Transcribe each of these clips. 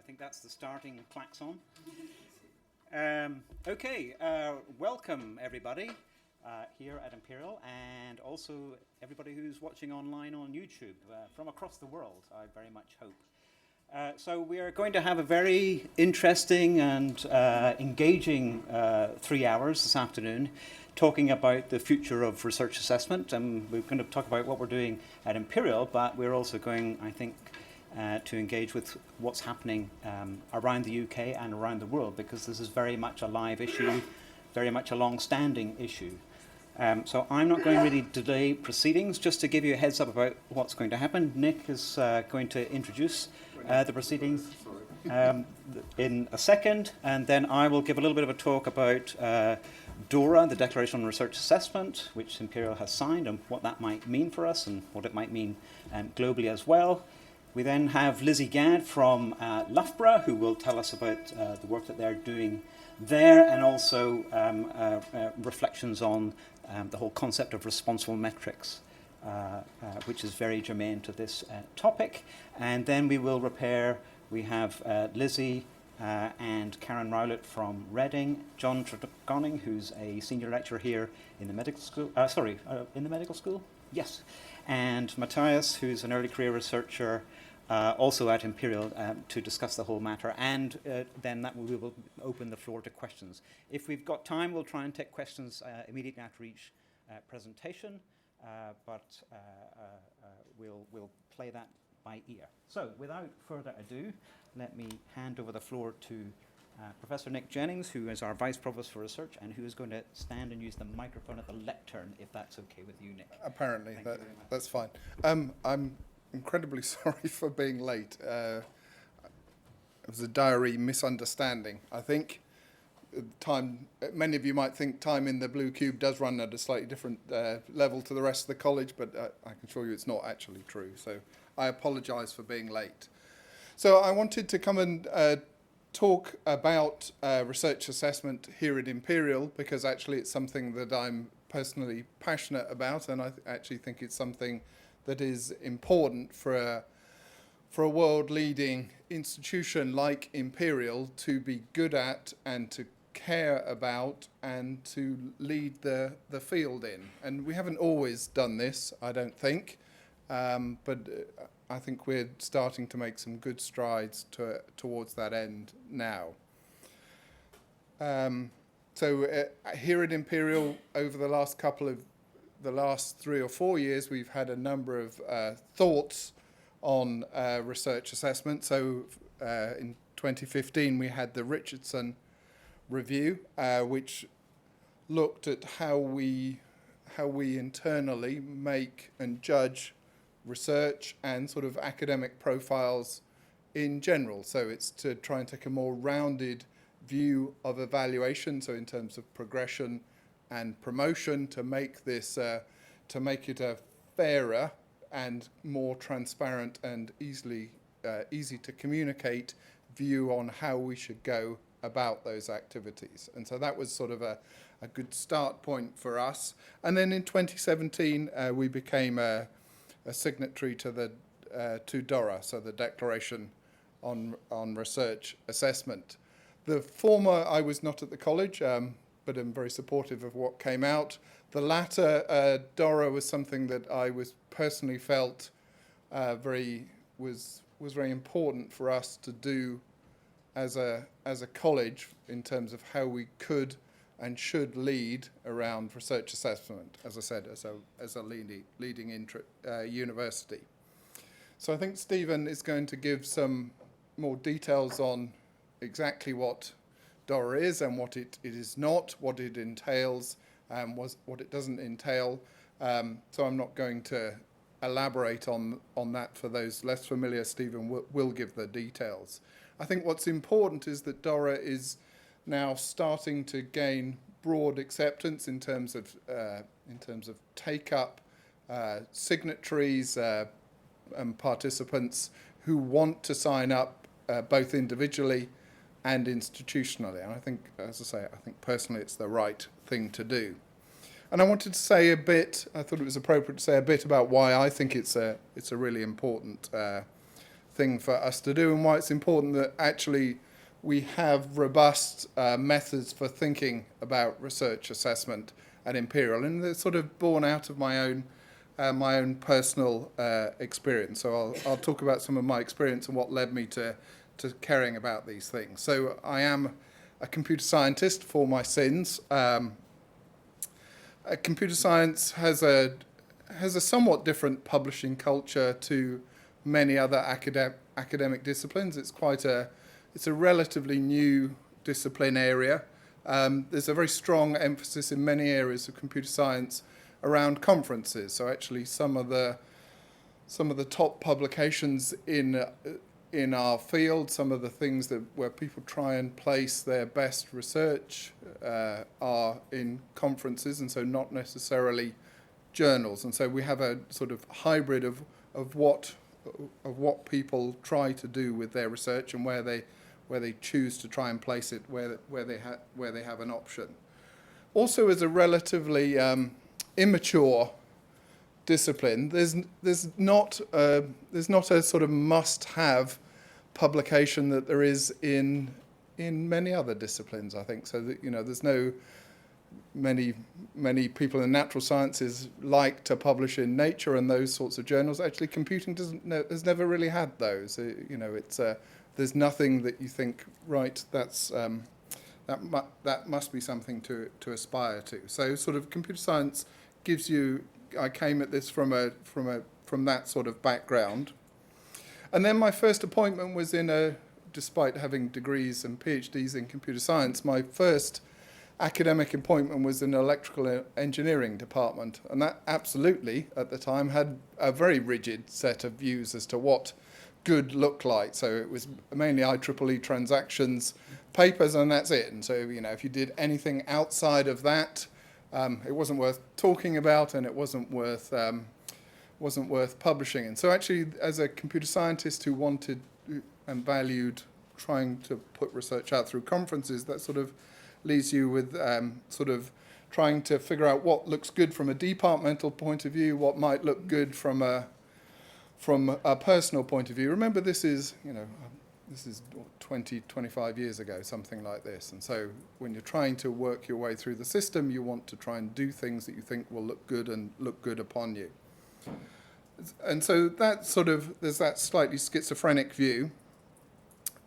think that's the starting klaxon. Welcome everybody here at Imperial, and also everybody who's watching online on YouTube from across the world, I very much hope. So we are going to have a very interesting and engaging 3 hours this afternoon, talking about the future of research assessment. And we're going to talk about what we're doing at Imperial, but we're also going, I think, to engage with what's happening around the UK and around the world, because this is very much a live issue, very much a long-standing issue. So I'm not going to really delay proceedings. Just to give you a heads up about what's going to happen, Nick is going to introduce the proceedings in a second, and then I will give a little bit of a talk about DORA, the Declaration on Research Assessment, which Imperial has signed, and what that might mean for us and what it might mean globally as well. We then have Lizzie Gadd from Loughborough, who will tell us about the work that they're doing there, and also reflections on the whole concept of responsible metrics, which is very germane to this topic. And then we have Lizzie and Karen Rowlett from Reading, John Tregoning, who's a senior lecturer here in the medical school, in the medical school? Yes. And Matthias, who's an early career researcher, also at Imperial, to discuss the whole matter, and then we will open the floor to questions. If we've got time, we'll try and take questions immediately after each presentation, but we'll play that by ear. So, without further ado, let me hand over the floor to Professor Nick Jennings, who is our Vice Provost for Research, and who is going to stand and use the microphone at the lectern, if that's okay with you, Nick. Apparently, that's fine. I'm incredibly sorry for being late. It was a diary misunderstanding. I think many of you might think time in the Blue Cube does run at a slightly different level to the rest of the college, but I can assure you it's not actually true. So I apologise for being late. So I wanted to come and talk about research assessment here at Imperial, because actually it's something that I'm personally passionate about, and I actually think it's something that is important for a world-leading institution like Imperial to be good at and to care about and to lead the field in. And we haven't always done this, I don't think, but I think we're starting to make some good strides towards that end now. Here at Imperial, over the last 3 or 4 years, we've had a number of thoughts on research assessment. So in 2015, we had the Richardson Review, which looked at how we internally make and judge research and sort of academic profiles in general. So it's to try and take a more rounded view of evaluation, so in terms of progression and promotion, to make this to make it a fairer and more transparent and easy to communicate view on how we should go about those activities. And so that was sort of a good start point for us. And then in 2017 we became a signatory to DORA, so the Declaration on Research Assessment. The former, I was not at the college, but I'm very supportive of what came out. The latter, DORA, was something that I was personally felt was very important for us to do as a college in terms of how we could and should lead around research assessment, as I said, as a leading university. So I think Stephen is going to give some more details on exactly what DORA is and what it is not, what it entails, what it doesn't entail. So I'm not going to elaborate on that for those less familiar. Stephen will give the details. I think what's important is that DORA is now starting to gain broad acceptance in terms of take up, signatories and participants who want to sign up both individually and institutionally. And I think, as I say, I think personally it's the right thing to do. And I wanted to say a bit, I thought it was appropriate to say a bit about why I think it's a really important thing for us to do, and why it's important that actually we have robust methods for thinking about research assessment at Imperial, and they're sort of born out of my own personal experience. So I'll talk about some of my experience and what led me to caring about these things. So I am a computer scientist for my sins. Computer science has a somewhat different publishing culture to many other academic disciplines. It's a relatively new discipline area. There's a very strong emphasis in many areas of computer science around conferences. So actually, some of the top publications in our field, some of the things where people try and place their best research are in conferences, and so not necessarily journals. And so we have a sort of hybrid of what people try to do with their research and where they choose to try and place it, where they have an option. Also, as a relatively immature discipline, there's not a sort of must-have publication that there is in many other disciplines, I think. So that, there's no many people in natural sciences like to publish in Nature and those sorts of journals. Actually, computing has never really had those. There's nothing that you think, right, that must be something to aspire to. So sort of computer science gives you. I came at this from that sort of background, and then my first appointment was despite having degrees and PhDs in computer science, my first academic appointment was in an electrical engineering department, and that absolutely at the time had a very rigid set of views as to what good looked like. So it was mainly IEEE transactions papers, and that's it. And so if you did anything outside of that, it wasn't worth talking about, and it wasn't worth publishing. And so actually, as a computer scientist who wanted and valued trying to put research out through conferences, that sort of leaves you with sort of trying to figure out what looks good from a departmental point of view, what might look good from a personal point of view. Remember, this is 20, 25 years ago, something like this. And so when you're trying to work your way through the system, you want to try and do things that you think will look good and look good upon you. And so that sort of, there's that slightly schizophrenic view.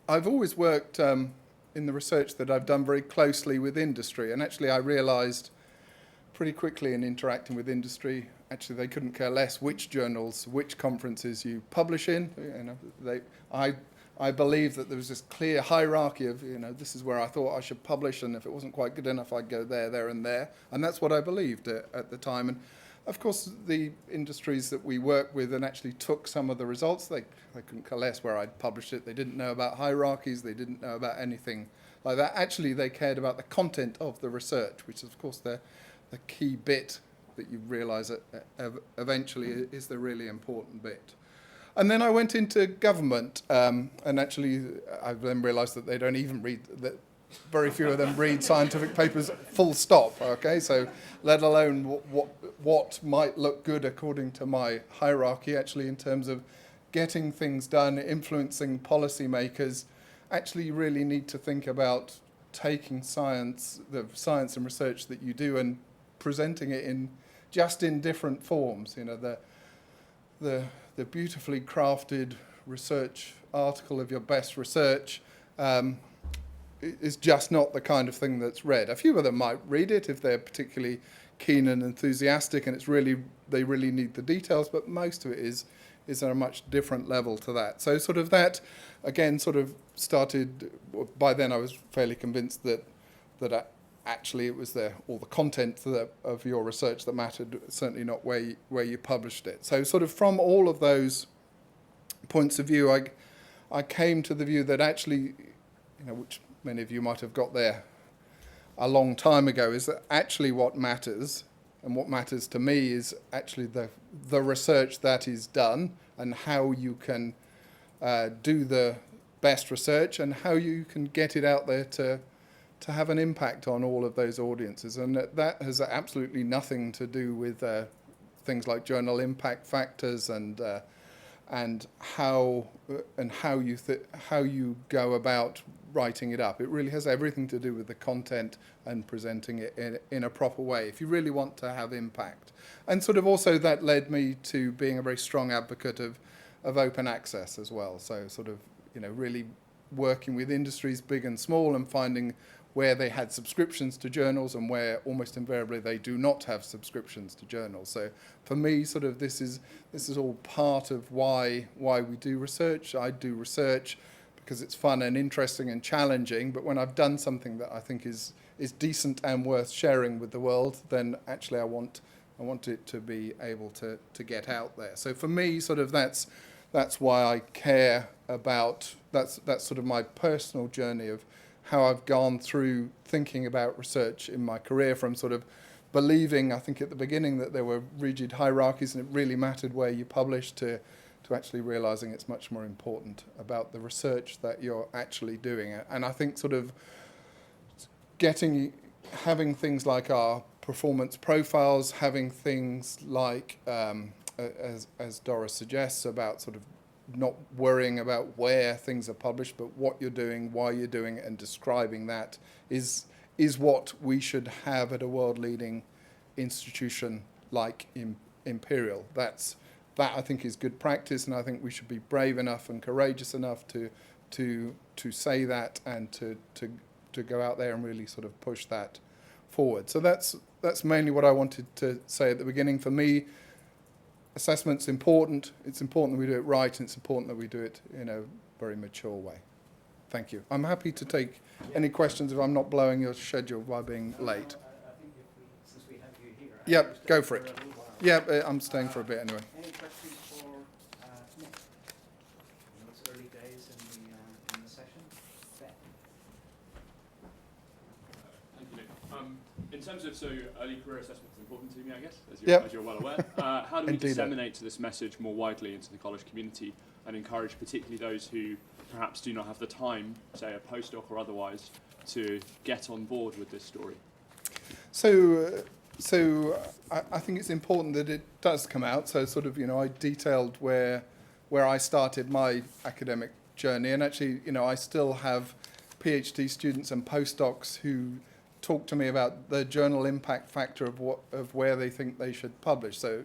I've always worked in the research that I've done very closely with industry. And actually I realized pretty quickly in interacting with industry, actually they couldn't care less which journals, which conferences you publish in. I believe that there was this clear hierarchy of, this is where I thought I should publish, and if it wasn't quite good enough, I'd go there, there, and there. And that's what I believed at the time. And of course, the industries that we work with and actually took some of the results, they couldn't care less where I'd published it. They didn't know about hierarchies. They didn't know about anything like that. Actually, they cared about the content of the research, which is, of course, the key bit that you realize eventually is the really important bit. And then I went into government, and actually I then realized that they don't even read, that very few of them read scientific papers full stop, okay? So let alone what might look good according to my hierarchy, actually in terms of getting things done, influencing policymakers. Actually you really need to think about taking science, the science and research that you do, and presenting it in different forms. The beautifully crafted research article of your best research is just not the kind of thing that's read. A few of them might read it if they're particularly keen and enthusiastic, and they really need the details, but most of it is at a much different level to that. So sort of that, again, sort of started, by then I was fairly convinced that actually it was all the content of your research that mattered, certainly not where you published it. So sort of from all of those points of view, I came to the view that actually, which many of you might have got there a long time ago, is that actually what matters, and what matters to me, is actually the research that is done and how you can do the best research and how you can get it out there to have an impact on all of those audiences. And that has absolutely nothing to do with things like journal impact factors and and how you go about writing it up. It really has everything to do with the content and presenting it in a proper way if you really want to have impact. And sort of also that led me to being a very strong advocate of open access as well. So sort of, really working with industries big and small and finding where they had subscriptions to journals and where almost invariably they do not have subscriptions to journals. So for me, sort of this is all part of why we do research. I do research because it's fun and interesting and challenging, but when I've done something that I think is decent and worth sharing with the world, then actually I want it to be able to get out there. So for me, sort of that's why I care about, that's sort of my personal journey of how I've gone through thinking about research in my career, from sort of believing, I think at the beginning, that there were rigid hierarchies and it really mattered where you published, to actually realizing it's much more important about the research that you're actually doing. And I think sort of having things like our performance profiles, having things like, as DORA suggests, about sort of not worrying about where things are published, but what you're doing, why you're doing it, and describing that is what we should have at a world-leading institution like Imperial. That I think is good practice, and I think we should be brave enough and courageous enough to say that and to go out there and really sort of push that forward. So that's mainly what I wanted to say at the beginning. For me, assessment's important. It's important that we do it right, and it's important that we do it in a very mature way. Thank you. I'm happy to take any questions if I'm not blowing your schedule by being late. I think since we have you here... Yep, go for it. Yep, I'm staying for a bit anyway. Any questions for Nick? I know it's early days in the session. Ben? Thank you, Nick. In terms of, early career assessment is important to me, I guess, as you're well aware. How do we disseminate this message more widely into the college community and encourage particularly those who perhaps do not have the time, say a postdoc or otherwise, to get on board with this story? So I think it's important that it does come out. So sort of, I detailed where I started my academic journey, and actually, I still have PhD students and postdocs who talk to me about the journal impact factor of where they think they should publish. So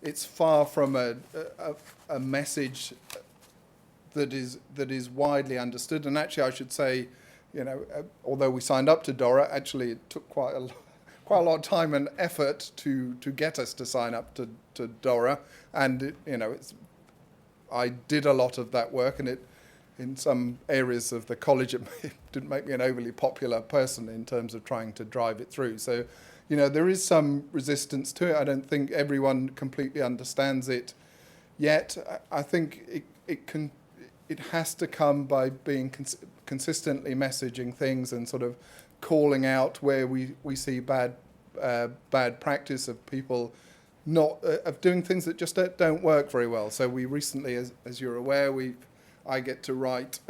it's far from a message that is widely understood. And actually, I should say, although we signed up to DORA, actually it took quite a lot of time and effort to get us to sign up to DORA. And I did a lot of that work, and in some areas of the college, it didn't make me an overly popular person in terms of trying to drive it through. So, there is some resistance to it. I don't think everyone completely understands it yet. I think it has to come by being consistently messaging things and sort of calling out where we see bad practice of people of doing things that just don't work very well. So we recently, as you're aware, I get to write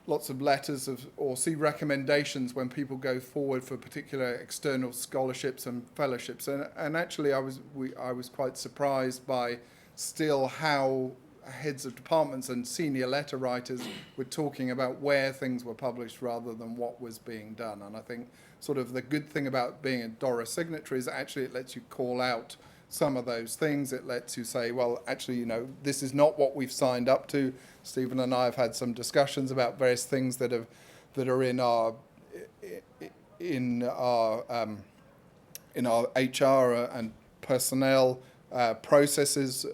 lots of letters or see recommendations when people go forward for particular external scholarships and fellowships. And actually, I was quite surprised by still how heads of departments and senior letter writers were talking about where things were published rather than what was being done. And I think sort of the good thing about being a DORA signatory is actually it lets you call out some of those things. It lets you say, well, actually, this is not what we've signed up to. Stephen and I have had some discussions about various things that are in our HR and personnel processes,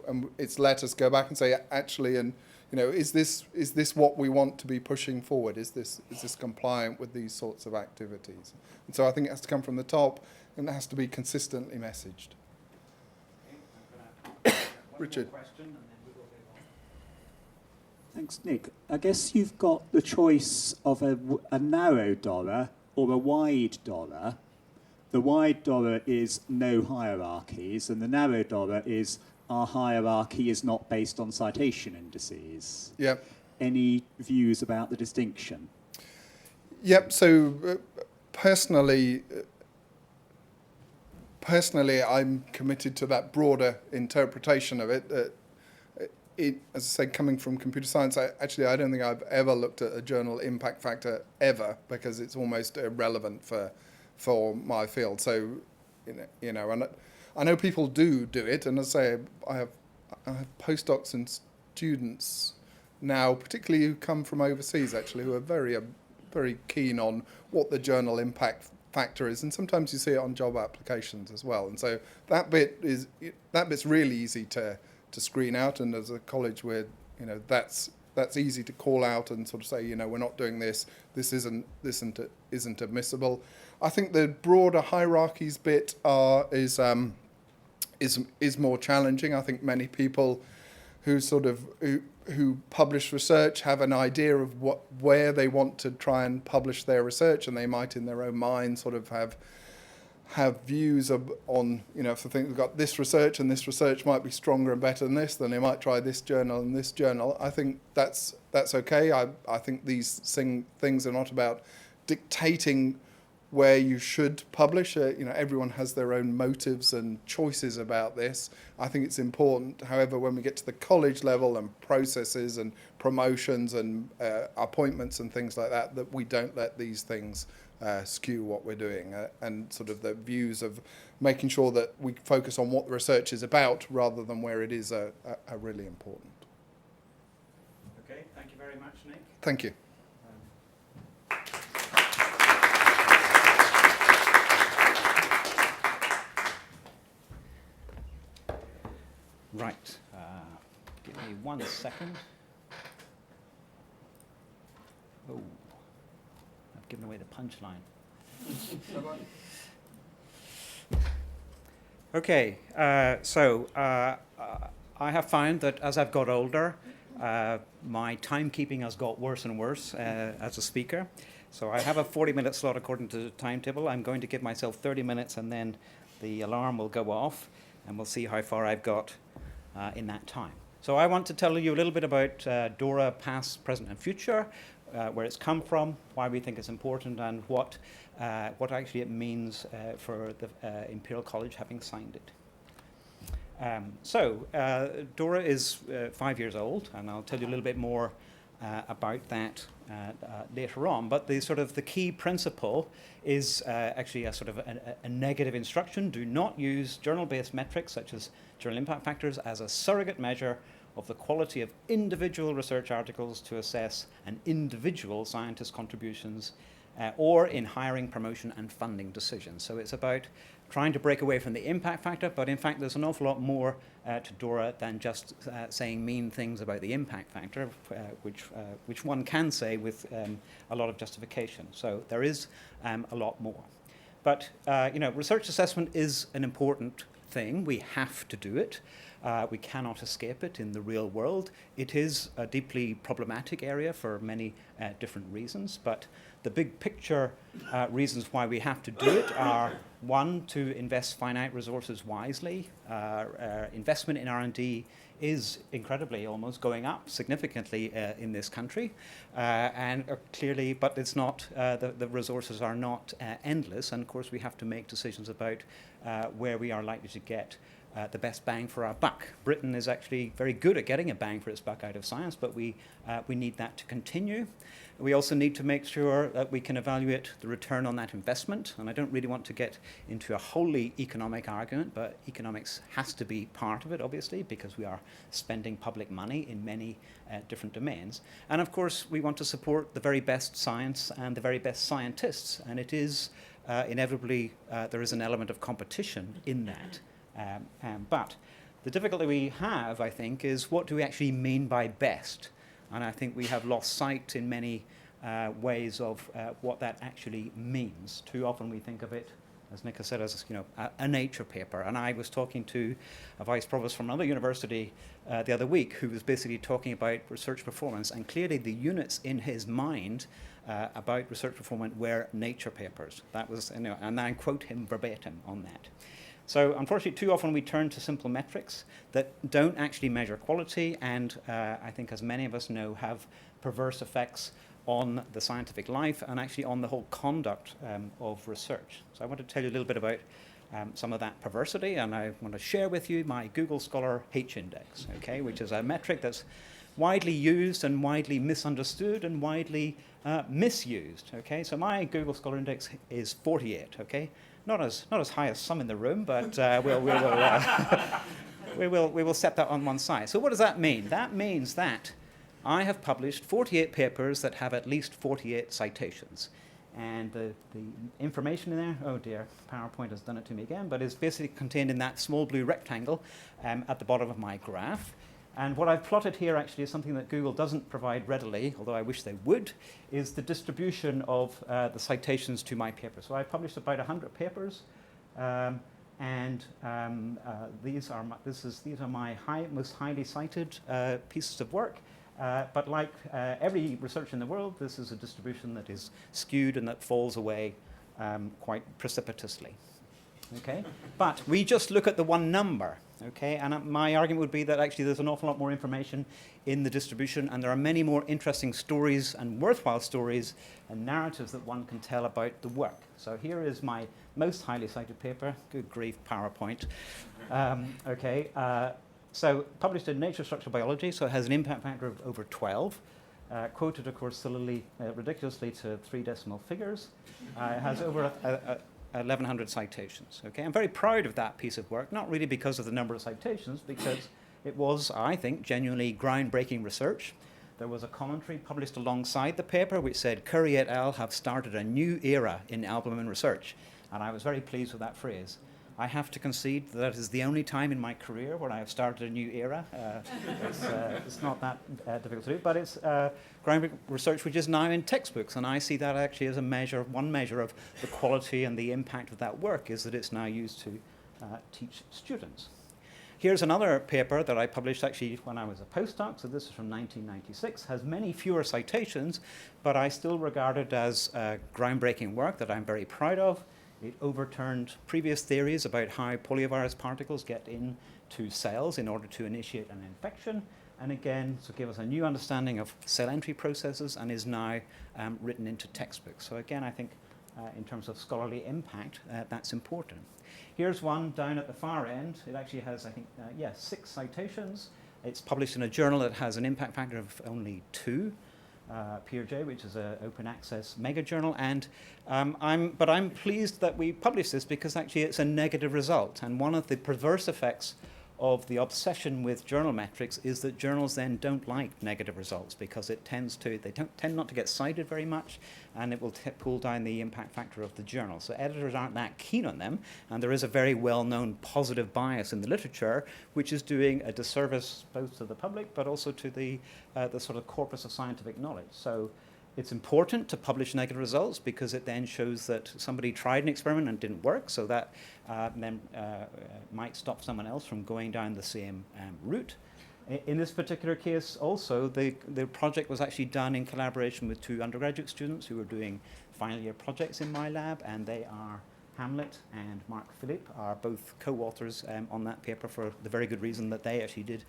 and it's let us go back and say, actually, and is this what we want to be pushing forward? Is this compliant with these sorts of activities? And so I think it has to come from the top, and it has to be consistently messaged. Richard. Thanks, Nick. I guess you've got the choice of a narrow DORA or a wide DORA. The wide DORA is no hierarchies, and the narrow DORA is our hierarchy is not based on citation indices. Yep. Any views about the distinction? Yep. So personally, personally, I'm committed to that broader interpretation of it. As I say, coming from computer science, I don't think I've ever looked at a journal impact factor ever, because it's almost irrelevant for my field. So, and I know people do it, and as I say, I have postdocs and students now, particularly who come from overseas, actually, who are very keen on what the journal impact factor is, and sometimes you see it on job applications as well. And so that bit's really easy to screen out, and as a college, that's easy to call out and sort of say, we're not doing this. This isn't admissible. I think the broader hierarchies bit is more challenging. I think many people who publish research have an idea of where they want to try and publish their research, and they might in their own mind sort of have views on, if they think they've got this research and this research might be stronger and better than this, then they might try this journal and this journal. I think that's okay. I think these things are not about dictating where you should publish. Everyone has their own motives and choices about this. I think it's important, however, when we get to the college level and processes and promotions and appointments and things like that, that we don't let these things skew what we're doing, and sort of the views of making sure that we focus on what the research is about rather than where it is are really important. Okay, thank you very much, Nick. Thank you. Right, give me 1 second. Oh, I've given away the punchline. Okay, so I have found that as I've got older, my timekeeping has got worse and worse as a speaker. So I have a 40-minute slot according to the timetable. I'm going to give myself 30 minutes, and then the alarm will go off, and we'll see how far I've got in that time. So I want to tell you a little bit about DORA past, present and future, where it's come from, why we think it's important, and what actually it means for the Imperial College having signed it. DORA is 5 years old, and I'll tell you a little bit more about that later on. But the key principle is actually a sort of a negative instruction. Do not use journal-based metrics such as journal impact factors as a surrogate measure of the quality of individual research articles to assess an individual scientist's contributions or in hiring, promotion and funding decisions. So it's about trying to break away from the impact factor, but in fact there's an awful lot more to DORA than just saying mean things about the impact factor, which one can say with a lot of justification. So there is a lot more. But research assessment is an important thing. We have to do it. We cannot escape it in the real world. It is a deeply problematic area for many different reasons, but the big picture reasons why we have to do it are, one, to invest finite resources wisely. Investment in R&D is incredibly almost going up significantly in this country, and clearly, but it's not, the resources are not endless, and of course we have to make decisions about where we are likely to get the best bang for our buck. Britain is actually very good at getting a bang for its buck out of science, but we need that to continue. We also need to make sure that we can evaluate the return on that investment, and I don't really want to get into a wholly economic argument, but economics has to be part of it, obviously, because we are spending public money in many different domains. And of course, we want to support the very best science and the very best scientists, and it is inevitably, there is an element of competition in that. But the difficulty we have, I think, is what do we actually mean by best? And I think we have lost sight in many ways of what that actually means. Too often we think of it, as Nick has said, as a nature paper. And I was talking to a vice provost from another university the other week who was basically talking about research performance. And clearly the units in his mind about research performance were nature papers. That was, and I quote him verbatim on that. So unfortunately, too often we turn to simple metrics that don't actually measure quality, and I think, as many of us know, have perverse effects on the scientific life and actually on the whole conduct of research. So I want to tell you a little bit about some of that perversity, and I want to share with you my Google Scholar H-index, okay, which is a metric that's widely used and widely misunderstood and widely misused, okay. So my Google Scholar Index is 48, okay. Not as high as some in the room, but we will set that on one side. So what does that mean? That means that I have published 48 papers that have at least 48 citations. And the information in there, oh dear, PowerPoint has done it to me again, but is basically contained in that small blue rectangle at the bottom of my graph. And what I've plotted here actually is something that Google doesn't provide readily, although I wish they would, is the distribution of the citations to my paper. So I published about 100 papers, these are my most highly cited pieces of work. But like every research in the world, this is a distribution that is skewed and that falls away quite precipitously. Okay? But we just look at the one number. Okay? And my argument would be that actually there's an awful lot more information in the distribution, and there are many more interesting stories and worthwhile stories and narratives that one can tell about the work. So here is my most highly cited paper. Good grief, PowerPoint. So published in Nature Structural Biology, so it has an impact factor of over 12. Quoted, of course, silly, ridiculously to 3 decimal figures. It has over 1,100 citations. Okay, I'm very proud of that piece of work, not really because of the number of citations, because it was, I think, genuinely groundbreaking research. There was a commentary published alongside the paper which said, Curry et al. Have started a new era in albumin research. And I was very pleased with that phrase. I have to concede that is the only time in my career where I have started a new era. It's not that difficult to do, but it's groundbreaking research which is now in textbooks, and I see that actually as one measure of the quality and the impact of that work is that it's now used to teach students. Here's another paper that I published actually when I was a postdoc, so this is from 1996, has many fewer citations, but I still regard it as groundbreaking work that I'm very proud of. It overturned previous theories about how poliovirus particles get into cells in order to initiate an infection, and again, so give us a new understanding of cell entry processes and is now written into textbooks. So again, I think in terms of scholarly impact, that's important. Here's one down at the far end. It actually has, I think, 6 citations. It's published in a journal that has an impact factor of only 2. PeerJ, which is an open access mega journal, and I'm pleased that we published this because actually it's a negative result, and one of the perverse effects of the obsession with journal metrics is that journals then don't like negative results because they tend not to get cited very much, and it will pull down the impact factor of the journal. So editors aren't that keen on them, and there is a very well-known positive bias in the literature which is doing a disservice both to the public but also to the sort of corpus of scientific knowledge. So it's important to publish negative results because it then shows that somebody tried an experiment and didn't work, so that might stop someone else from going down the same route. In this particular case also, the project was actually done in collaboration with 2 undergraduate students who were doing final year projects in my lab, and they are Hamlet and Mark Philippe are both co-authors on that paper for the very good reason that they actually did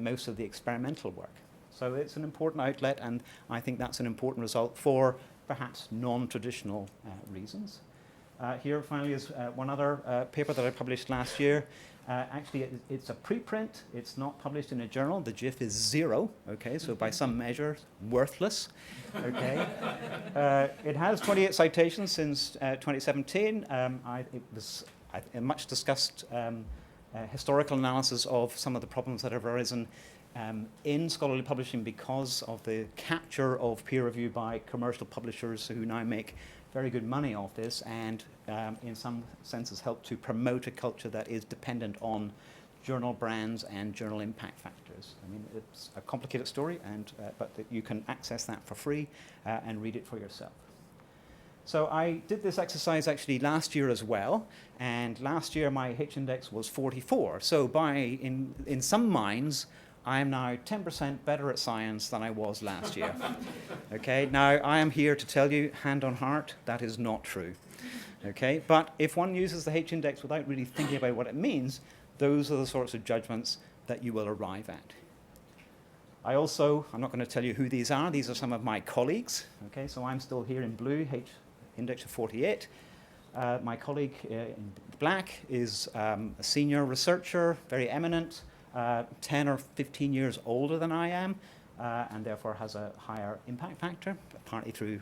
most of the experimental work. So it's an important outlet, and I think that's an important result for perhaps non-traditional reasons. Here finally is one other paper that I published last year. Actually, it's a preprint. It's not published in a journal. The GIF is 0, okay, so by some measure, worthless, okay. It has 28 citations since 2017. It was a much discussed historical analysis of some of the problems that have arisen in scholarly publishing because of the capture of peer review by commercial publishers who now make very good money off this and in some senses help to promote a culture that is dependent on journal brands and journal impact factors. I mean, it's a complicated story, but you can access that for free and read it for yourself. So I did this exercise actually last year as well, and last year my H-index was 44. So in some minds, I am now 10% better at science than I was last year. Okay, now I am here to tell you, hand on heart, that is not true. Okay, but if one uses the H-index without really thinking about what it means, those are the sorts of judgments that you will arrive at. I'm not going to tell you who these are. These are some of my colleagues. Okay, so I'm still here in blue, H-index of 48. My colleague in black is a senior researcher, very eminent, 10 or 15 years older than I am, and therefore has a higher impact factor, partly through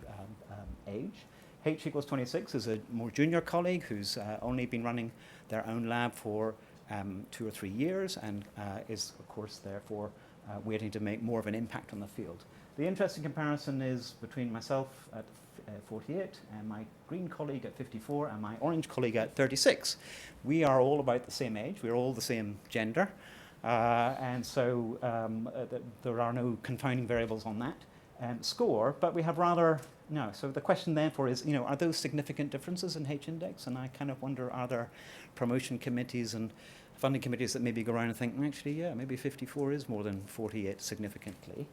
age. H equals 26 is a more junior colleague who's only been running their own lab for 2 or 3 years and is, of course, therefore waiting to make more of an impact on the field. The interesting comparison is between myself at 48 and my green colleague at 54 and my orange colleague at 36. We are all about the same age. We're all the same gender. And so there are no confounding variables on that score, but we have rather, no. So the question therefore is, are those significant differences in H-index? And I kind of wonder, are there promotion committees and funding committees that maybe go around and think, actually, yeah, maybe 54 is more than 48 significantly.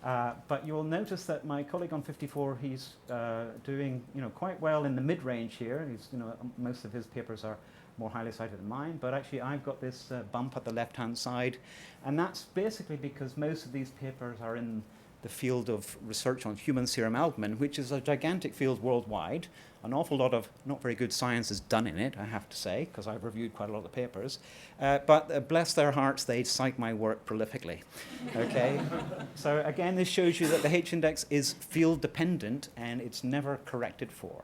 But you'll notice that my colleague on 54, he's doing quite well in the mid-range here. He's, most of his papers are more highly cited than mine, but actually I've got this bump at the left-hand side, and that's basically because most of these papers are in the field of research on human serum albumin, which is a gigantic field worldwide. An awful lot of not very good science is done in it, I have to say, because I've reviewed quite a lot of the papers. But bless their hearts, they cite my work prolifically. Okay? So again, this shows you that the H-index is field dependent and it's never corrected for.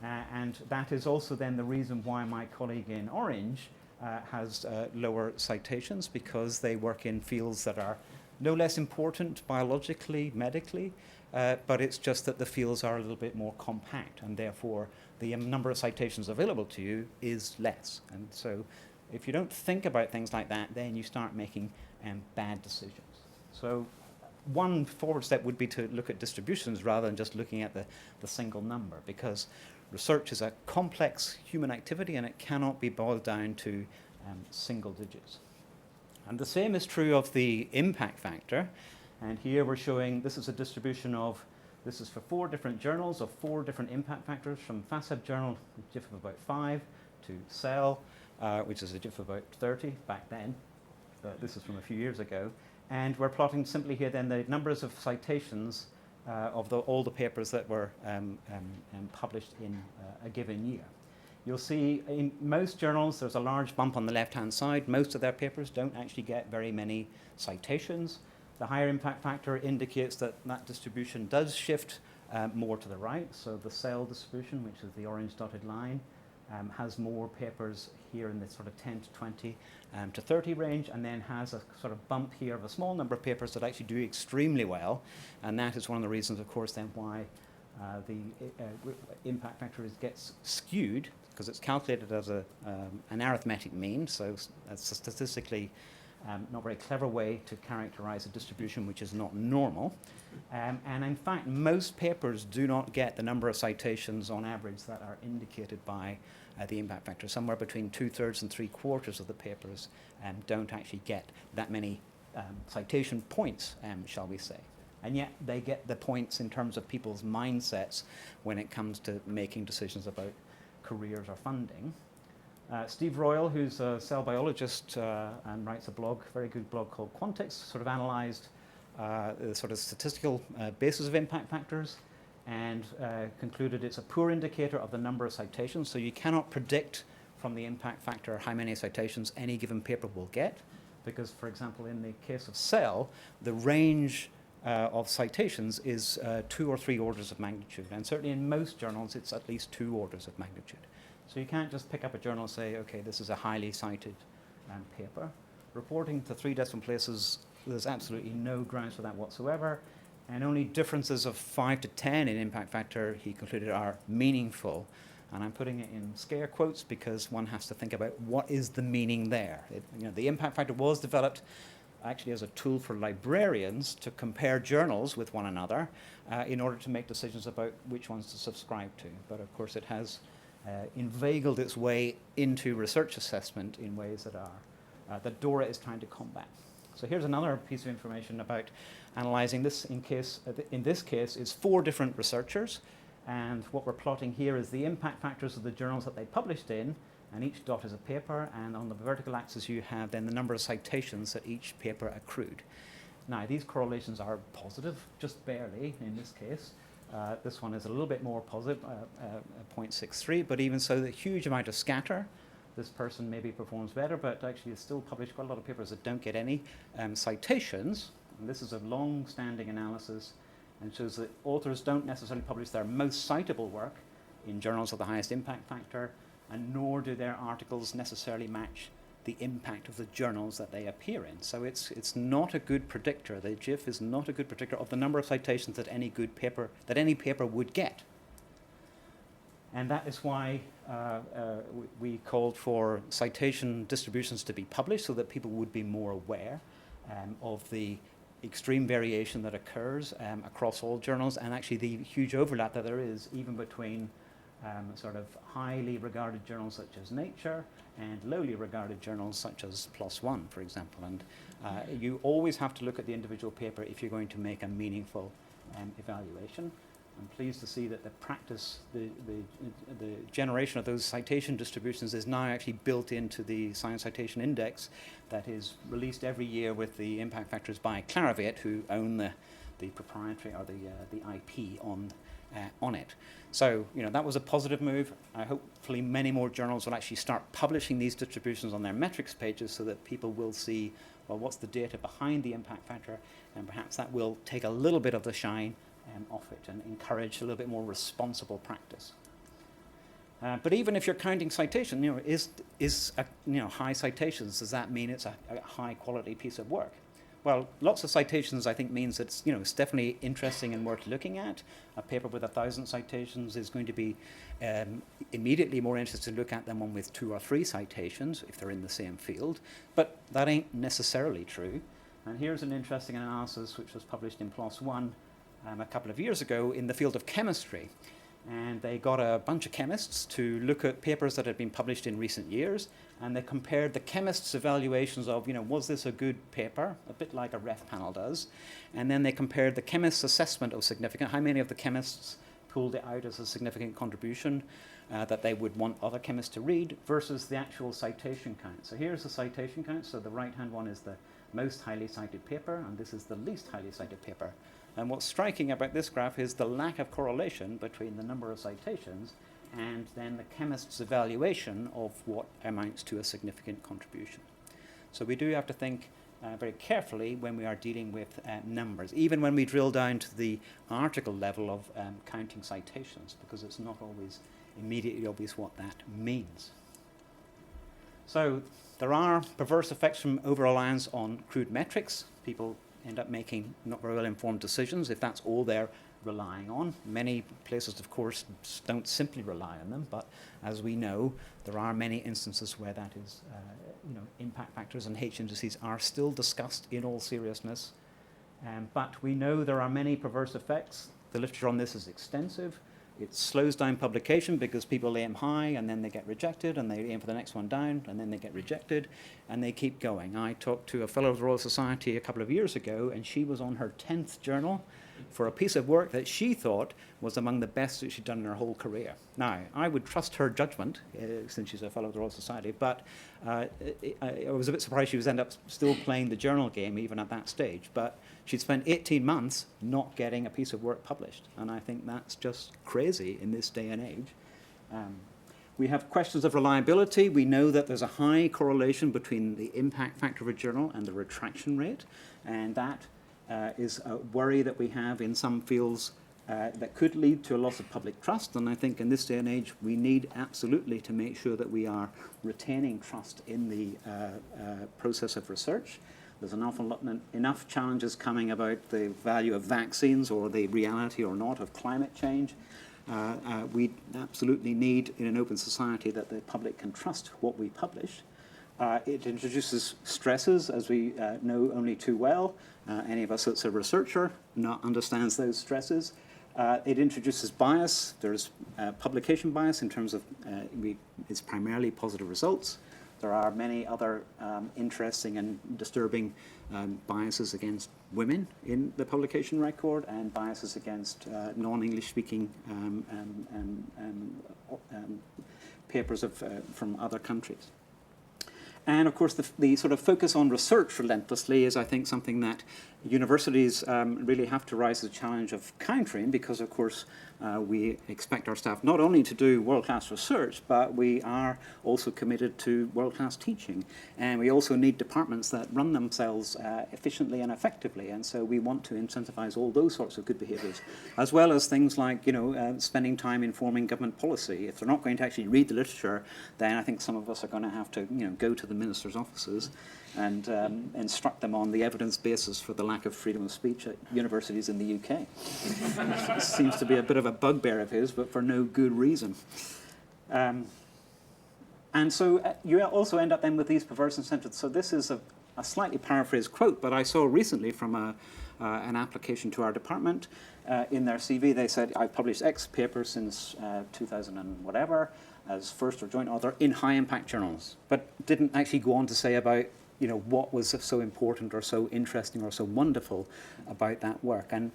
And that is also then the reason why my colleague in orange has lower citations, because they work in fields that are no less important biologically, medically, but it's just that the fields are a little bit more compact, and therefore the number of citations available to you is less. And so if you don't think about things like that, then you start making bad decisions. So one forward step would be to look at distributions rather than just looking at the single number, because research is a complex human activity and it cannot be boiled down to single digits. And the same is true of the impact factor. And here we're showing, this is a distribution of, this is for 4 different journals of 4 different impact factors, from FASEB journal, GIF of about 5, to Cell, which is a GIF of about 30 back then. This is from a few years ago. And we're plotting simply here then the numbers of citations of all the papers that were published in a given year. You'll see in most journals there's a large bump on the left-hand side. Most of their papers don't actually get very many citations. The higher impact factor indicates that that distribution does shift more to the right. So the Cell distribution, which is the orange dotted line, has more papers here in the sort of 10 to 20 to 30 range, and then has a sort of bump here of a small number of papers that actually do extremely well. And that is one of the reasons, of course, then why the impact factor gets skewed, because it's calculated as an arithmetic mean, so that's a statistically not very clever way to characterize a distribution which is not normal. And in fact, most papers do not get the number of citations on average that are indicated by the impact factor. Somewhere between 2/3 and 3/4 of the papers don't actually get that many citation points, shall we say. And yet they get the points in terms of people's mindsets when it comes to making decisions about careers or funding. Steve Royal, who's a cell biologist and writes a blog, very good blog called Quantix, sort of analyzed the sort of statistical basis of impact factors and concluded it's a poor indicator of the number of citations. So you cannot predict from the impact factor how many citations any given paper will get, because, for example, in the case of Cell, the range of citations is 2 or 3 orders of magnitude, and certainly in most journals it's at least 2 orders of magnitude. So you can't just pick up a journal and say, okay, this is a highly cited paper. Reporting to 3 decimal places, there's absolutely no grounds for that whatsoever, and only differences of 5 to 10 in impact factor, he concluded, are meaningful. And I'm putting it in scare quotes because one has to think about what is the meaning there. The impact factor was developed actually as a tool for librarians to compare journals with one another in order to make decisions about which ones to subscribe to. But of course it has inveigled its way into research assessment in ways that are that DORA is trying to combat. So here's another piece of information about analyzing this. In this case, is 4 different researchers, and what we're plotting here is the impact factors of the journals that they published in, and each dot is a paper, and on the vertical axis you have then the number of citations that each paper accrued. Now, these correlations are positive, just barely in this case, This one is a little bit more positive, 0.63, but even so, the huge amount of scatter. This person maybe performs better, but actually has still published quite a lot of papers that don't get any citations. And this is a long-standing analysis and shows that authors don't necessarily publish their most citable work in journals of the highest impact factor, and nor do their articles necessarily match the impact of the journals that they appear in. So it's not a good predictor. The GIF is not a good predictor of the number of citations that any paper would get. And that is why we called for citation distributions to be published so that people would be more aware of the extreme variation that occurs across all journals, and actually the huge overlap that there is even between sort of highly regarded journals such as Nature and lowly regarded journals such as PLOS ONE, for example. And you always have to look at the individual paper if you're going to make a meaningful evaluation. I'm pleased to see that the practice, the generation of those citation distributions is now actually built into the Science Citation Index that is released every year with the impact factors by Clarivate, who own the proprietary or the IP on it. So, that was a positive move. Hopefully many more journals will actually start publishing these distributions on their metrics pages so that people will see, well, what's the data behind the impact factor, and perhaps that will take a little bit of the shine off it and encourage a little bit more responsible practice. But even if you're counting citation, is high citations, does that mean it's a high quality piece of work? Well, lots of citations I think means it's definitely interesting and worth looking at. A paper with 1,000 citations is going to be immediately more interesting to look at than one with 2 or 3 citations if they're in the same field. But that ain't necessarily true. And here's an interesting analysis which was published in PLOS ONE a couple of years ago in the field of chemistry. And they got a bunch of chemists to look at papers that had been published in recent years, and they compared the chemists' evaluations of, was this a good paper, a bit like a ref panel does, and then they compared the chemists' assessment of significant, how many of the chemists pulled it out as a significant contribution that they would want other chemists to read, versus the actual citation count. So here's the citation count. So the right-hand one is the most highly cited paper, and this is the least highly cited paper. And what's striking about this graph is the lack of correlation between the number of citations and then the chemist's evaluation of what amounts to a significant contribution. So we do have to think very carefully when we are dealing with numbers, even when we drill down to the article level of counting citations, because it's not always immediately obvious what that means. So there are perverse effects from over-reliance on crude metrics. People end up making not very well-informed decisions if that's all they're relying on. Many places, of course, don't simply rely on them, but as we know, there are many instances where that is, impact factors and H indices are still discussed in all seriousness. But we know there are many perverse effects. The literature on this is extensive. It slows down publication because people aim high and then they get rejected, and they aim for the next one down and then they get rejected, and they keep going. I talked to a fellow of the Royal Society a couple of years ago, and she was on her 10th journal for a piece of work that she thought was among the best that she'd done in her whole career. Now, I would trust her judgment, since she's a fellow of the Royal Society, but I was a bit surprised she was end up still playing the journal game even at that stage. But she'd spent 18 months not getting a piece of work published, and I think that's just crazy in this day and age. We have questions of reliability. We know that there's a high correlation between the impact factor of a journal and the retraction rate, and that is a worry that we have in some fields that could lead to a loss of public trust. And I think in this day and age, we need absolutely to make sure that we are retaining trust in the process of research. There's an awful lot, enough challenges coming about the value of vaccines or the reality or not of climate change. We absolutely need, in an open society, that the public can trust what we publish. It introduces stresses, as we know only too well. Any of us that's a researcher understands those stresses. It introduces bias. There's publication bias in terms of it's primarily positive results. There are many other interesting and disturbing biases against women in the publication record, and biases against non-English speaking papers from other countries. And of course, the sort of focus on research relentlessly is, I think, something that universities really have to rise to the challenge of countering, because, of course, we expect our staff not only to do world-class research, but we are also committed to world-class teaching. And we also need departments that run themselves efficiently and effectively. And so we want to incentivize all those sorts of good behaviors, as well as things like, spending time informing government policy. If they're not going to actually read the literature, then I think some of us are going to have to, go to the minister's offices and instruct them on the evidence basis for the lack of freedom of speech at universities in the UK. It seems to be a bit of a bugbear of his, but for no good reason. And so you also end up then with these perverse incentives. So this is a slightly paraphrased quote, but I saw recently from an application to our department. In their CV, they said, I've published X paper since 2000 and whatever, as first or joint author in high-impact journals, but didn't actually go on to say about what was so important or so interesting or so wonderful about that work. And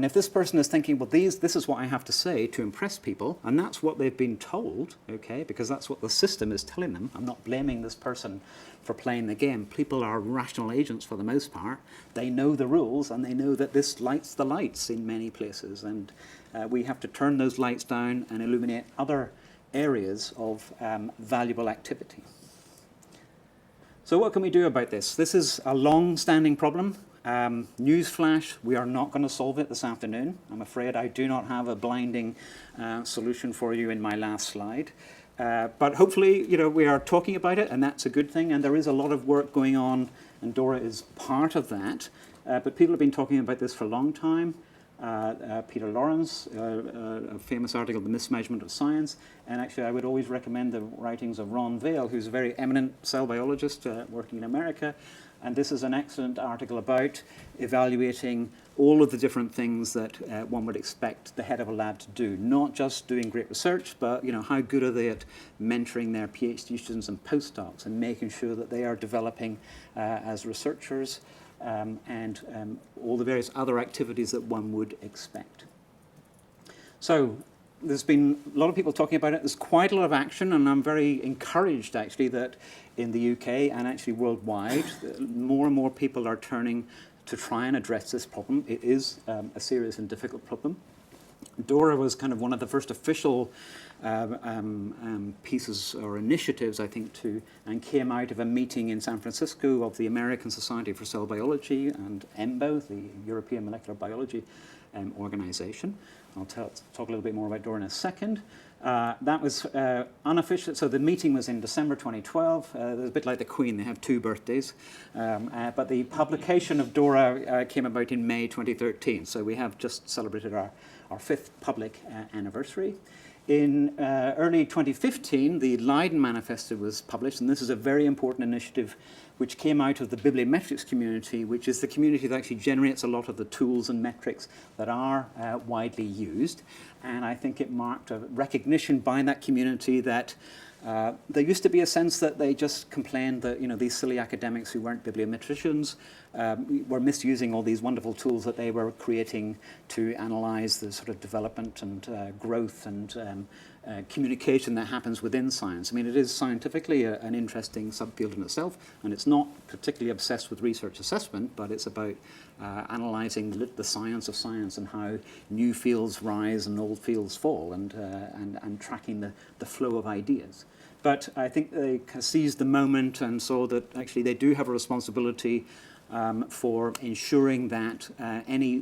if this person is thinking, well, this is what I have to say to impress people, and that's what they've been told, okay, because that's what the system is telling them. I'm not blaming this person for playing the game. People are rational agents for the most part. They know the rules, and they know that this lights the lights in many places, and we have to turn those lights down and illuminate other areas of valuable activity. So what can we do about this? This is a long-standing problem. Newsflash, we are not going to solve it this afternoon. I'm afraid I do not have a blinding solution for you in my last slide. But hopefully, we are talking about it, and that's a good thing. And there is a lot of work going on, and DORA is part of that. But people have been talking about this for a long time. Peter Lawrence, a famous article, The Mismeasurement of Science. And actually, I would always recommend the writings of Ron Vail, who's a very eminent cell biologist working in America. And this is an excellent article about evaluating all of the different things that one would expect the head of a lab to do. Not just doing great research, but how good are they at mentoring their PhD students and postdocs and making sure that they are developing as researchers and all the various other activities that one would expect. So there's been a lot of people talking about it. There's quite a lot of action, and I'm very encouraged, actually, that in the UK and actually worldwide, more and more people are turning to try and address this problem. It is a serious and difficult problem. DORA was kind of one of the first official pieces or initiatives, I think, and came out of a meeting in San Francisco of the American Society for Cell Biology and EMBO, the European Molecular Biology Organization. I'll talk a little bit more about DORA in a second. That was unofficial. So the meeting was in December 2012. It was a bit like the Queen. They have 2 birthdays. But the publication of DORA came about in May 2013. So we have just celebrated our 5th public anniversary. In early 2015, the Leiden Manifesto was published, and this is a very important initiative which came out of the bibliometrics community, which is the community that actually generates a lot of the tools and metrics that are widely used. And I think it marked a recognition by that community that there used to be a sense that they just complained that these silly academics who weren't bibliometricians were misusing all these wonderful tools that they were creating to analyze the sort of development and growth and communication that happens within science. I mean, it is scientifically an interesting subfield in itself, and it's not particularly obsessed with research assessment, but it's about analyzing the science of science and how new fields rise and old fields fall, and tracking the flow of ideas. But I think they seized the moment and saw that actually they do have a responsibility for ensuring that any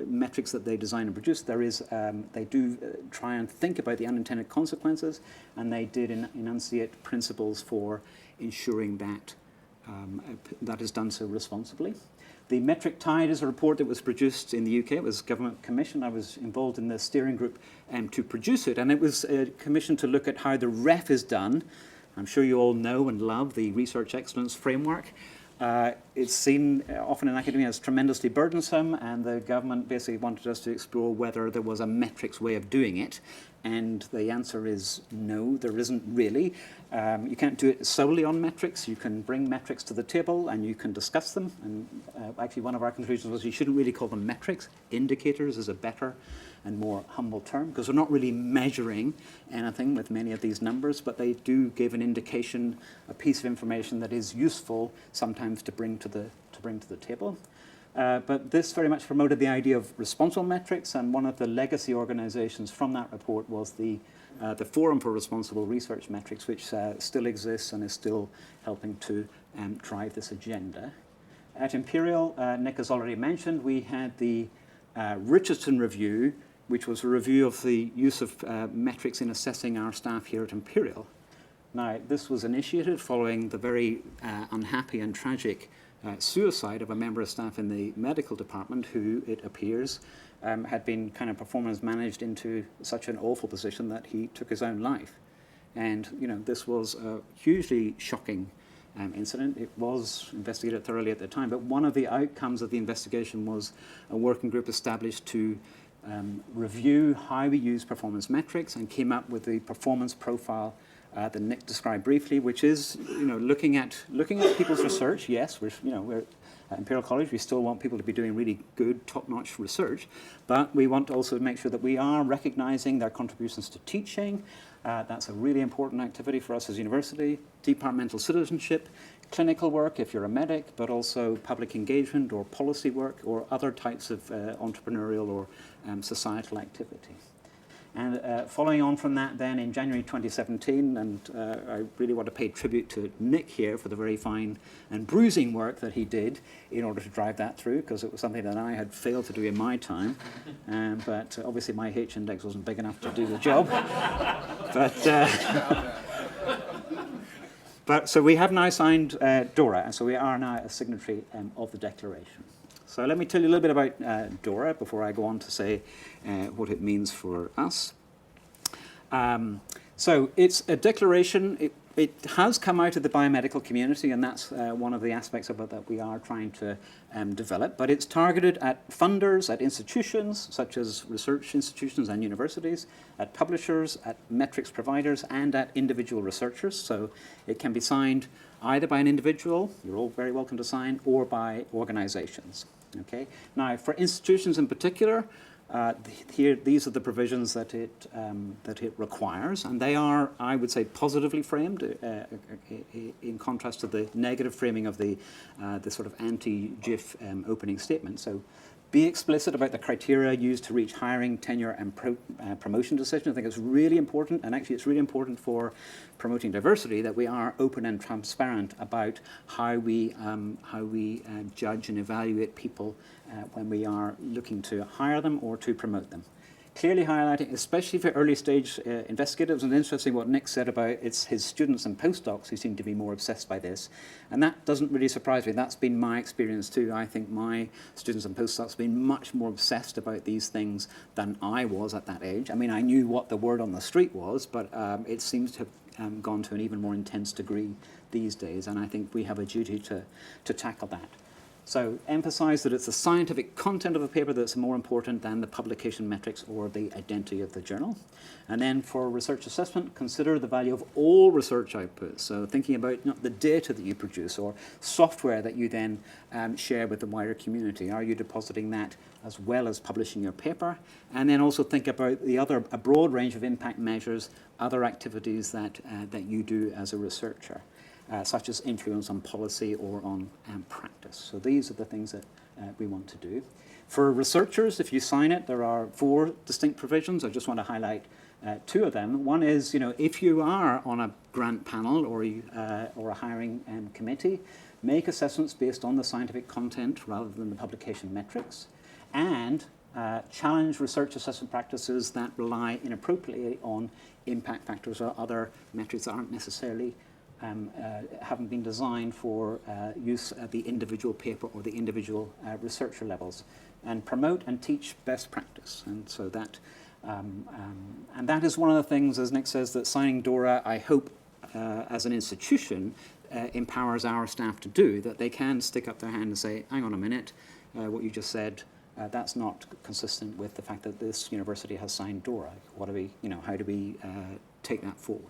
metrics that they design and produce, they do try and think about the unintended consequences, and they did enunciate principles for ensuring that that is done so responsibly. The Metric Tide is a report that was produced in the UK. It was government commissioned. I was involved in the steering group to produce it, and it was commissioned to look at how the REF is done. I'm sure you all know and love the Research Excellence Framework. It's seen often in academia as tremendously burdensome, and the government basically wanted us to explore whether there was a metrics way of doing it. And the answer is no, there isn't really. You can't do it solely on metrics. You can bring metrics to the table and you can discuss them. And actually one of our conclusions was you shouldn't really call them metrics. Indicators is a better and more humble term, because we're not really measuring anything with many of these numbers, but they do give an indication, a piece of information that is useful sometimes to bring to the table. But this very much promoted the idea of responsible metrics, and one of the legacy organizations from that report was the Forum for Responsible Research Metrics, which still exists and is still helping to drive this agenda. At Imperial, Nick has already mentioned, we had the Richardson Review, which was a review of the use of metrics in assessing our staff here at Imperial. Now, this was initiated following the very unhappy and tragic suicide of a member of staff in the medical department who, it appears, had been kind of performance managed into such an awful position that he took his own life. And, you know, this was a hugely shocking incident. It was investigated thoroughly at the time, but one of the outcomes of the investigation was a working group established to review how we use performance metrics, and came up with the performance profile that Nick described briefly, which is, you know, looking at people's research. Yes, we're at Imperial College, we still want people to be doing really good, top-notch research, but we want to also make sure that we are recognizing their contributions to teaching. That's a really important activity for us as a university. Departmental citizenship, clinical work if you're a medic, but also public engagement or policy work or other types of entrepreneurial or societal activity. And following on from that then in January 2017, and I really want to pay tribute to Nick here for the very fine and bruising work that he did in order to drive that through, because it was something that I had failed to do in my time. But obviously my H-index wasn't big enough to do the job. But so we have now signed DORA, and so we are now a signatory of the declaration. So let me tell you a little bit about DORA before I go on to say what it means for us. So it's a declaration. It has come out of the biomedical community, and that's one of the aspects of it that we are trying to develop. But it's targeted at funders, at institutions, such as research institutions and universities, at publishers, at metrics providers, and at individual researchers. So it can be signed either by an individual, you're all very welcome to sign, or by organizations. Okay. Now, for institutions in particular, these are the provisions that it requires, and they are, I would say, positively framed in contrast to the negative framing of the sort of anti-GIF opening statement. So, be explicit about the criteria used to reach hiring, tenure, and promotion decisions. I think it's really important, and actually, it's really important for promoting diversity that we are open and transparent about how we judge and evaluate people when we are looking to hire them or to promote them. Clearly highlighting, especially for early stage investigators, and interesting what Nick said about it's his students and postdocs who seem to be more obsessed by this. And that doesn't really surprise me. That's been my experience too. I think my students and postdocs have been much more obsessed about these things than I was at that age. I mean, I knew what the word on the street was, but it seems to have gone to an even more intense degree these days, and I think we have a duty to tackle that. So emphasize that it's the scientific content of a paper that's more important than the publication metrics or the identity of the journal. And then for research assessment, consider the value of all research outputs. So thinking about not the data that you produce or software that you then share with the wider community. Are you depositing that as well as publishing your paper? And then also think about a broad range of impact measures, other activities that you do as a researcher. Such as influence on policy or on practice. So these are the things that we want to do. For researchers, if you sign it, there are 4 distinct provisions. I just want to highlight 2 of them. One is, you know, if you are on a grant panel or a hiring committee, make assessments based on the scientific content rather than the publication metrics, and challenge research assessment practices that rely inappropriately on impact factors or other metrics that aren't necessarily haven't been designed for use at the individual paper or the individual researcher levels, and promote and teach best practice. And so that, and that is one of the things, as Nick says, that signing DORA, I hope, as an institution, empowers our staff to do, that they can stick up their hand and say, hang on a minute, what you just said, that's not consistent with the fact that this university has signed DORA. What do we, you know, how do we take that forward?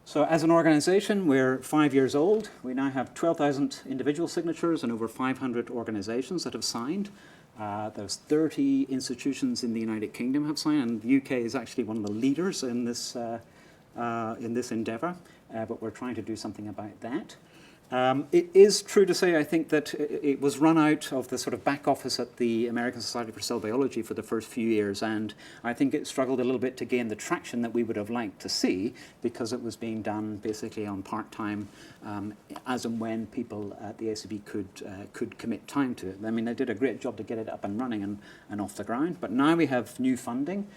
So as an organization, we're 5 years old. We now have 12,000 individual signatures and over 500 organizations that have signed. There's 30 institutions in the United Kingdom have signed, and the UK is actually one of the leaders in this endeavour, but we're trying to do something about that. It is true to say, I think, that it was run out of the sort of back office at the American Society for Cell Biology for the first few years, and I think it struggled a little bit to gain the traction that we would have liked to see, because it was being done basically on part-time, as and when people at the ACB could commit time to it. I mean, they did a great job to get it up and running and off the ground, but now we have new funding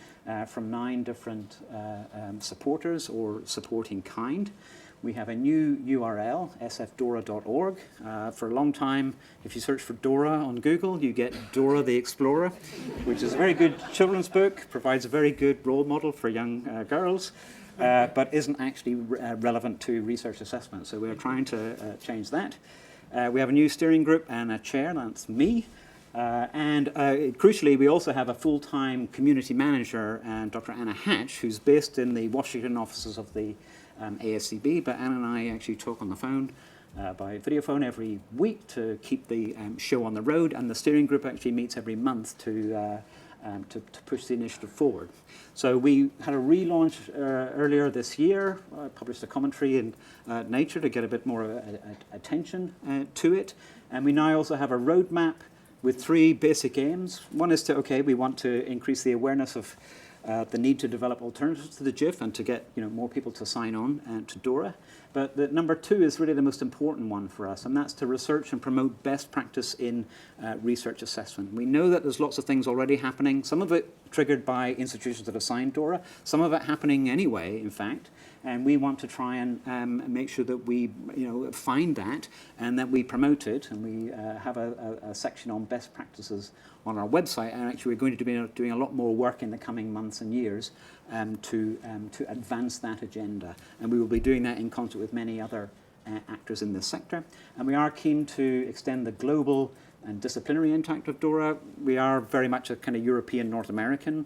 from 9 different supporters or supporting kind. We have a new URL, sfdora.org. For a long time, if you search for DORA on Google, you get Dora the Explorer, which is a very good children's book, provides a very good role model for young girls, but isn't actually relevant to research assessment. So we're trying to change that. We have a new steering group and a chair, that's me. Crucially, we also have a full-time community manager, Dr. Anna Hatch, who's based in the Washington offices of the ASCB, but Anna and I actually talk on the phone by video phone every week to keep the show on the road, and the steering group actually meets every month to push the initiative forward. So we had a relaunch earlier this year, published a commentary in Nature to get a bit more attention to it, and we now also have a roadmap with 3 basic aims. One is to, we want to increase the awareness of the need to develop alternatives to the GIF and to get more people to sign on to DORA. But the number 2 is really the most important one for us, and that's to research and promote best practice in research assessment. We know that there's lots of things already happening, some of it triggered by institutions that have signed DORA, some of it happening anyway, in fact, and we want to try and make sure that we find that and that we promote it, and we have a section on best practices on our website, and actually we're going to be doing a lot more work in the coming months and years to advance that agenda, and we will be doing that in concert with many other actors in this sector. And we are keen to extend the global and disciplinary impact of DORA. We are very much a kind of European, North American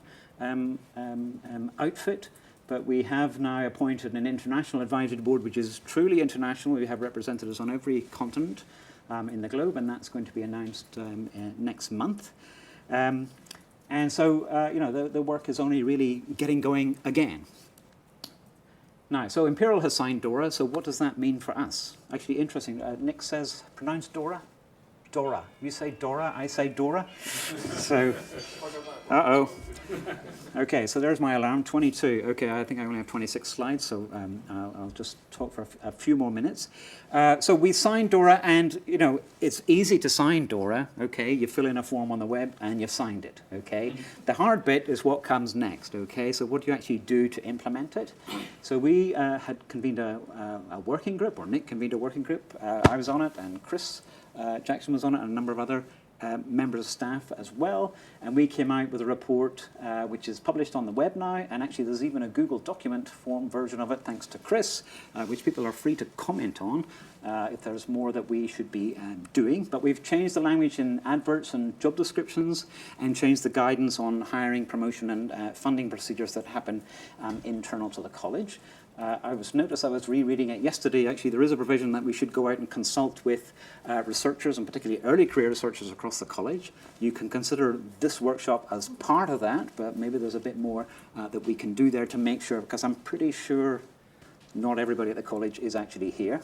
outfit, but we have now appointed an international advisory board which is truly international. We have representatives on every continent in the globe, and that's going to be announced next month. And so, the work is only really getting going again. Now, so Imperial has signed DORA, so what does that mean for us? Actually, interesting, Nick says, pronounce DORA? Dora. You say Dora, I say Dora. So, uh-oh. Okay, so there's my alarm, 22. Okay, I think I only have 26 slides, so I'll just talk for a few more minutes. So we signed DORA, and, it's easy to sign DORA, okay? You fill in a form on the web, and you've signed it, okay? The hard bit is what comes next, okay? So what do you actually do to implement it? So we had convened a working group, or Nick convened a working group. I was on it, and Chris Jackson was on it, and a number of other members of staff as well, and we came out with a report which is published on the web now, and actually there's even a Google document form version of it, thanks to Chris, which people are free to comment on if there's more that we should be doing. But we've changed the language in adverts and job descriptions, and changed the guidance on hiring, promotion, and funding procedures that happen internal to the college. I was rereading it yesterday. Actually, there is a provision that we should go out and consult with researchers, and particularly early career researchers across the college. You can consider this workshop as part of that, but maybe there's a bit more that we can do there to make sure, because I'm pretty sure not everybody at the college is actually here.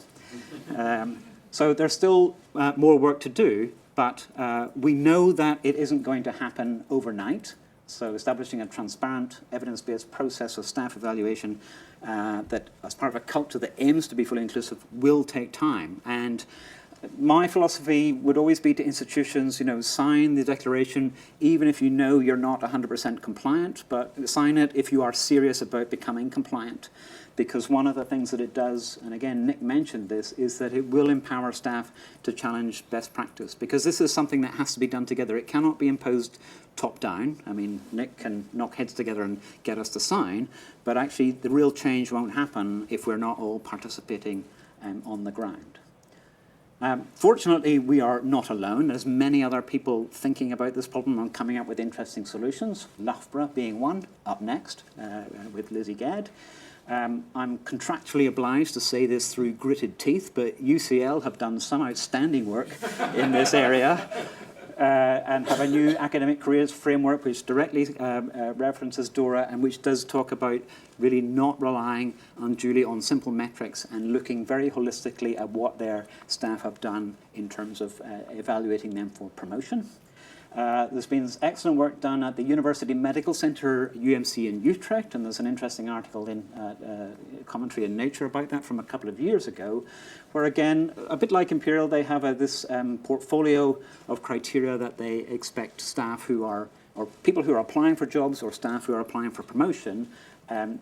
So there's still more work to do, but we know that it isn't going to happen overnight. So establishing a transparent, evidence-based process of staff evaluation that, as part of a culture that aims to be fully inclusive, will take time. And my philosophy would always be to institutions, sign the declaration even if you know you're not 100% compliant, but sign it if you are serious about becoming compliant. Because one of the things that it does, and again, Nick mentioned this, is that it will empower staff to challenge best practice. Because this is something that has to be done together. It cannot be imposed top down. I mean, Nick can knock heads together and get us to sign, but actually the real change won't happen if we're not all participating on the ground. Fortunately, we are not alone. There's many other people thinking about this problem and coming up with interesting solutions. Loughborough being one, up next with Lizzie Gadd. I'm contractually obliged to say this through gritted teeth, but UCL have done some outstanding work in this area. and have a new academic careers framework which directly references DORA and which does talk about really not relying unduly on simple metrics and looking very holistically at what their staff have done in terms of evaluating them for promotion. There's been excellent work done at the University Medical Centre, UMC in Utrecht, and there's an interesting article in commentary in Nature about that from a couple of years ago, where again, a bit like Imperial, they have this portfolio of criteria that they expect staff who are, or people who are applying for jobs or staff who are applying for promotion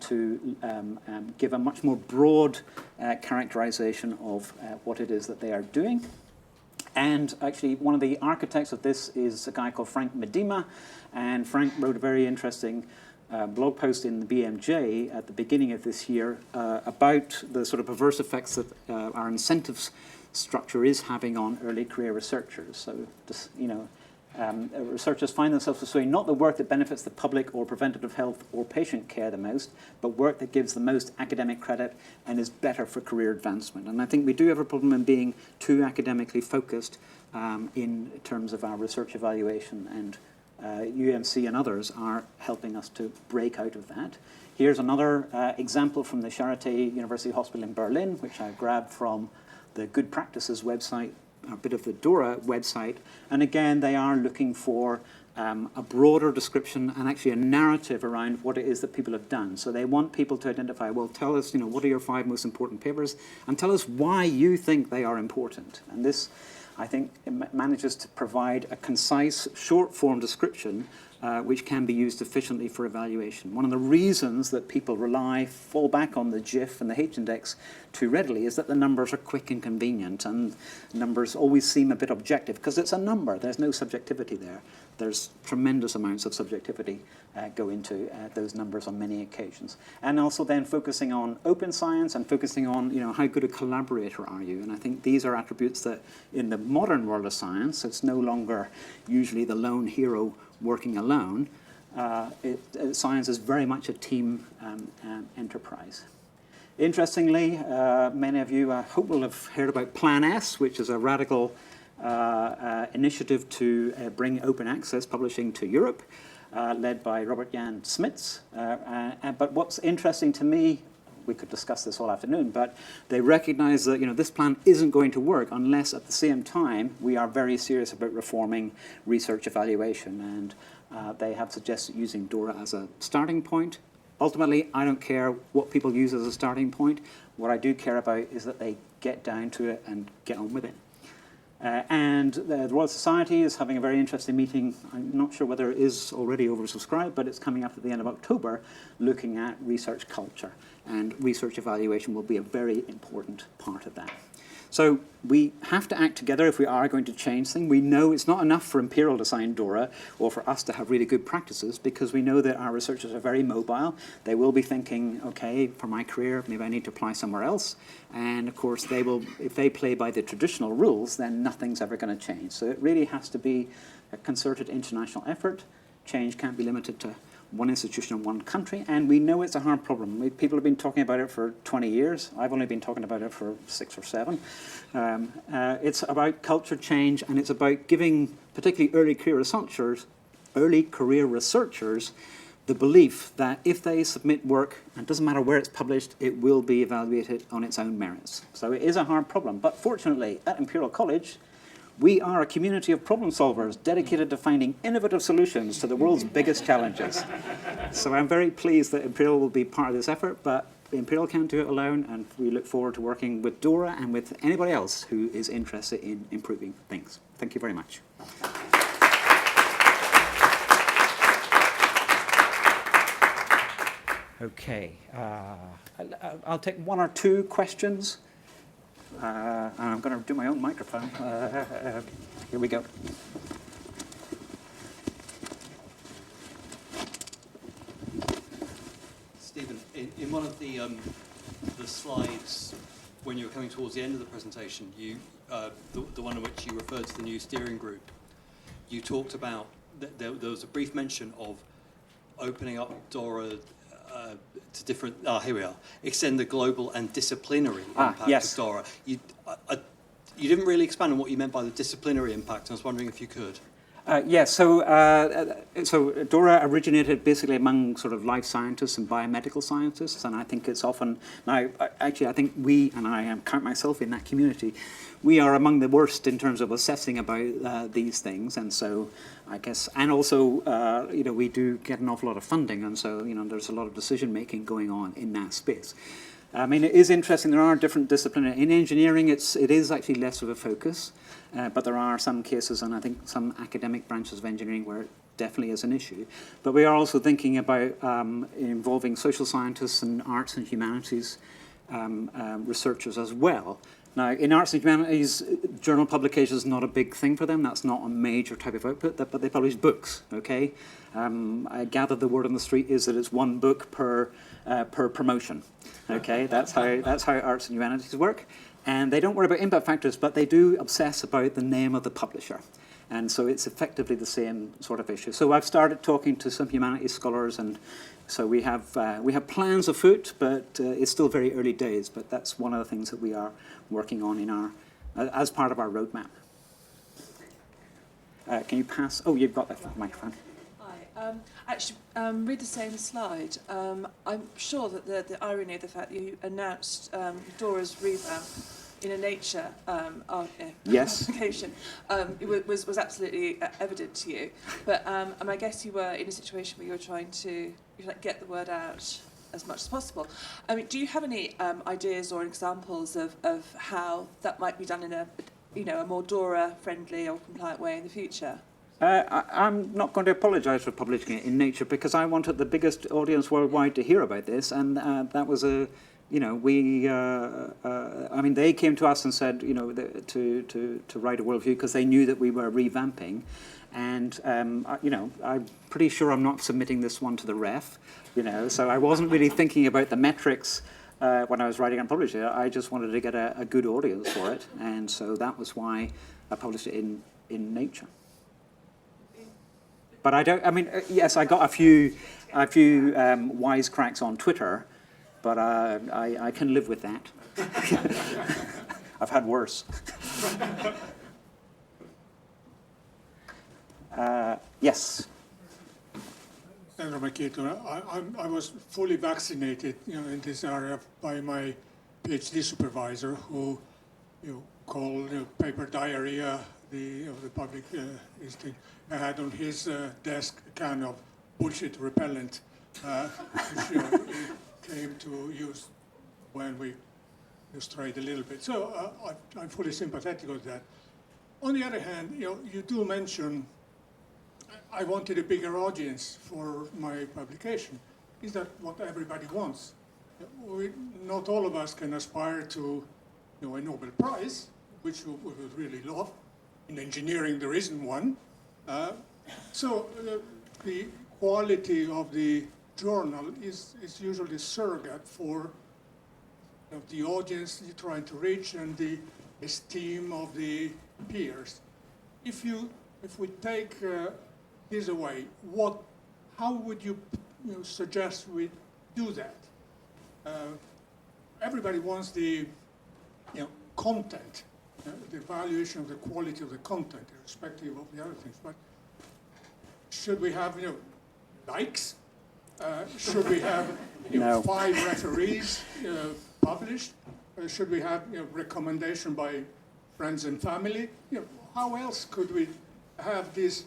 to give a much more broad characterization of what it is that they are doing. And actually, one of the architects of this is a guy called Frank Medema, and Frank wrote a very interesting blog post in the BMJ at the beginning of this year about the sort of perverse effects that our incentives structure is having on early career researchers. So, just, researchers find themselves pursuing not the work that benefits the public or preventative health or patient care the most, but work that gives the most academic credit and is better for career advancement. And I think we do have a problem in being too academically focused in terms of our research evaluation, and UMC and others are helping us to break out of that. Here's another example from the Charité University Hospital in Berlin, which I grabbed from the Good Practices website, a bit of the DORA website, and again they are looking for a broader description and actually a narrative around what it is that people have done. So they want people to identify, well, tell us, what are your 5 most important papers, and tell us why you think they are important. And this, I think, manages to provide a concise, short-form description which can be used efficiently for evaluation. One of the reasons that people fall back on the GIF and the H-index too readily is that the numbers are quick and convenient, and numbers always seem a bit objective because it's a number. There's no subjectivity there. There's tremendous amounts of subjectivity go into those numbers on many occasions. And also then focusing on open science and focusing on how good a collaborator are you. And I think these are attributes that in the modern world of science, it's no longer usually the lone hero working alone. Science is very much a team enterprise. Interestingly, many of you, I hope, will have heard about Plan S, which is a radical initiative to bring open access publishing to Europe, led by Robert Jan Smits. But what's interesting to me, we could discuss this all afternoon, but they recognize that this plan isn't going to work unless at the same time we are very serious about reforming research evaluation, and they have suggested using DORA as a starting point. Ultimately, I don't care what people use as a starting point. What I do care about is that they get down to it and get on with it. And the Royal Society is having a very interesting meeting. I'm not sure whether it is already oversubscribed, but it's coming up at the end of October, looking at research culture. And research evaluation will be a very important part of that. So we have to act together if we are going to change things. We know it's not enough for Imperial to sign DORA or for us to have really good practices, because we know that our researchers are very mobile. They will be thinking, okay, for my career, maybe I need to apply somewhere else. And of course, they will, if they play by the traditional rules, then nothing's ever going to change. So it really has to be a concerted international effort. Change can't be limited to one institution in one country, and we know it's a hard problem. People have been talking about it for 20 years. I've only been talking about it for 6 or 7. It's about culture change, and it's about giving particularly early career researchers the belief that if they submit work, and it doesn't matter where it's published, it will be evaluated on its own merits. So it is a hard problem, but fortunately at Imperial College, we are a community of problem solvers dedicated to finding innovative solutions to the world's biggest challenges. So I'm very pleased that Imperial will be part of this effort, but Imperial can't do it alone, and we look forward to working with DORA and with anybody else who is interested in improving things. Thank you very much. Okay, I'll take 1 or 2 questions. I'm going to do my own microphone. Here we go. Stephen, in one of the slides, when you were coming towards the end of the presentation, the one in which you referred to the new steering group, you talked about, there was a brief mention of opening up DORA to different, here we are, extend the global and disciplinary impact of DORA. You didn't really expand on what you meant by the disciplinary impact. I was wondering if you could. So DORA originated basically among sort of life scientists and biomedical scientists, and I think it's often, now actually I think we, and I count myself in that community, we are among the worst in terms of assessing about these things, and so I guess, and also, we do get an awful lot of funding, and so, there's a lot of decision making going on in that space. I mean, it is interesting, there are different disciplines. In engineering, it is actually less of a focus, but there are some cases, and I think some academic branches of engineering where it definitely is an issue. But we are also thinking about involving social scientists and arts and humanities researchers as well. Now, in arts and humanities, journal publication is not a big thing for them. That's not a major type of output, but they publish books, okay? I gather the word on the street is that it's one book per promotion, okay? That's how arts and humanities work. And they don't worry about impact factors, but they do obsess about the name of the publisher. And so it's effectively the same sort of issue. So I've started talking to some humanities scholars, and so we have plans afoot, but it's still very early days. But that's one of the things that we are working on in as part of our roadmap. Can you pass? Oh, you've got the microphone. Hi. Actually, read the same slide. I'm sure that the irony of the fact that you announced DORA's revamp in a Nature yes. application was absolutely evident to you. But I guess you were in a situation where you were trying to get the word out as much as possible. I mean, do you have any ideas or examples of how that might be done in a more DORA-friendly or compliant way in the future? I'm not going to apologise for publishing it in Nature because I wanted the biggest audience worldwide to hear about this, and that was a, they came to us and said, to write a worldview because they knew that we were revamping, and I'm pretty sure I'm not submitting this one to the ref, so I wasn't really thinking about the metrics when I was writing and publishing it. I just wanted to get a good audience for it, and so that was why I published it in Nature. But yes, I got a few wisecracks on Twitter, but I can live with that. I've had worse. Yes. Senator McKeon, I was fully vaccinated, in this area by my PhD supervisor, who called paper diarrhea the public instinct. I had on his desk a can of bullshit repellent, which he came to use when we strayed a little bit. So I'm fully sympathetic with that. On the other hand, you do mention I wanted a bigger audience for my publication. Is that what everybody wants? Not all of us can aspire to a Nobel Prize, which we would really love. In engineering, there isn't one. So the quality of the journal is usually surrogate for the audience you're trying to reach and the esteem of the peers. If we take this away, how would you, suggest we do that? Everybody wants the content, the evaluation of the quality of the content, irrespective of the other things. But should we have likes? Should we have No. 5 referees published? Should we have recommendation by friends and family? How else could we have this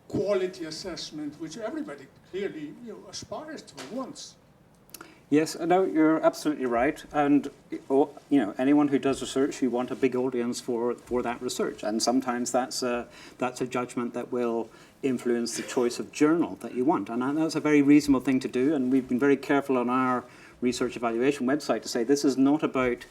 quality assessment, which everybody clearly aspires to and wants? Yes, no, you're absolutely right. And anyone who does research, you want a big audience for that research. And sometimes that's a judgment that will influence the choice of journal that you want. And that's a very reasonable thing to do. And we've been very careful on our research evaluation website to say this is not about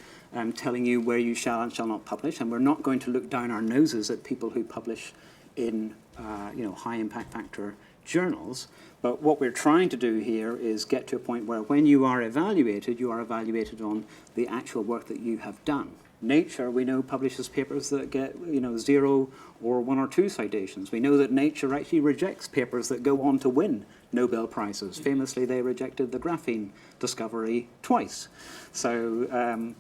telling you where you shall and shall not publish. And we're not going to look down our noses at people who publish in high impact factor journals. But what we're trying to do here is get to a point where when you are evaluated on the actual work that you have done. Nature, we know, publishes papers that get 0 or 1 or 2 citations. We know that Nature actually rejects papers that go on to win Nobel Prizes. Famously, they rejected the graphene discovery twice. So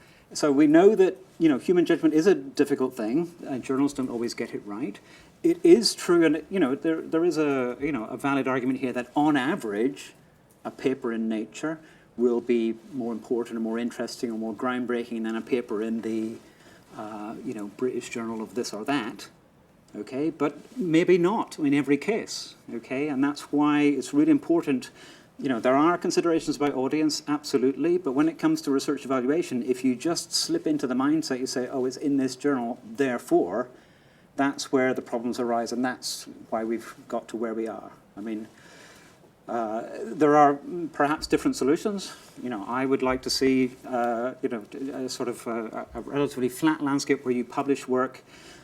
we know that human judgment is a difficult thing. Journals don't always get it right. it is true, and there is a valid argument here that on average, a paper in Nature will be more important or more interesting or more groundbreaking than a paper in the British Journal of this or that. Okay, but maybe not in every case. Okay, and that's why it's really important. There are considerations about audience, absolutely, but when it comes to research evaluation, if you just slip into the mindset, you say, oh, it's in this journal, therefore, that's where the problems arise, and that's why we've got to where we are. I mean, there are perhaps different solutions. I would like to see, a sort of a relatively flat landscape where you publish work.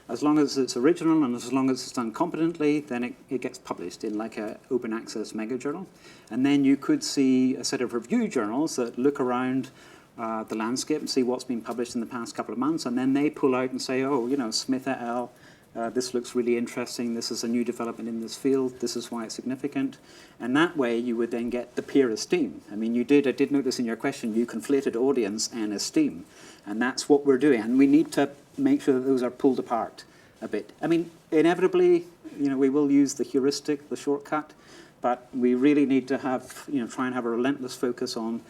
As long as it's original and as long as it's done competently, then it gets published in like an open access mega journal. And then you could see a set of review journals that look around the landscape and see what's been published in the past couple of months. And then they pull out and say, oh, Smith et al., this looks really interesting. This is a new development in this field. This is why it's significant. And that way you would then get the peer esteem. I mean, I did notice in your question, you conflated audience and esteem. And that's what we're doing. And we need to make sure that those are pulled apart a bit. I mean, inevitably, we will use the heuristic, the shortcut, but we really need to have, try and have a relentless focus on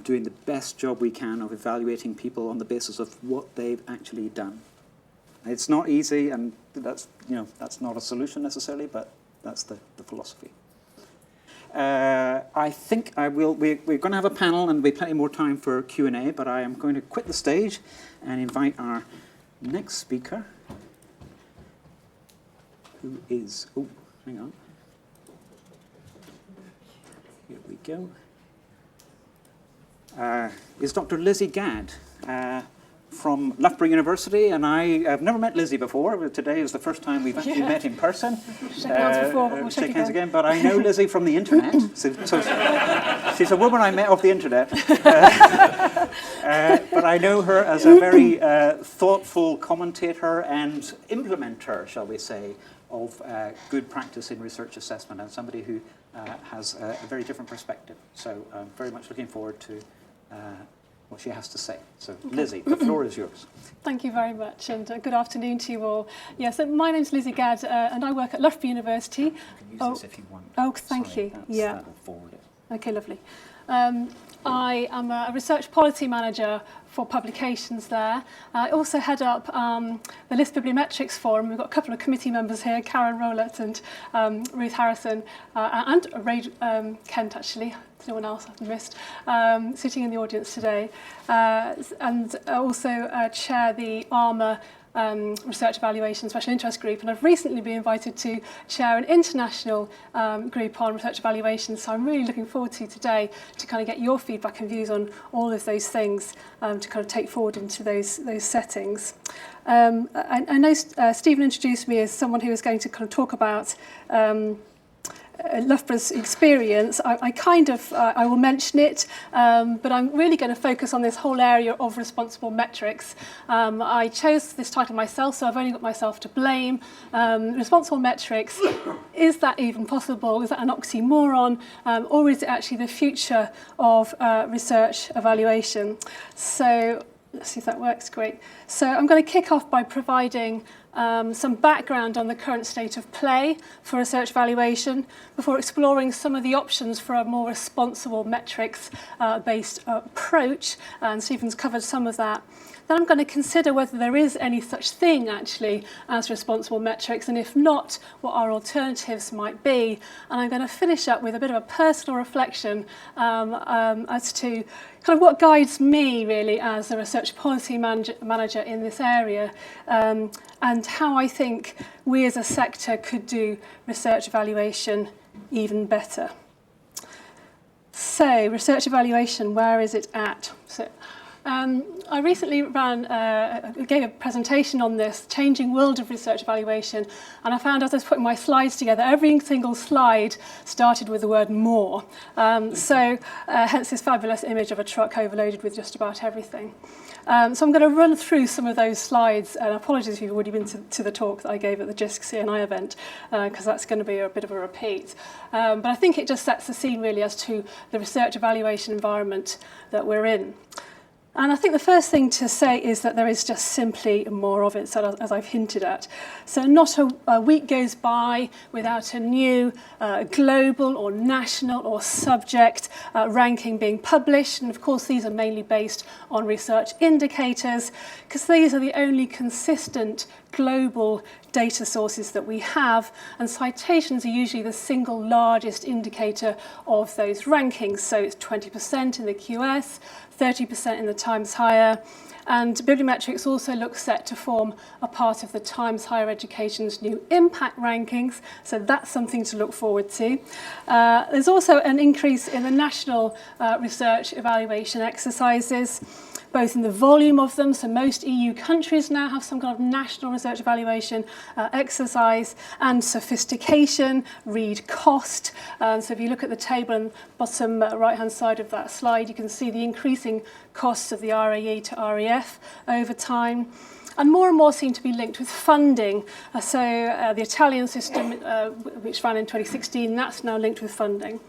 doing the best job we can of evaluating people on the basis of what they've actually done. It's not easy, and that's not a solution necessarily, but that's the philosophy. I think we're going to have a panel and there'll be plenty more time for Q&A, but I am going to quit the stage and invite our next speaker, who is, hang on. Here we go. Is Dr. Lizzie Gadd from Loughborough University, and I've never met Lizzie before, but today is the first time we've actually met in person. Shake hands before, but we'll shake hands again, but I know Lizzie from the internet. So she's a woman I met off the internet. But I know her as a very thoughtful commentator and implementer, shall we say, of good practice in research assessment, and somebody who has a very different perspective. So I'm very much looking forward to what she has to say. So, Lizzie, the floor is yours. Thank you very much, and good afternoon to you all. Yeah, so my name's Lizzie Gadd, and I work at Loughborough University. You can use this if you want. Oh, thank you. Yeah. That'll forward it. Okay, lovely. I am a research policy manager for publications there. I also head up the List Bibliometrics Forum. We've got a couple of committee members here, Karen Rowlett and Ruth Harrison, and Ray Kent, actually. No one else I've missed, sitting in the audience today. And also chair the ARMA Research Evaluation Special Interest Group, and I've recently been invited to chair an international group on research evaluation, so I'm really looking forward to today to kind of get your feedback and views on all of those things to kind of take forward into those settings. I know Stephen introduced me as someone who is going to kind of talk about Loughborough's experience. I will mention it, but I'm really going to focus on this whole area of responsible metrics. I chose this title myself, so I've only got myself to blame. Responsible metrics, is that even possible? Is that an oxymoron? Or is it actually the future of research evaluation? So let's see if that works. Great. So I'm going to kick off by providing some background on the current state of play for research evaluation before exploring some of the options for a more responsible metrics-based approach, and Stephen's covered some of that. Then I'm going to consider whether there is any such thing actually as responsible metrics, and if not, what our alternatives might be. And I'm going to finish up with a bit of a personal reflection as to kind of what guides me really as a research policy manager in this area, and how I think we as a sector could do research evaluation even better. So, research evaluation, where is it at? So, I recently gave a presentation on this changing world of research evaluation, and I found as I was putting my slides together, every single slide started with the word more. So hence this fabulous image of a truck overloaded with just about everything. So I'm going to run through some of those slides, and apologies if you've already been to the talk that I gave at the JISC CNI event, because that's going to be a bit of a repeat. But I think it just sets the scene really as to the research evaluation environment that we're in. And I think the first thing to say is that there is just simply more of it, so as I've hinted at. So not a week goes by without a new global or national or subject ranking being published. And of course, these are mainly based on research indicators, because these are the only consistent global data sources that we have, and citations are usually the single largest indicator of those rankings. So it's 20% in the QS, 30% in the Times Higher, and bibliometrics also looks set to form a part of the Times Higher Education's new impact rankings, so that's something to look forward to. There's also an increase in the national research evaluation exercises, both in the volume of them, so most EU countries now have some kind of national research evaluation exercise, and sophistication, read cost. So if you look at the table on the bottom right-hand side of that slide, you can see the increasing costs of the RAE to REF over time. And more seem to be linked with funding. The Italian system, which ran in 2016, that's now linked with funding.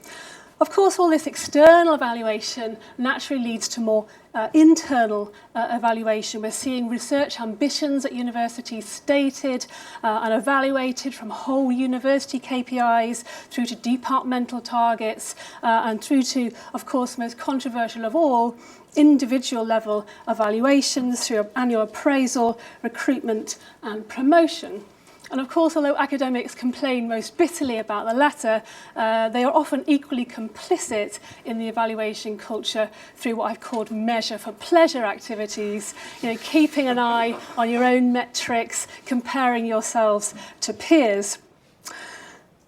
Of course, all this external evaluation naturally leads to more internal evaluation. We're seeing research ambitions at universities stated and evaluated, from whole university KPIs through to departmental targets and through to, of course, most controversial of all, individual level evaluations through annual appraisal, recruitment and promotion. And of course, although academics complain most bitterly about the latter, they are often equally complicit in the evaluation culture through what I've called measure for pleasure activities, keeping an eye on your own metrics, comparing yourselves to peers.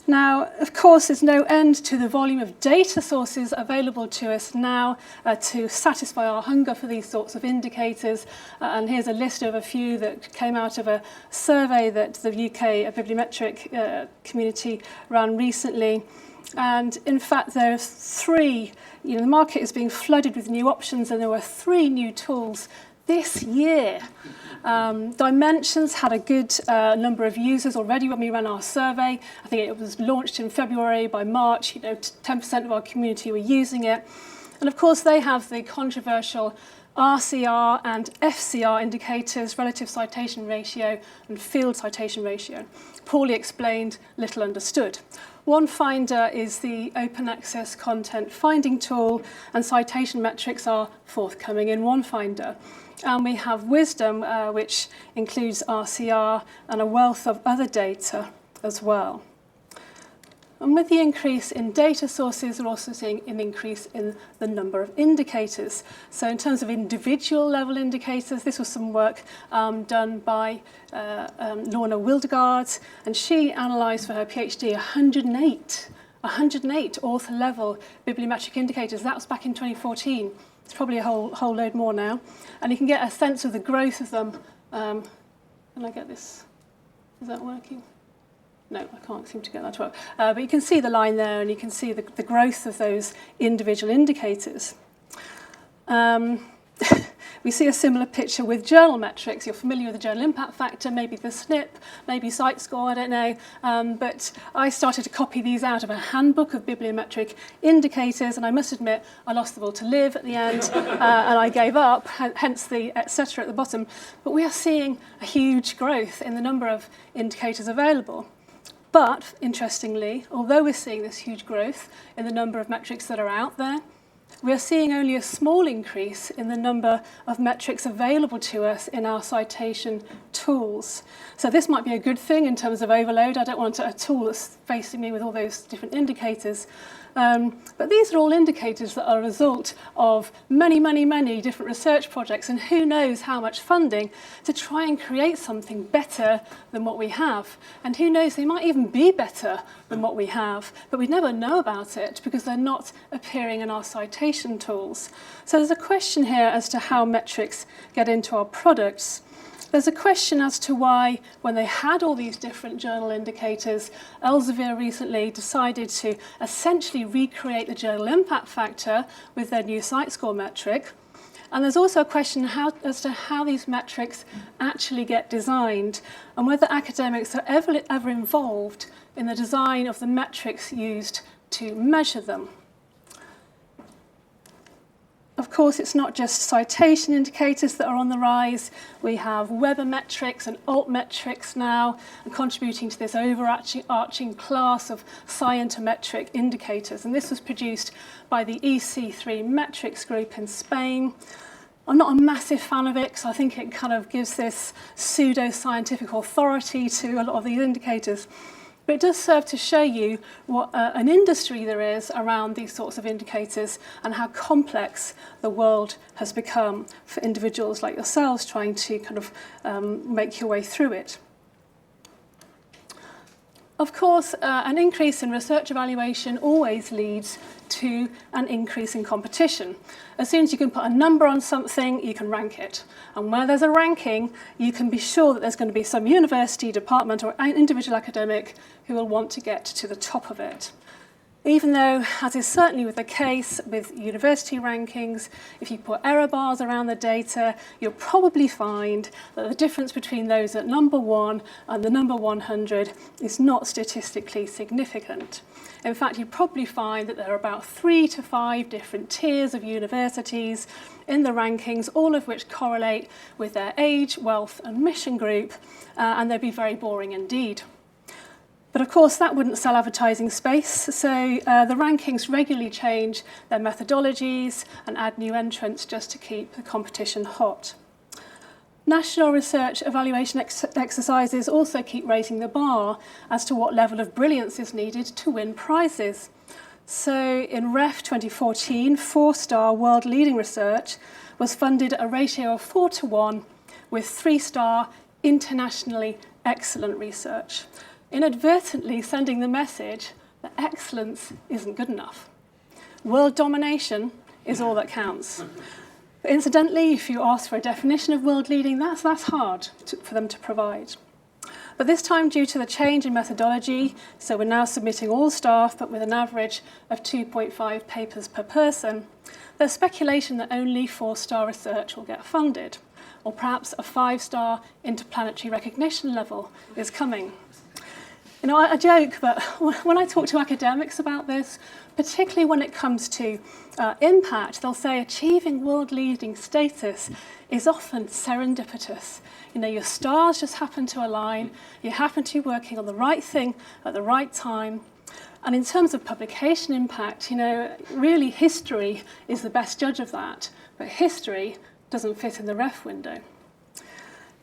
Now, of course, there's no end to the volume of data sources available to us now to satisfy our hunger for these sorts of indicators. And here's a list of a few that came out of a survey that the UK bibliometric community ran recently. And in fact, there are three, the market is being flooded with new options, and there were 3 new tools this year. Dimensions had a good number of users already when we ran our survey. I think it was launched in February. By March, 10% of our community were using it. And of course, they have the controversial RCR and FCR indicators, relative citation ratio and field citation ratio. Poorly explained, little understood. OneFinder is the open access content finding tool, and citation metrics are forthcoming in OneFinder. And we have Wisdom, which includes RCR and a wealth of other data as well. And with the increase in data sources, we're also seeing an increase in the number of indicators. So in terms of individual level indicators, this was some work done by Lorna Wildegard, and she analysed for her PhD 108 author level bibliometric indicators. That was back in 2014. It's probably a whole load more now. And you can get a sense of the growth of them. Can I get this? Is that working? No, I can't seem to get that to work. But you can see the line there, and you can see the growth of those individual indicators. We see a similar picture with journal metrics. You're familiar with the journal impact factor, maybe the SNP, maybe site score, I don't know. But I started to copy these out of a handbook of bibliometric indicators, and I must admit, I lost the will to live at the end, and I gave up, hence the etc. at the bottom. But we are seeing a huge growth in the number of indicators available. But, interestingly, although we're seeing this huge growth in the number of metrics that are out there, we are seeing only a small increase in the number of metrics available to us in our citation tools. So this might be a good thing in terms of overload. I don't want a tool that's facing me with all those different indicators. But these are all indicators that are a result of many different research projects, and who knows how much funding to try and create something better than what we have. And who knows, they might even be better than what we have, but we never know about it because they're not appearing in our citation tools. So there's a question here as to how metrics get into our products. There's a question as to why, when they had all these different journal indicators, Elsevier recently decided to essentially recreate the journal impact factor with their new site score metric. And there's also a question as to how these metrics actually get designed, and whether academics are ever involved in the design of the metrics used to measure them. Of course, it's not just citation indicators that are on the rise. We have Weber metrics and altmetrics now, and contributing to this overarching class of scientometric indicators. And this was produced by the EC3 metrics group in Spain. I'm not a massive fan of it because I think it kind of gives this pseudo-scientific authority to a lot of these indicators. But it does serve to show you what an industry there is around these sorts of indicators and how complex the world has become for individuals like yourselves trying to kind of make your way through it. Of course, an increase in research evaluation always leads to an increase in competition. As soon as you can put a number on something, you can rank it. And where there's a ranking, you can be sure that there's going to be some university, department, or individual academic who will want to get to the top of it. Even though, as is certainly the case with university rankings, if you put error bars around the data, you'll probably find that the difference between those at number 1 and the number 100 is not statistically significant. In fact, you'd probably find that there are about 3 to 5 different tiers of universities in the rankings, all of which correlate with their age, wealth, and mission group, and they'd be very boring indeed. But of course, that wouldn't sell advertising space, so the rankings regularly change their methodologies and add new entrants just to keep the competition hot. National research evaluation exercises also keep raising the bar as to what level of brilliance is needed to win prizes. So in REF 2014, 4-star world-leading research was funded at a ratio of 4 to 1 with 3-star internationally excellent research, inadvertently sending the message that excellence isn't good enough. World domination is all that counts. But incidentally, if you ask for a definition of world leading, that's hard for them to provide. But this time, due to the change in methodology, so we're now submitting all staff, but with an average of 2.5 papers per person, there's speculation that only 4-star research will get funded, or perhaps a 5-star interplanetary recognition level is coming. You know, I joke, but when I talk to academics about this, particularly when it comes to impact, they'll say achieving world-leading status is often serendipitous. You know, your stars just happen to align, you happen to be working on the right thing at the right time. And in terms of publication impact, you know, really history is the best judge of that, but history doesn't fit in the ref window.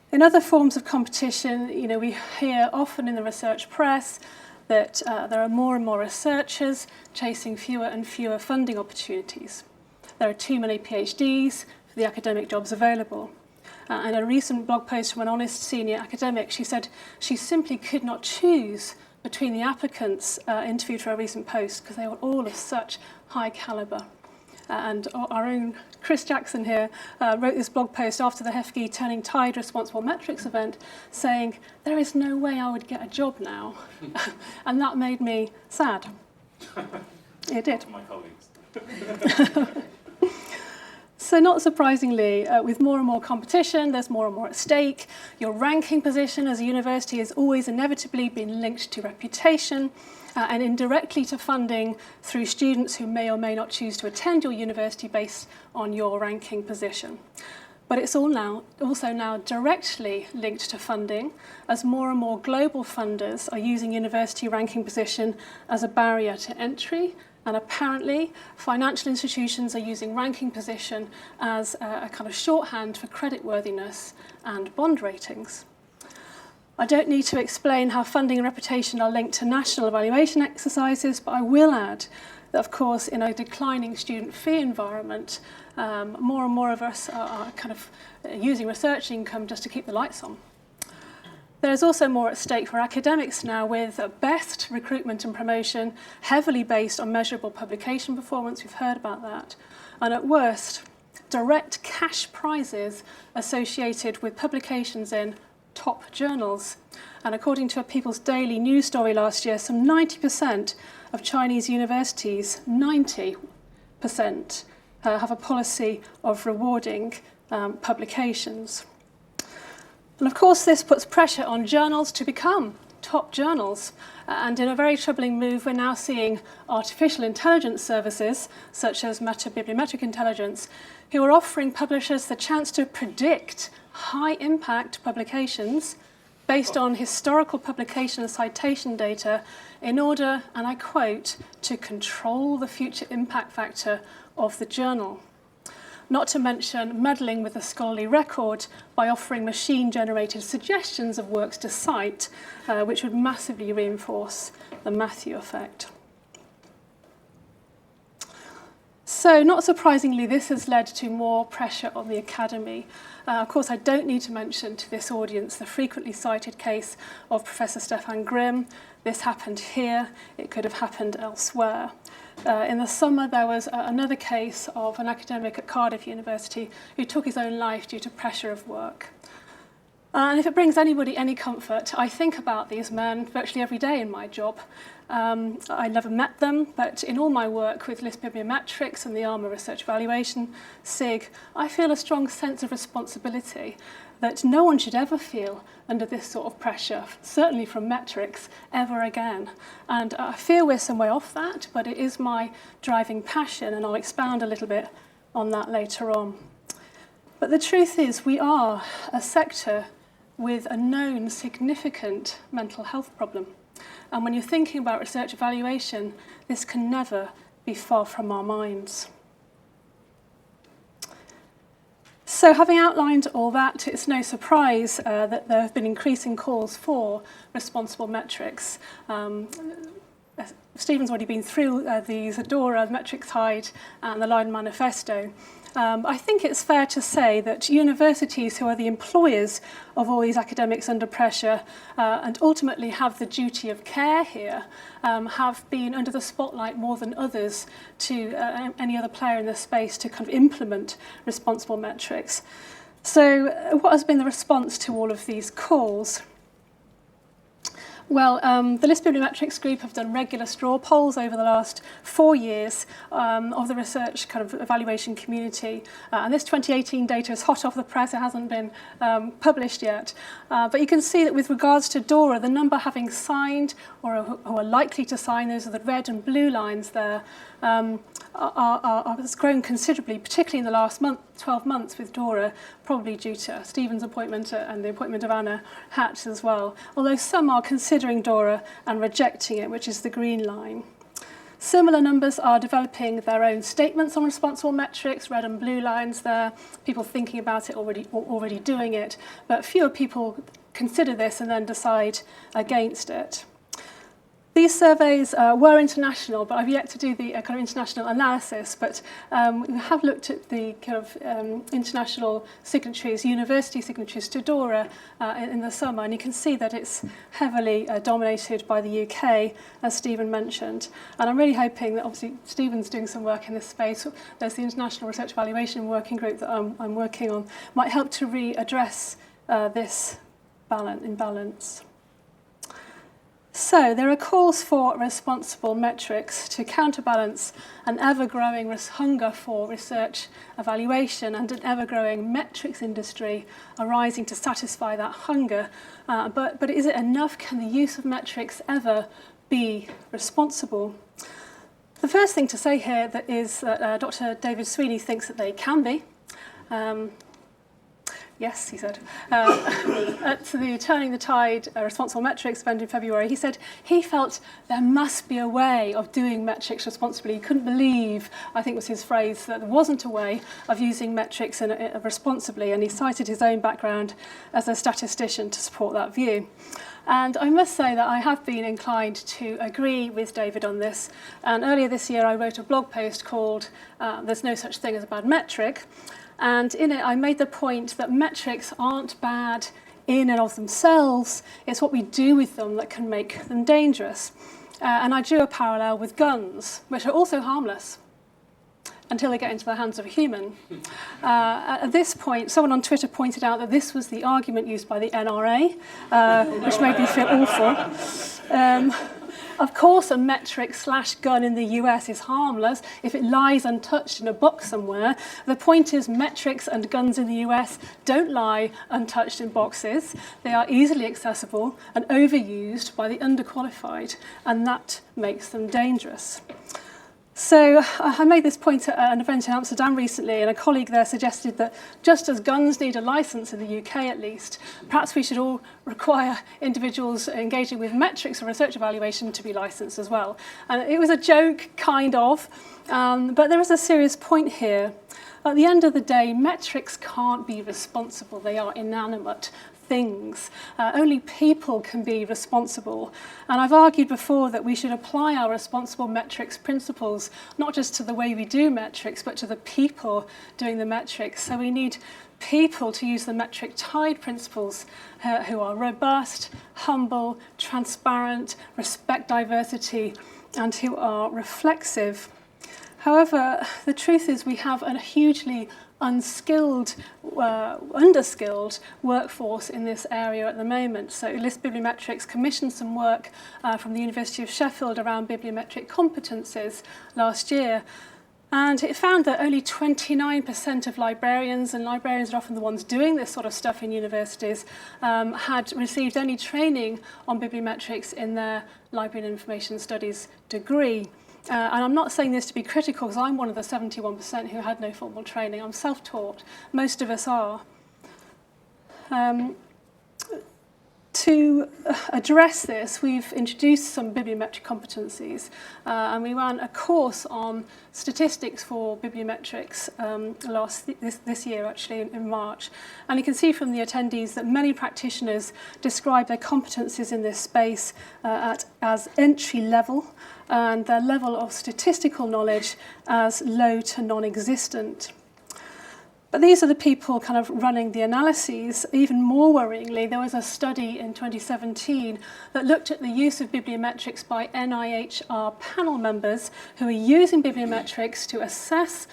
In other forms of competition, you know, we hear often in the research press that there are more and more researchers chasing fewer and fewer funding opportunities. There are too many PhDs for the academic jobs available. In a recent blog post from an honest senior academic, she said she simply could not choose between the applicants interviewed for a recent post because they were all of such high caliber. And our own Chris Jackson here wrote this blog post after the HEFGE Turning Tide Responsible Metrics event saying, there is no way I would get a job now. And that made me sad. It did. My colleagues. So not surprisingly, with more and more competition, there's more and more at stake. Your ranking position as a university has always inevitably been linked to reputation, and indirectly to funding through students who may or may not choose to attend your university based on your ranking position. But it's also now directly linked to funding, as more and more global funders are using university ranking position as a barrier to entry, and apparently financial institutions are using ranking position as a kind of shorthand for creditworthiness and bond ratings. I don't need to explain how funding and reputation are linked to national evaluation exercises, but I will add that, of course, in a declining student fee environment, more and more of us are kind of using research income just to keep the lights on. There's also more at stake for academics now, with at best recruitment and promotion heavily based on measurable publication performance, we've heard about that, and at worst, direct cash prizes associated with publications in top journals. And according to a People's Daily news story last year, some 90% of Chinese universities, 90%, have a policy of rewarding publications. And of course, this puts pressure on journals to become top journals. And in a very troubling move, we're now seeing artificial intelligence services, such as meta-bibliometric intelligence, who are offering publishers the chance to predict high-impact publications based on historical publication and citation data in order, and I quote, to control the future impact factor of the journal. Not to mention meddling with the scholarly record by offering machine-generated suggestions of works to cite, which would massively reinforce the Matthew effect. So, not surprisingly, this has led to more pressure on the academy. Of course, I don't need to mention to this audience the frequently cited case of Professor Stefan Grimm. This happened here, it could have happened elsewhere. In the summer, there was another case of an academic at Cardiff University who took his own life due to pressure of work. And if it brings anybody any comfort, I think about these men virtually every day in my job. I never met them, but in all my work with list bibliometrics and the ARMA Research Evaluation, SIG, I feel a strong sense of responsibility that no one should ever feel under this sort of pressure, certainly from metrics, ever again. And I fear we're some way off that, but it is my driving passion, and I'll expound a little bit on that later on. But the truth is, we are a sector with a known significant mental health problem. And when you're thinking about research evaluation, this can never be far from our minds. So having outlined all that, it's no surprise that there have been increasing calls for responsible metrics. Stephen's already been through these DORA, Metrics Guide and the Line Manifesto. I think it's fair to say that universities, who are the employers of all these academics under pressure and ultimately have the duty of care here, have been under the spotlight more than others to any other player in this space to kind of implement responsible metrics. So what has been the response to all of these calls? Well, the List Bibliometrics Group have done regular straw polls over the last 4 years of the research kind of evaluation community. And this 2018 data is hot off the press. It hasn't been published yet. But you can see that with regards to DORA, the number having signed or who are likely to sign, those are the red and blue lines there, has grown considerably, particularly in the last 12 months with DORA, probably due to Stephen's appointment and the appointment of Anna Hatch as well, although some are considering DORA and rejecting it, which is the green line. Similar numbers are developing their own statements on responsible metrics, red and blue lines there, people thinking about it already doing it, but fewer people consider this and then decide against it. These surveys were international, but I've yet to do the kind of international analysis, but we have looked at the kind of international signatories, university signatories to DORA in the summer, and you can see that it's heavily dominated by the UK, as Stephen mentioned. And I'm really hoping that, obviously, Stephen's doing some work in this space. There's the International Research Evaluation Working Group that I'm working on, might help to readdress this imbalance. So there are calls for responsible metrics to counterbalance an ever-growing hunger for research evaluation and an ever-growing metrics industry arising to satisfy that hunger. But is it enough? Can the use of metrics ever be responsible? The first thing to say here is that Dr. David Sweeney thinks that they can be. Yes, he said. At the Turning the Tide Responsible Metrics event in February, he said he felt there must be a way of doing metrics responsibly. He couldn't believe, I think was his phrase, that there wasn't a way of using metrics responsibly, and he cited his own background as a statistician to support that view. And I must say that I have been inclined to agree with David on this. And earlier this year, I wrote a blog post called There's No Such Thing as a Bad Metric. And in it, I made the point that metrics aren't bad in and of themselves. It's what we do with them that can make them dangerous. And I drew a parallel with guns, which are also harmless until they get into the hands of a human. At this point, someone on Twitter pointed out that this was the argument used by the NRA, which made me feel awful. Of course, a metric/gun in the US is harmless if it lies untouched in a box somewhere. The point is metrics and guns in the US don't lie untouched in boxes. They are easily accessible and overused by the underqualified, and that makes them dangerous. So I made this point at an event in Amsterdam recently, and a colleague there suggested that just as guns need a license in the UK at least, perhaps we should all require individuals engaging with metrics or research evaluation to be licensed as well. And it was a joke, kind of, but there is a serious point here. At the end of the day, metrics can't be responsible. They are inanimate things. Only people can be responsible. And I've argued before that we should apply our responsible metrics principles, not just to the way we do metrics, but to the people doing the metrics. So we need people to use the metric tide principles who are robust, humble, transparent, respect diversity, and who are reflexive. However, the truth is we have a hugely underskilled workforce in this area at the moment. So LIST Bibliometrics commissioned some work from the University of Sheffield around bibliometric competences last year. And it found that only 29% of librarians, and librarians are often the ones doing this sort of stuff in universities, had received any training on bibliometrics in their Library and Information Studies degree. And I'm not saying this to be critical, because I'm one of the 71% who had no formal training. I'm self-taught. Most of us are. To address this, we've introduced some bibliometric competencies, and we ran a course on statistics for bibliometrics this year, actually, in March. And you can see from the attendees that many practitioners describe their competencies in this space as entry level, and their level of statistical knowledge as low to non-existent. But these are the people kind of running the analyses. Even more worryingly, there was a study in 2017 that looked at the use of bibliometrics by NIHR panel members who are using bibliometrics to assess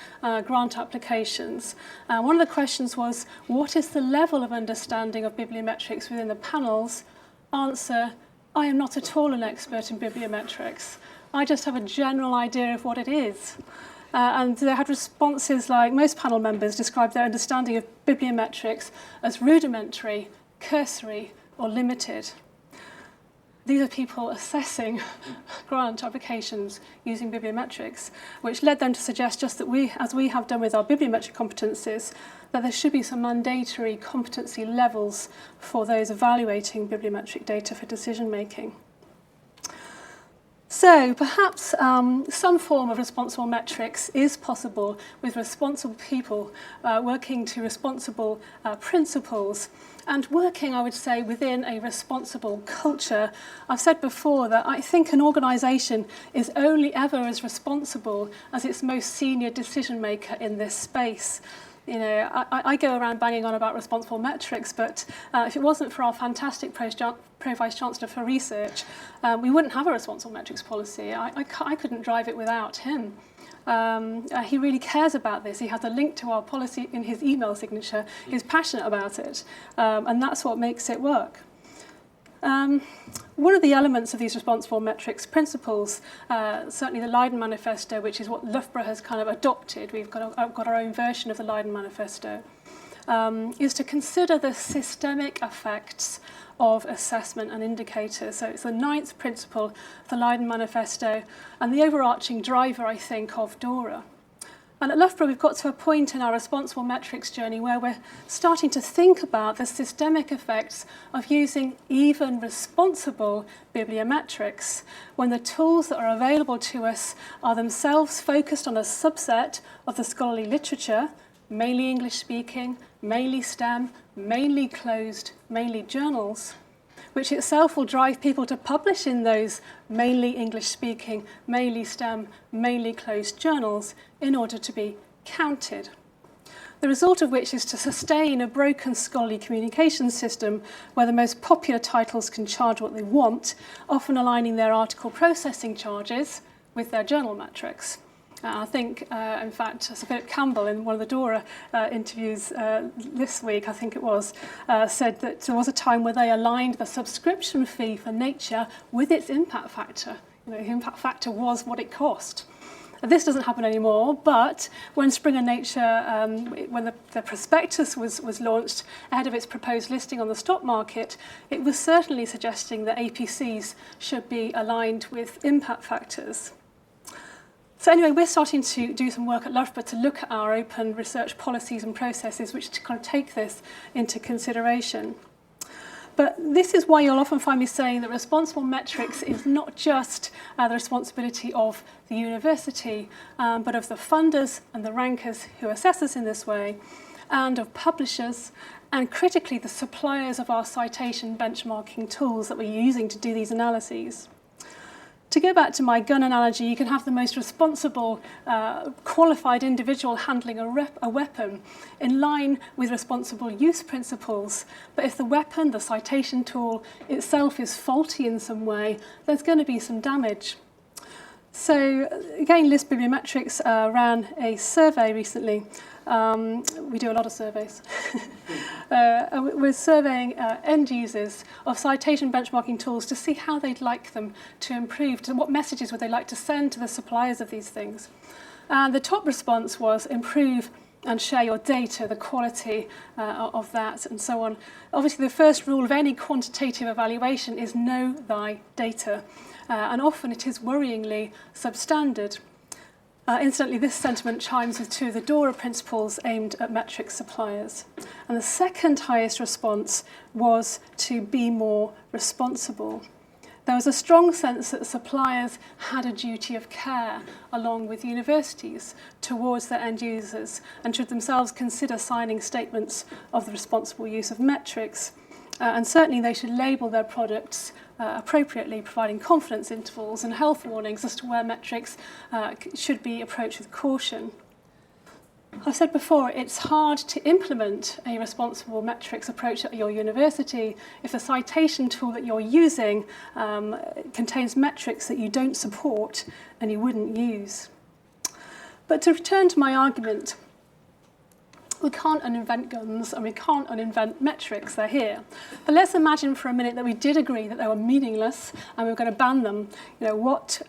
grant applications. One of the questions was, what is the level of understanding of bibliometrics within the panels? Answer, I am not at all an expert in bibliometrics. I just have a general idea of what it is. And they had responses like most panel members described their understanding of bibliometrics as rudimentary, cursory, or limited. These are people assessing grant applications using bibliometrics, which led them to suggest just that as we have done with our bibliometric competencies, that there should be some mandatory competency levels for those evaluating bibliometric data for decision making. So perhaps some form of responsible metrics is possible with responsible people working to responsible principles and working, I would say, within a responsible culture. I've said before that I think an organisation is only ever as responsible as its most senior decision maker in this space. You know, I go around banging on about responsible metrics, but if it wasn't for our fantastic Pro-Vice-Chancellor for Research, we wouldn't have a responsible metrics policy. I couldn't drive it without him. He really cares about this. He has a link to our policy in his email signature. He's passionate about it, and that's what makes it work. One of the elements of these responsible metrics principles, certainly the Leiden Manifesto, which is what Loughborough has kind of adopted, we've got our own version of the Leiden Manifesto, is to consider the systemic effects of assessment and indicators. So it's the 9th principle of the Leiden Manifesto and the overarching driver, I think, of DORA. And at Loughborough, we've got to a point in our responsible metrics journey where we're starting to think about the systemic effects of using even responsible bibliometrics when the tools that are available to us are themselves focused on a subset of the scholarly literature, mainly English speaking, mainly STEM, mainly closed, mainly journals, which itself will drive people to publish in those mainly English-speaking, mainly STEM, mainly closed journals in order to be counted. The result of which is to sustain a broken scholarly communication system where the most popular titles can charge what they want, often aligning their article processing charges with their journal metrics. I think, in fact, Sir Philip Campbell, in one of the DORA interviews this week, I think it was, said that there was a time where they aligned the subscription fee for Nature with its impact factor. The impact factor was what it cost. This doesn't happen anymore, but when Springer Nature, when the prospectus was launched ahead of its proposed listing on the stock market, it was certainly suggesting that APCs should be aligned with impact factors. So anyway, we're starting to do some work at Loughborough to look at our open research policies and processes which to kind of take this into consideration. But this is why you'll often find me saying that responsible metrics is not just the responsibility of the university, but of the funders and the rankers who assess us in this way, and of publishers, and critically the suppliers of our citation benchmarking tools that we're using to do these analyses. To go back to my gun analogy, you can have the most responsible, qualified individual handling a weapon in line with responsible use principles. But if the weapon, the citation tool itself is faulty in some way, there's going to be some damage. So again, List Bibliometrics ran a survey recently. We do a lot of surveys. We're surveying end users of citation benchmarking tools to see how they'd like them to improve, to what messages would they like to send to the suppliers of these things. And the top response was improve and share your data, the quality of that, and so on. Obviously, the first rule of any quantitative evaluation is know thy data, and often it is worryingly substandard. Incidentally, this sentiment chimes with two of the DORA principles aimed at metrics suppliers. And the second highest response was to be more responsible. There was a strong sense that suppliers had a duty of care, along with universities, towards their end users, and should themselves consider signing statements of the responsible use of metrics. And certainly they should label their products appropriately, providing confidence intervals and health warnings as to where metrics should be approached with caution. I've said before, it's hard to implement a responsible metrics approach at your university if the citation tool that you're using contains metrics that you don't support and you wouldn't use. But to return to my argument, we can't uninvent guns and we can't uninvent metrics, they're here. But let's imagine for a minute that we did agree that they were meaningless and we were going to ban them. What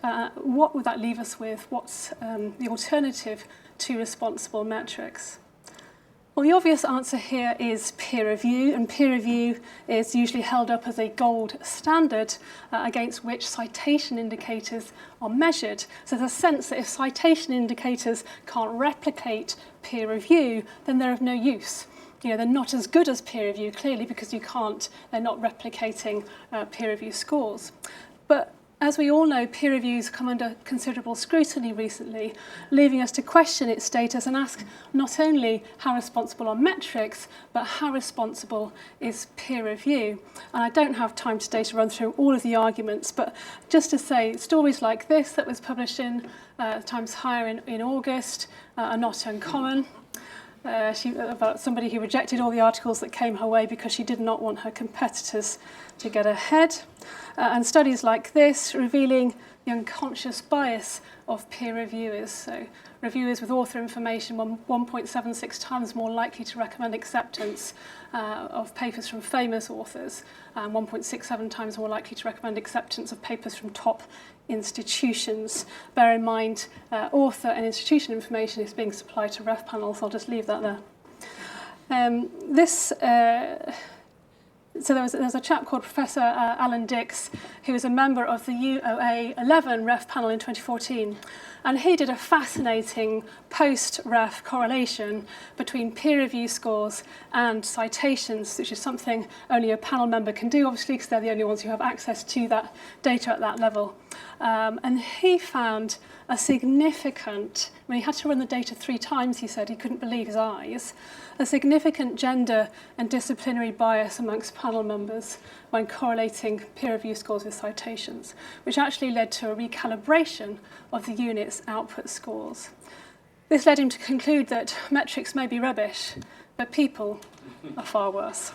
would that leave us with? What's the alternative to responsible metrics? Well, the obvious answer here is peer review, and peer review is usually held up as a gold standard against which citation indicators are measured. So there's a sense that if citation indicators can't replicate peer review, then they're of no use. They're not as good as peer review, clearly, because they're not replicating peer review scores. But as we all know, peer reviews come under considerable scrutiny recently, leaving us to question its status and ask not only how responsible are metrics, but how responsible is peer review. And I don't have time today to run through all of the arguments, but just to say, stories like this that was published in Times Higher in August are not uncommon. About somebody who rejected all the articles that came her way because she did not want her competitors to get ahead. And studies like this revealing the unconscious bias of peer reviewers. So reviewers with author information were 1.76 times more likely to recommend acceptance of papers from famous authors, and 1.67 times more likely to recommend acceptance of papers from top institutions. Bear in mind, author and institution information is being supplied to ref panels. I'll just leave that there. So there was a chap called Professor Alan Dix, who was a member of the UOA 11 ref panel in 2014. And he did a fascinating post-ref correlation between peer review scores and citations, which is something only a panel member can do, obviously, because they're the only ones who have access to that data at that level. And he found a significant, when he had to run the data 3 times, he said he couldn't believe his eyes, a significant gender and disciplinary bias amongst panel members when correlating peer review scores with citations, which actually led to a recalibration of the unit's output scores. This led him to conclude that metrics may be rubbish, but people are far worse.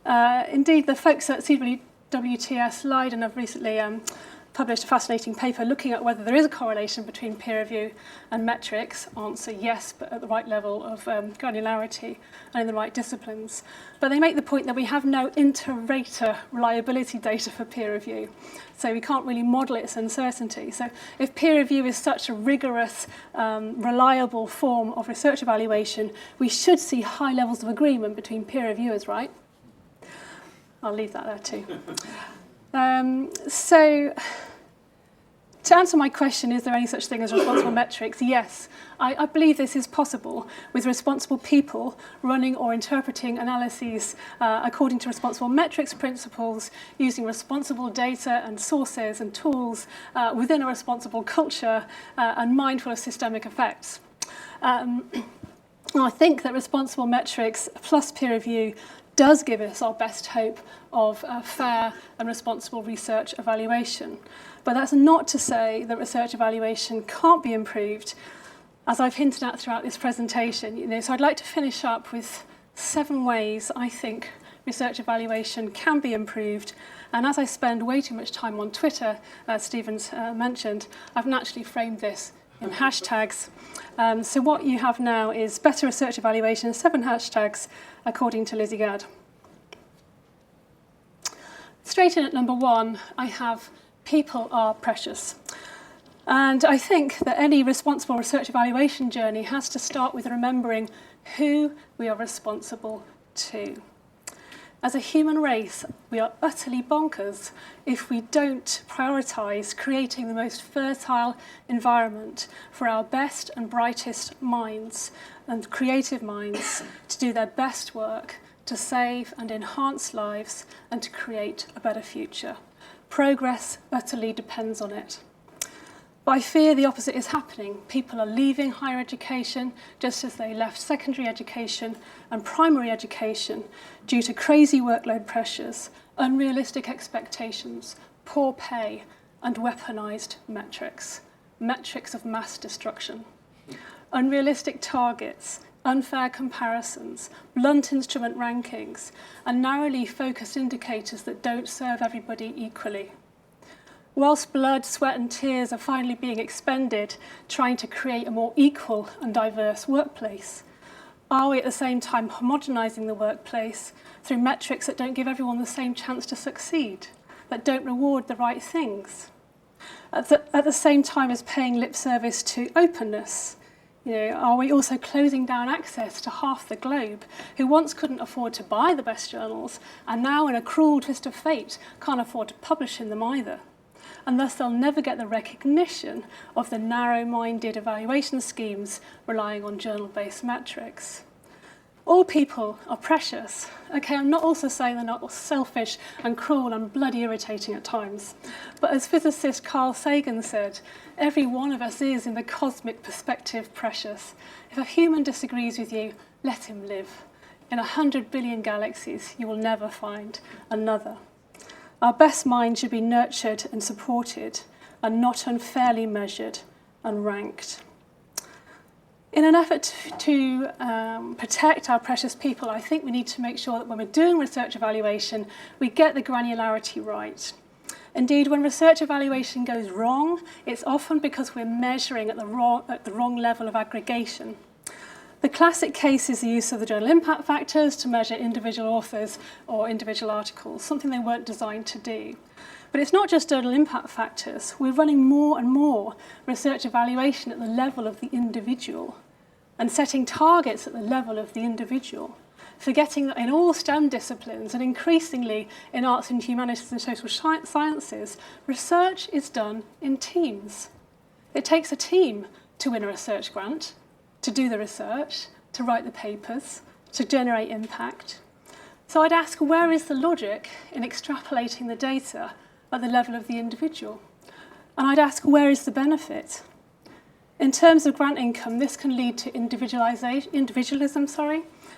Indeed, the folks at CWTS Leiden have recently published a fascinating paper looking at whether there is a correlation between peer review and metrics. Answer, yes, but at the right level of granularity and in the right disciplines. But they make the point that we have no inter-rater reliability data for peer review. So we can't really model its uncertainty. So if peer review is such a rigorous, reliable form of research evaluation, we should see high levels of agreement between peer reviewers, right? I'll leave that there too. So to answer my question, is there any such thing as responsible metrics? Yes, I believe this is possible with responsible people running or interpreting analyses according to responsible metrics principles, using responsible data and sources and tools within a responsible culture and mindful of systemic effects. I think that responsible metrics plus peer review does give us our best hope of fair and responsible research evaluation. But that's not to say that research evaluation can't be improved, as I've hinted at throughout this presentation. So I'd like to finish up with 7 ways I think research evaluation can be improved. And as I spend way too much time on Twitter, as Stephen's mentioned, I've naturally framed this in hashtags. So what you have now is better research evaluation, 7 hashtags, according to Lizzie Gadd. Straight in at number 1, I have people are precious. And I think that any responsible research evaluation journey has to start with remembering who we are responsible to. As a human race, we are utterly bonkers if we don't prioritise creating the most fertile environment for our best and brightest minds and creative minds to do their best work, to save and enhance lives and to create a better future. Progress utterly depends on it. But I fear the opposite is happening. People are leaving higher education just as they left secondary education and primary education due to crazy workload pressures, unrealistic expectations, poor pay, and weaponized metrics. Metrics of mass destruction. Unrealistic targets, unfair comparisons, blunt instrument rankings, and narrowly focused indicators that don't serve everybody equally. Whilst blood, sweat and tears are finally being expended trying to create a more equal and diverse workplace, are we at the same time homogenising the workplace through metrics that don't give everyone the same chance to succeed, that don't reward the right things? At the same time as paying lip service to openness, are we also closing down access to half the globe who once couldn't afford to buy the best journals and now, in a cruel twist of fate, can't afford to publish in them either? And thus they'll never get the recognition of the narrow-minded evaluation schemes relying on journal-based metrics. All people are precious. Okay, I'm not also saying they're not selfish and cruel and bloody irritating at times. But as physicist Carl Sagan said, every one of us is, in the cosmic perspective, precious. If a human disagrees with you, let him live. In 100 billion galaxies, you will never find another. Our best mind should be nurtured and supported and not unfairly measured and ranked. In an effort to protect our precious people, I think we need to make sure that when we're doing research evaluation, we get the granularity right. Indeed, when research evaluation goes wrong, it's often because we're measuring at the wrong level of aggregation. The classic case is the use of the journal impact factors to measure individual authors or individual articles, something they weren't designed to do. But it's not just journal impact factors. We're running more and more research evaluation at the level of the individual and setting targets at the level of the individual, forgetting that in all STEM disciplines and increasingly in arts and humanities and social sciences, research is done in teams. It takes a team to win a research grant, to do the research, to write the papers, to generate impact. So I'd ask, where is the logic in extrapolating the data at the level of the individual? And I'd ask, where is the benefit? In terms of grant income, this can lead to individualism,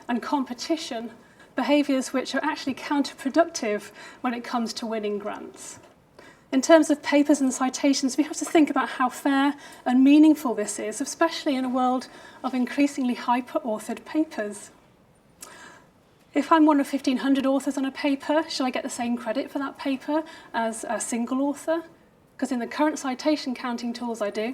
and competition, behaviours which are actually counterproductive when it comes to winning grants. In terms of papers and citations, we have to think about how fair and meaningful this is, especially in a world of increasingly hyper-authored papers. If I'm one of 1,500 authors on a paper, shall I get the same credit for that paper as a single author? because in the current citation counting tools I do.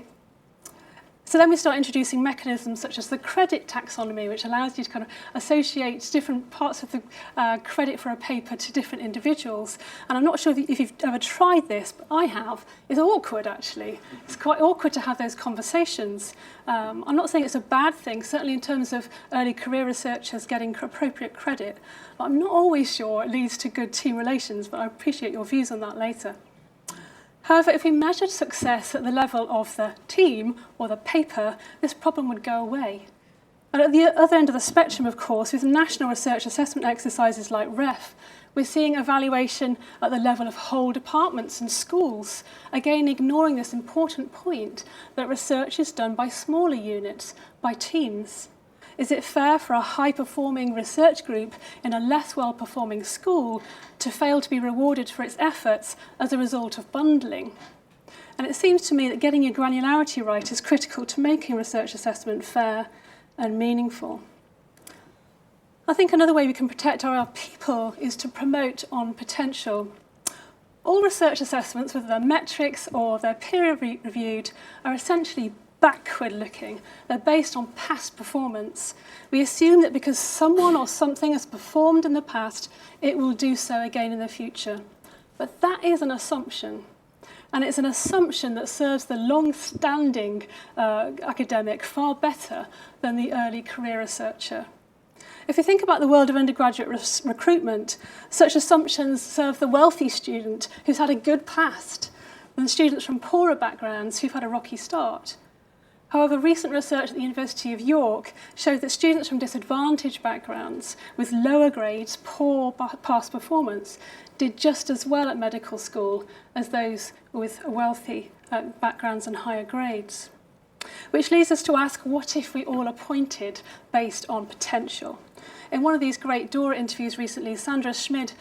So then we start introducing mechanisms such as the credit taxonomy, which allows you to kind of associate different parts of the credit for a paper to different individuals. And I'm not sure if you've ever tried this, but I have. It's awkward, actually. It's quite awkward to have those conversations. I'm not saying it's a bad thing, certainly in terms of early career researchers getting appropriate credit. But I'm not always sure it leads to good team relations, but I appreciate your views on that later. However, if we measured success at the level of the team or the paper, this problem would go away. And at the other end of the spectrum, of course, with national research assessment exercises like REF, we're seeing evaluation at the level of whole departments and schools, again ignoring this important point that research is done by smaller units, by teams. Is it fair for a high-performing research group in a less well-performing school to fail to be rewarded for its efforts as a result of bundling? And it seems to me that getting your granularity right is critical to making research assessment fair and meaningful. I think another way we can protect our people is to promote on potential. All research assessments, whether they're metrics or they're peer-reviewed, are essentially backward-looking. They're based on past performance. We assume that because someone or something has performed in the past, it will do so again in the future. But that is an assumption. And it's an assumption that serves the long-standing academic far better than the early career researcher. If you think about the world of undergraduate recruitment, such assumptions serve the wealthy student who's had a good past than students from poorer backgrounds who've had a rocky start. However, recent research at the University of York showed that students from disadvantaged backgrounds with lower grades, poor past performance, did just as well at medical school as those with wealthy backgrounds and higher grades. Which leads us to ask, what if we all appointed based on potential? In one of these great DORA interviews recently, Sandra Schmid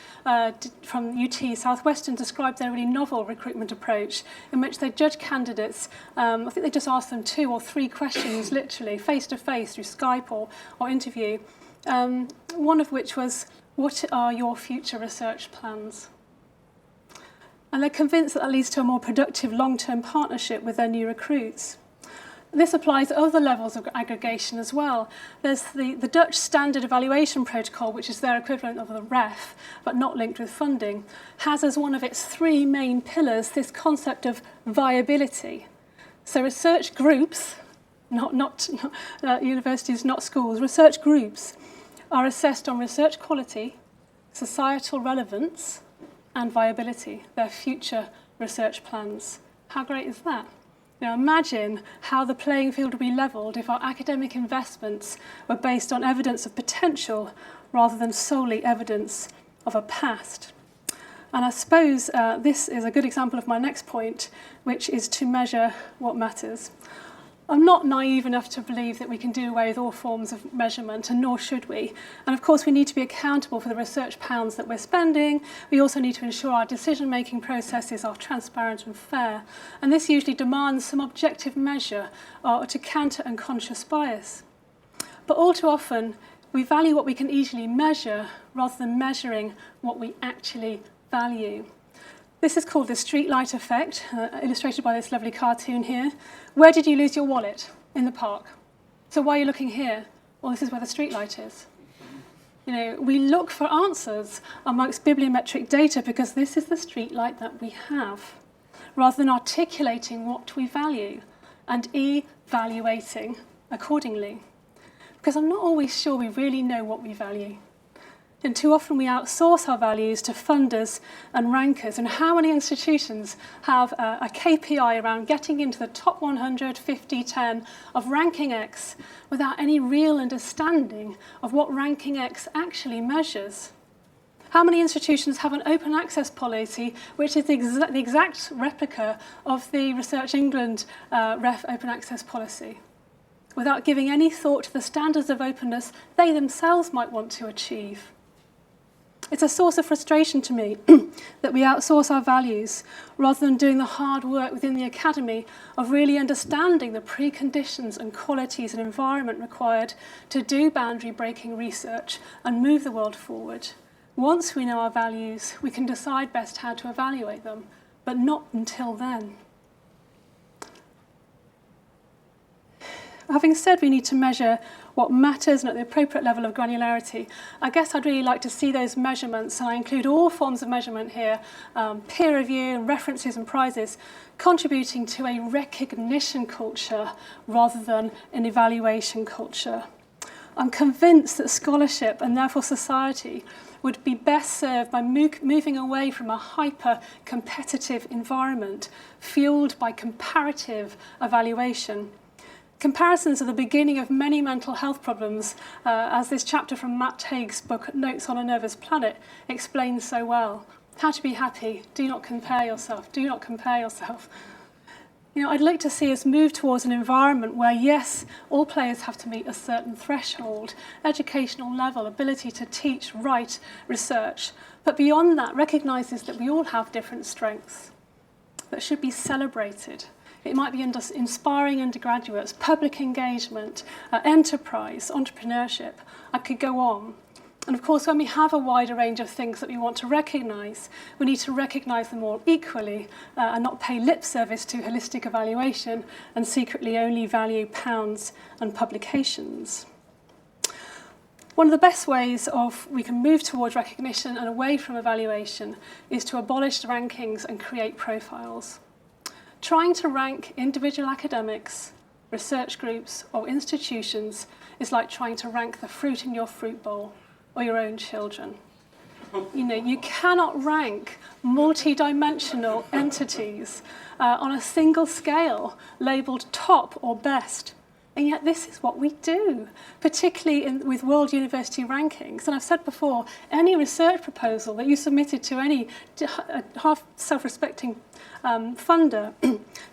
from UT Southwestern described their really novel recruitment approach in which they judge candidates. I think they just asked them 2 or 3 questions, literally, face-to-face through Skype or interview, one of which was, what are your future research plans? And they're convinced that leads to a more productive long-term partnership with their new recruits. This applies to other levels of aggregation as well. There's the Dutch Standard Evaluation Protocol, which is their equivalent of the REF, but not linked with funding, has as one of its 3 main pillars this concept of viability. So research groups, not universities, not schools, research groups are assessed on research quality, societal relevance, and viability, their future research plans. How great is that? Now imagine how the playing field would be levelled if our academic investments were based on evidence of potential rather than solely evidence of a past. And I suppose this is a good example of my next point, which is to measure what matters. I'm not naive enough to believe that we can do away with all forms of measurement, and nor should we. And of course, we need to be accountable for the research pounds that we're spending. We also need to ensure our decision-making processes are transparent and fair. And this usually demands some objective measure to counter unconscious bias. But all too often, we value what we can easily measure rather than measuring what we actually value. This is called the streetlight effect, illustrated by this lovely cartoon here. Where did you lose your wallet? In the park. So why are you looking here? Well, this is where the streetlight is. You know, we look for answers amongst bibliometric data because this is the streetlight that we have, rather than articulating what we value and evaluating accordingly. Because I'm not always sure we really know what we value. And too often we outsource our values to funders and rankers. And how many institutions have a KPI around getting into the top 100, 50, 10 of Ranking X without any real understanding of what Ranking X actually measures? How many institutions have an open access policy which is the exact replica of the Research England REF open access policy, without giving any thought to the standards of openness they themselves might want to achieve? It's a source of frustration to me that we outsource our values rather than doing the hard work within the academy of really understanding the preconditions and qualities and environment required to do boundary-breaking research and move the world forward. Once we know our values, we can decide best how to evaluate them, but not until then. Having said we need to measure what matters and at the appropriate level of granularity, I guess I'd really like to see those measurements, and I include all forms of measurement here, peer review, references and prizes, contributing to a recognition culture rather than an evaluation culture. I'm convinced that scholarship and therefore society would be best served by moving away from a hyper-competitive environment fueled by comparative evaluation. Comparisons are the beginning of many mental health problems, as this chapter from Matt Haig's book, Notes on a Nervous Planet, explains so well. How to be happy, do not compare yourself, do not compare yourself. You know, I'd like to see us move towards an environment where, yes, all players have to meet a certain threshold, educational level, ability to teach, write, research, but beyond that, recognises that we all have different strengths that should be celebrated. It might be inspiring undergraduates, public engagement, enterprise, entrepreneurship. I could go on. And of course, when we have a wider range of things that we want to recognise, we need to recognise them all equally and not pay lip service to holistic evaluation and secretly only value pounds and publications. One of the best ways we can move towards recognition and away from evaluation is to abolish the rankings and create profiles. Trying to rank individual academics, research groups, or institutions is like trying to rank the fruit in your fruit bowl or your own children. You know, you cannot rank multi-dimensional entities on a single scale labelled top or best. And yet this is what we do, particularly with world university rankings. And I've said before, any research proposal that you submitted to any half self-respecting funder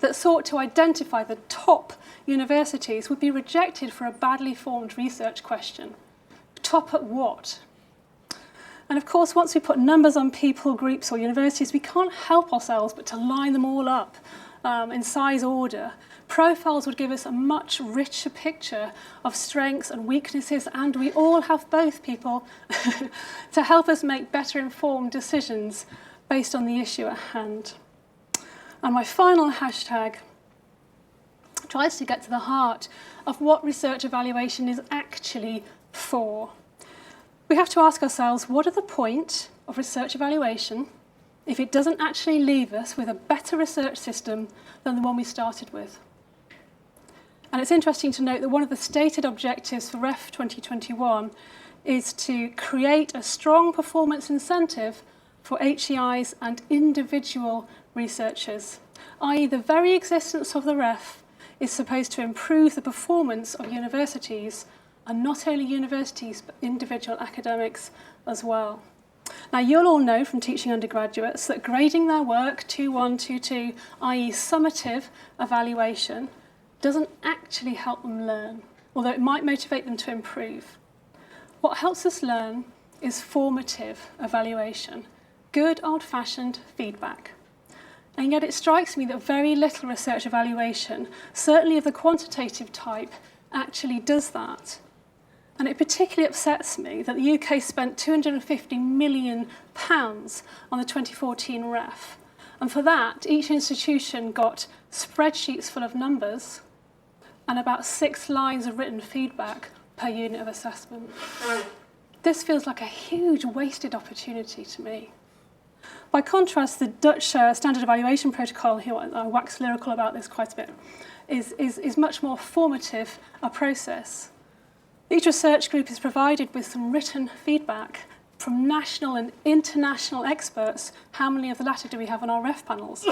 that sought to identify the top universities would be rejected for a badly formed research question. Top at what? And of course, once we put numbers on people, groups or universities, we can't help ourselves but to line them all up in size order. Profiles would give us a much richer picture of strengths and weaknesses, and we all have both, people, to help us make better informed decisions based on the issue at hand. And my final hashtag tries to get to the heart of what research evaluation is actually for. We have to ask ourselves, what are the point of research evaluation if it doesn't actually leave us with a better research system than the one we started with? And it's interesting to note that one of the stated objectives for REF 2021 is to create a strong performance incentive for HEIs and individual researchers, i.e. the very existence of the REF is supposed to improve the performance of universities, and not only universities, but individual academics as well. Now, you'll all know from teaching undergraduates that grading their work 2-1, 2-2, i.e. summative evaluation, doesn't actually help them learn, although it might motivate them to improve. What helps us learn is formative evaluation, good old-fashioned feedback. And yet it strikes me that very little research evaluation, certainly of the quantitative type, actually does that. And it particularly upsets me that the UK spent £250 million on the 2014 REF. And for that, each institution got spreadsheets full of numbers and about 6 lines of written feedback per unit of assessment. This feels like a huge wasted opportunity to me. By contrast, the Dutch standard evaluation protocol, here I wax lyrical about this quite a bit, is much more formative a process. Each research group is provided with some written feedback from national and international experts. How many of the latter do we have on our REF panels?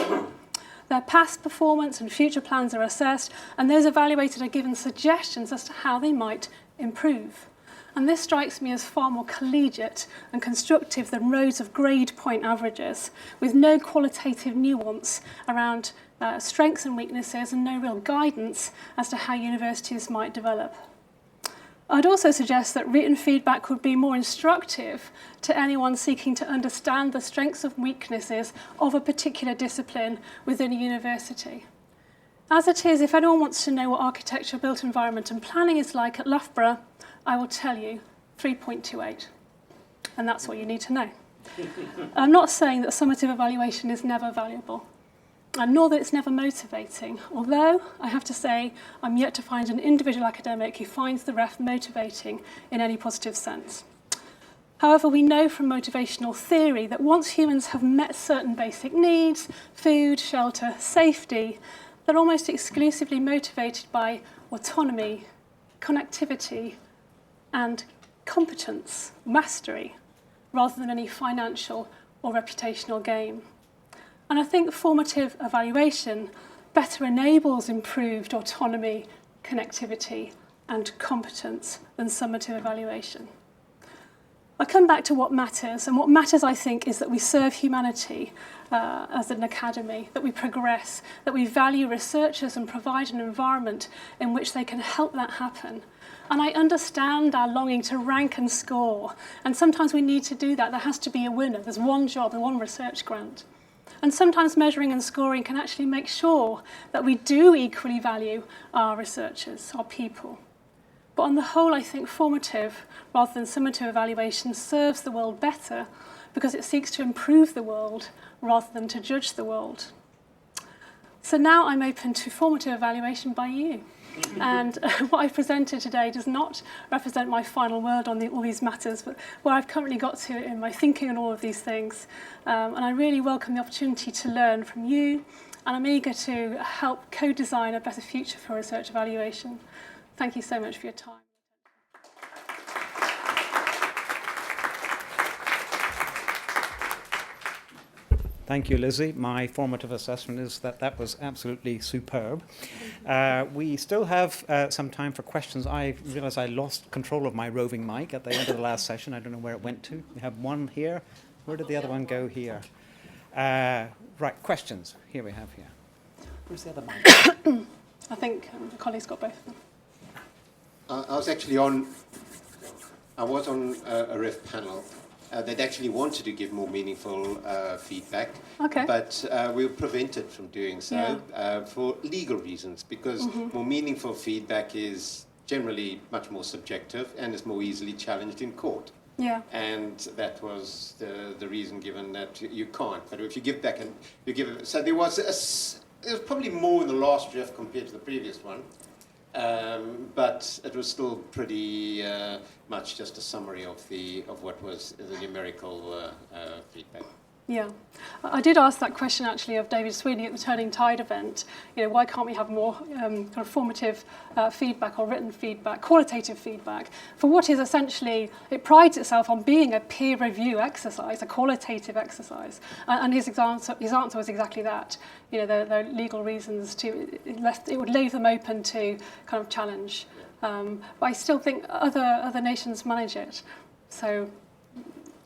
Their past performance and future plans are assessed, and those evaluated are given suggestions as to how they might improve. And this strikes me as far more collegiate and constructive than rows of grade point averages, with no qualitative nuance around strengths and weaknesses and no real guidance as to how universities might develop. I'd also suggest that written feedback would be more instructive to anyone seeking to understand the strengths and weaknesses of a particular discipline within a university. As it is, if anyone wants to know what architecture, built environment and planning is like at Loughborough, I will tell you 3.28. And that's what you need to know. I'm not saying that summative evaluation is never valuable, and nor that it's never motivating, although I have to say I'm yet to find an individual academic who finds the ref motivating in any positive sense. However, we know from motivational theory that once humans have met certain basic needs, food, shelter, safety, they're almost exclusively motivated by autonomy, connectivity, and competence, mastery, rather than any financial or reputational gain. And I think formative evaluation better enables improved autonomy, connectivity, and competence than summative evaluation. I come back to what matters, and what matters, I think, is that we serve humanity as an academy, that we progress, that we value researchers and provide an environment in which they can help that happen. And I understand our longing to rank and score, and sometimes we need to do that. There has to be a winner. There's one job and one research grant. And sometimes measuring and scoring can actually make sure that we do equally value our researchers, our people. But on the whole, I think formative rather than summative evaluation serves the world better because it seeks to improve the world rather than to judge the world. So now I'm open to formative evaluation by you. And what I've presented today does not represent my final word on all these matters, but where I've currently got to in my thinking on all of these things. And I really welcome the opportunity to learn from you, and I'm eager to help co-design a better future for research evaluation. Thank you so much for your time. Thank you, Lizzie. My formative assessment is that that was absolutely superb. We still have some time for questions. I realise I lost control of my roving mic at the end of the last session. I don't know where it went to. We have one here. Where did the other one go here? Right, questions. Here we have here. Where's the other mic? I think the colleagues got both of them. I was on a REF panel that actually wanted to give more meaningful feedback, Okay. but we were prevented from doing so for legal reasons, because more meaningful feedback is generally much more subjective and is more easily challenged in court. Yeah. And that was the reason given that you can't. But if you give back and you give, so there was probably more in the last REF compared to the previous one. But it was still pretty much just a summary of what was the numerical feedback. Yeah, I did ask that question actually of David Sweeney at the Turning Tide event. You know, why can't we have more kind of formative feedback or written feedback, qualitative feedback, for what is essentially, it prides itself on being a peer review exercise, a qualitative exercise. And his answer was exactly that. You know, there are legal reasons it would leave them open to kind of challenge. But I still think other nations manage it. So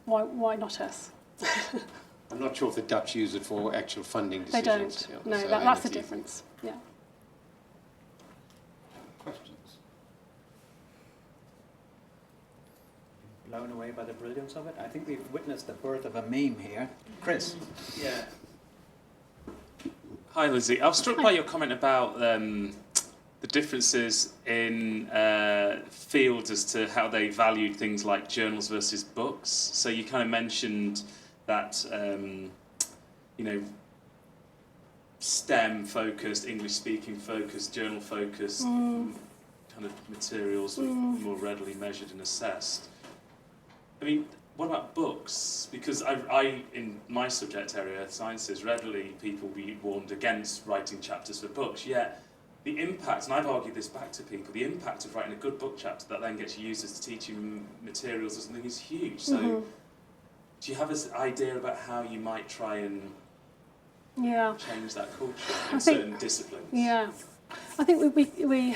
why not us? I'm not sure if the Dutch use it for actual funding They decisions. don't. No, so that's the easy. difference. Yeah. Questions? Blown away by the brilliance of it? I think we've witnessed the birth of a meme here. Chris? Yeah. Hi, Lizzie. I was struck by your comment about the differences in fields as to how they valued things like journals versus books. So you kind of mentioned that, STEM-focused, English-speaking focused, journal-focused kind of materials were more readily measured and assessed. I mean, what about books? Because I in my subject area, sciences, readily people be warned against writing chapters for books, yet the impact, and I've argued this back to people, the impact of writing a good book chapter that then gets used as teaching materials or something is huge. So do you have an idea about how you might try and change that culture in certain disciplines? Yeah, I think we're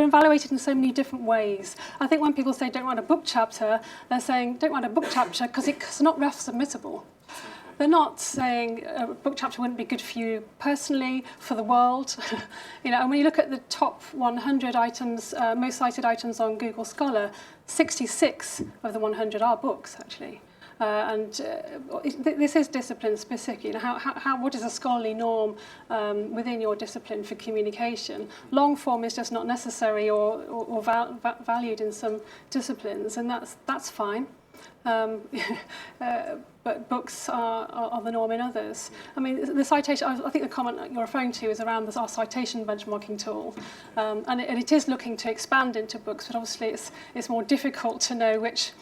evaluated in so many different ways. I think when people say don't write a book chapter, they're saying don't write a book chapter because it's not REF submittable. They're not saying a book chapter wouldn't be good for you personally, for the world. And when you look at the top 100 items, most cited items on Google Scholar, 66 of the 100 are books, actually. This is discipline specific. What is a scholarly norm within your discipline for communication? Long form is just not necessary or valued in some disciplines, and that's fine. but books are the norm in others. I mean, the citation, I think the comment you're referring to is around our citation benchmarking tool. And it is looking to expand into books, but obviously it's more difficult to know which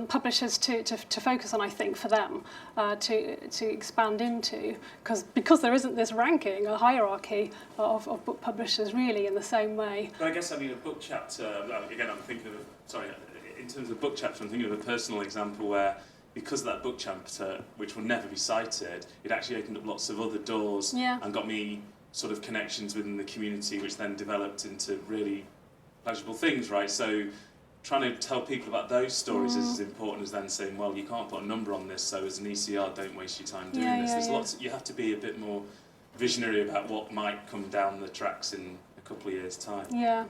publishers to focus on, I think, for them to expand into, because there isn't this ranking, a hierarchy of book publishers really in the same way. But I guess, I mean, a book chapter, again, I'm thinking of, in terms of book chapter, I'm thinking of a personal example where, because of that book chapter, which will never be cited, it actually opened up lots of other doors and got me sort of connections within the community, which then developed into really pleasurable things, right? So trying to tell people about those stories is as important as then saying, well, you can't put a number on this, so as an ECR, don't waste your time doing this. There's lots, you have to be a bit more visionary about what might come down the tracks in a couple of years' time. Yeah.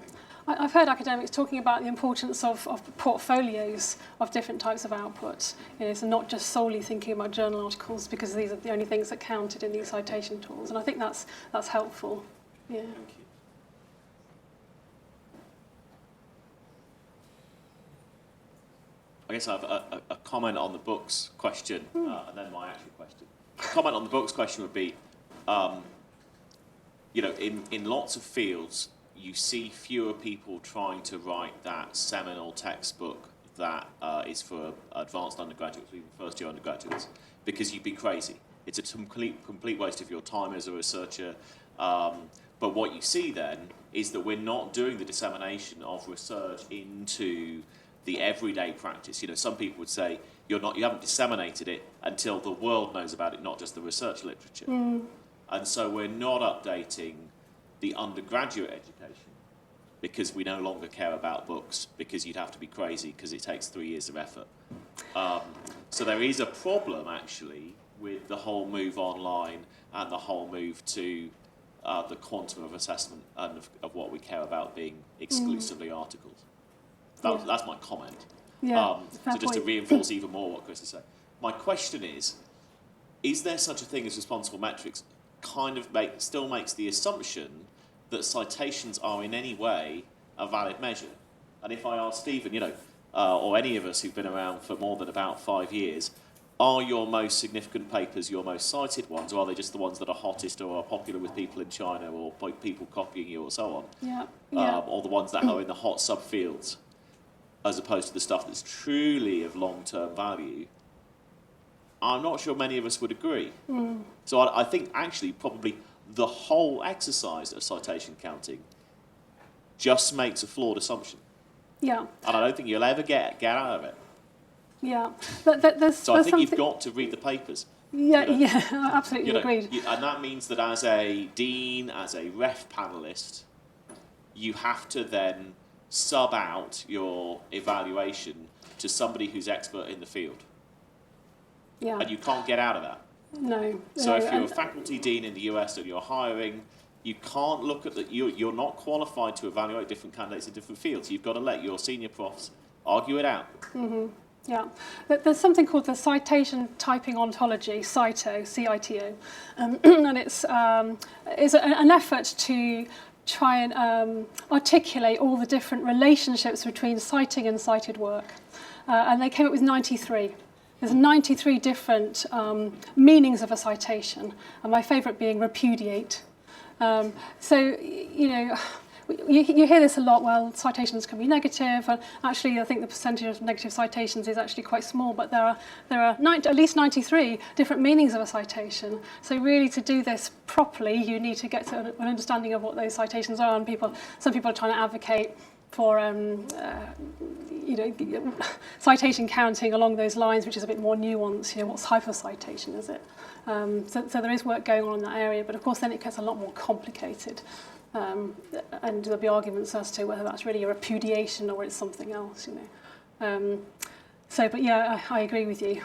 I've heard academics talking about the importance of portfolios of different types of output. You know, so not just solely thinking about journal articles, because these are the only things that counted in these citation tools. And I think that's helpful. Yeah. Thank you. I guess I have a comment on the books question, and then my actual question. A comment on the books question would be, you know, in lots of fields, you see fewer people trying to write that seminal textbook that is for advanced undergraduates, even first-year undergraduates, because you'd be crazy. It's a complete waste of your time as a researcher. But what you see then is that we're not doing the dissemination of research into the everyday practice. You know, some people would say you haven't disseminated it until the world knows about it, not just the research literature. And so we're not updating the undergraduate education because we no longer care about books, because you'd have to be crazy because it takes 3 years of effort. So there is a problem actually with the whole move online and the whole move to the quantum of assessment and of what we care about being exclusively articles. That's my comment. Yeah, so just to reinforce even more what Chris is saying. My question is there such a thing as responsible metrics kind of still makes the assumption that citations are in any way a valid measure? And if I ask Stephen, you know, or any of us who've been around for more than about 5 years, are your most significant papers your most cited ones, or are they just the ones that are hottest or are popular with people in China or people copying you or so on? Or the ones that are in the hot subfields, as opposed to the stuff that's truly of long-term value? I'm not sure many of us would agree. So I think actually probably the whole exercise of citation counting just makes a flawed assumption. Yeah. And I don't think you'll ever get out of it. Yeah. So I think you've got to read the papers. Yeah, you know? yeah, absolutely agreed. And that means that as a dean, as a ref panellist, you have to then sub out your evaluation to somebody who's expert in the field. Yeah. And you can't get out of that. No. So if you're a faculty dean in the US and you're hiring, you can't look at that. You're not qualified to evaluate different candidates in different fields. You've got to let your senior profs argue it out. Yeah, there's something called the citation typing ontology, CITO, C-I-T-O, and it's an effort to try and articulate all the different relationships between citing and cited work. And they came up with 93. There's 93 different meanings of a citation, and my favourite being repudiate. So, you know, you hear this a lot, well, citations can be negative, and actually I think the percentage of negative citations is actually quite small, but there are at least 93 different meanings of a citation. So really to do this properly, you need to get to an understanding of what those citations are, and some people are trying to advocate for you know, citation counting along those lines, which is a bit more nuanced. You know, what type of citation is it? So there is work going on in that area, but of course then it gets a lot more complicated. And there'll be arguments as to whether that's really a repudiation or it's something else, you know. But yeah, I agree with you.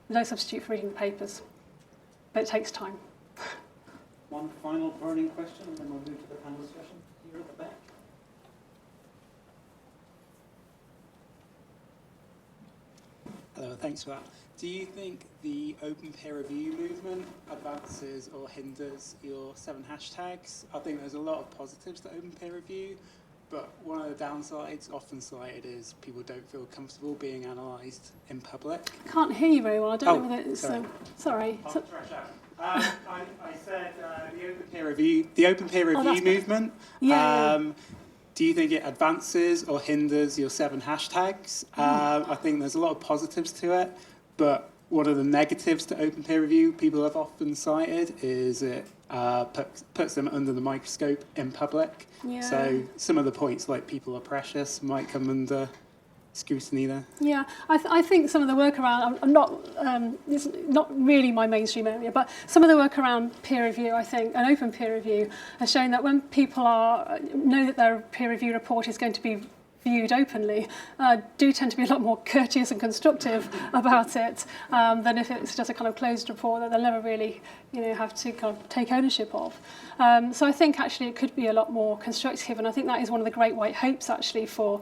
No substitute for reading the papers, but it takes time. One final burning question, and then we'll move to the panel discussion here at the back. Hello, thanks for that. Do you think the open peer review movement advances or hinders your 7 hashtags? I think there's a lot of positives to open peer review, but one of the downsides often cited is people don't feel comfortable being analysed in public. I can't hear you very well. I don't know Oh, whether it's... sorry. Sorry. I'll thrash out. I said the open peer review that's better. movement. Yeah, yeah. Do you think it advances or hinders your 7 hashtags? I think there's a lot of positives to it, but one of the negatives to open peer review people have often cited is it puts them under the microscope in public. Yeah. So some of the points, like people are precious, might come under scrutiny there. Yeah, I think some of the work around, it's not really my mainstream area, but some of the work around peer review, I think, and open peer review, has shown that when people know that their peer review report is going to be viewed openly, do tend to be a lot more courteous and constructive about it than if it's just a kind of closed report that they'll never really, have to kind of take ownership of. So I think actually it could be a lot more constructive, and I think that is one of the great white hopes actually for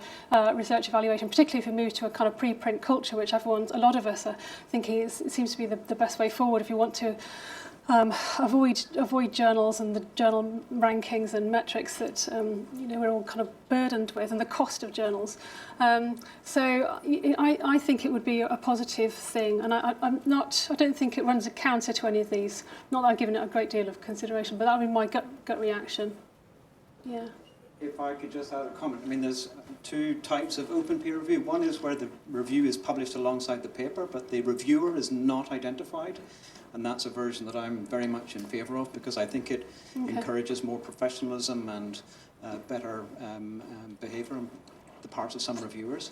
research evaluation, particularly if we move to a kind of preprint culture, which a lot of us are thinking it seems to be the best way forward if you want to avoid journals and the journal rankings and metrics that we're all kind of burdened with, and the cost of journals. So I think it would be a positive thing, and I don't think it runs a counter to any of these. Not that I've given it a great deal of consideration, but that would be my gut reaction. Yeah. If I could just add a comment. I mean, there's 2 types of open peer review. One is where the review is published alongside the paper, but the reviewer is not identified. And that's a version that I'm very much in favour of, because I think it encourages more professionalism and better behaviour on the part of some reviewers.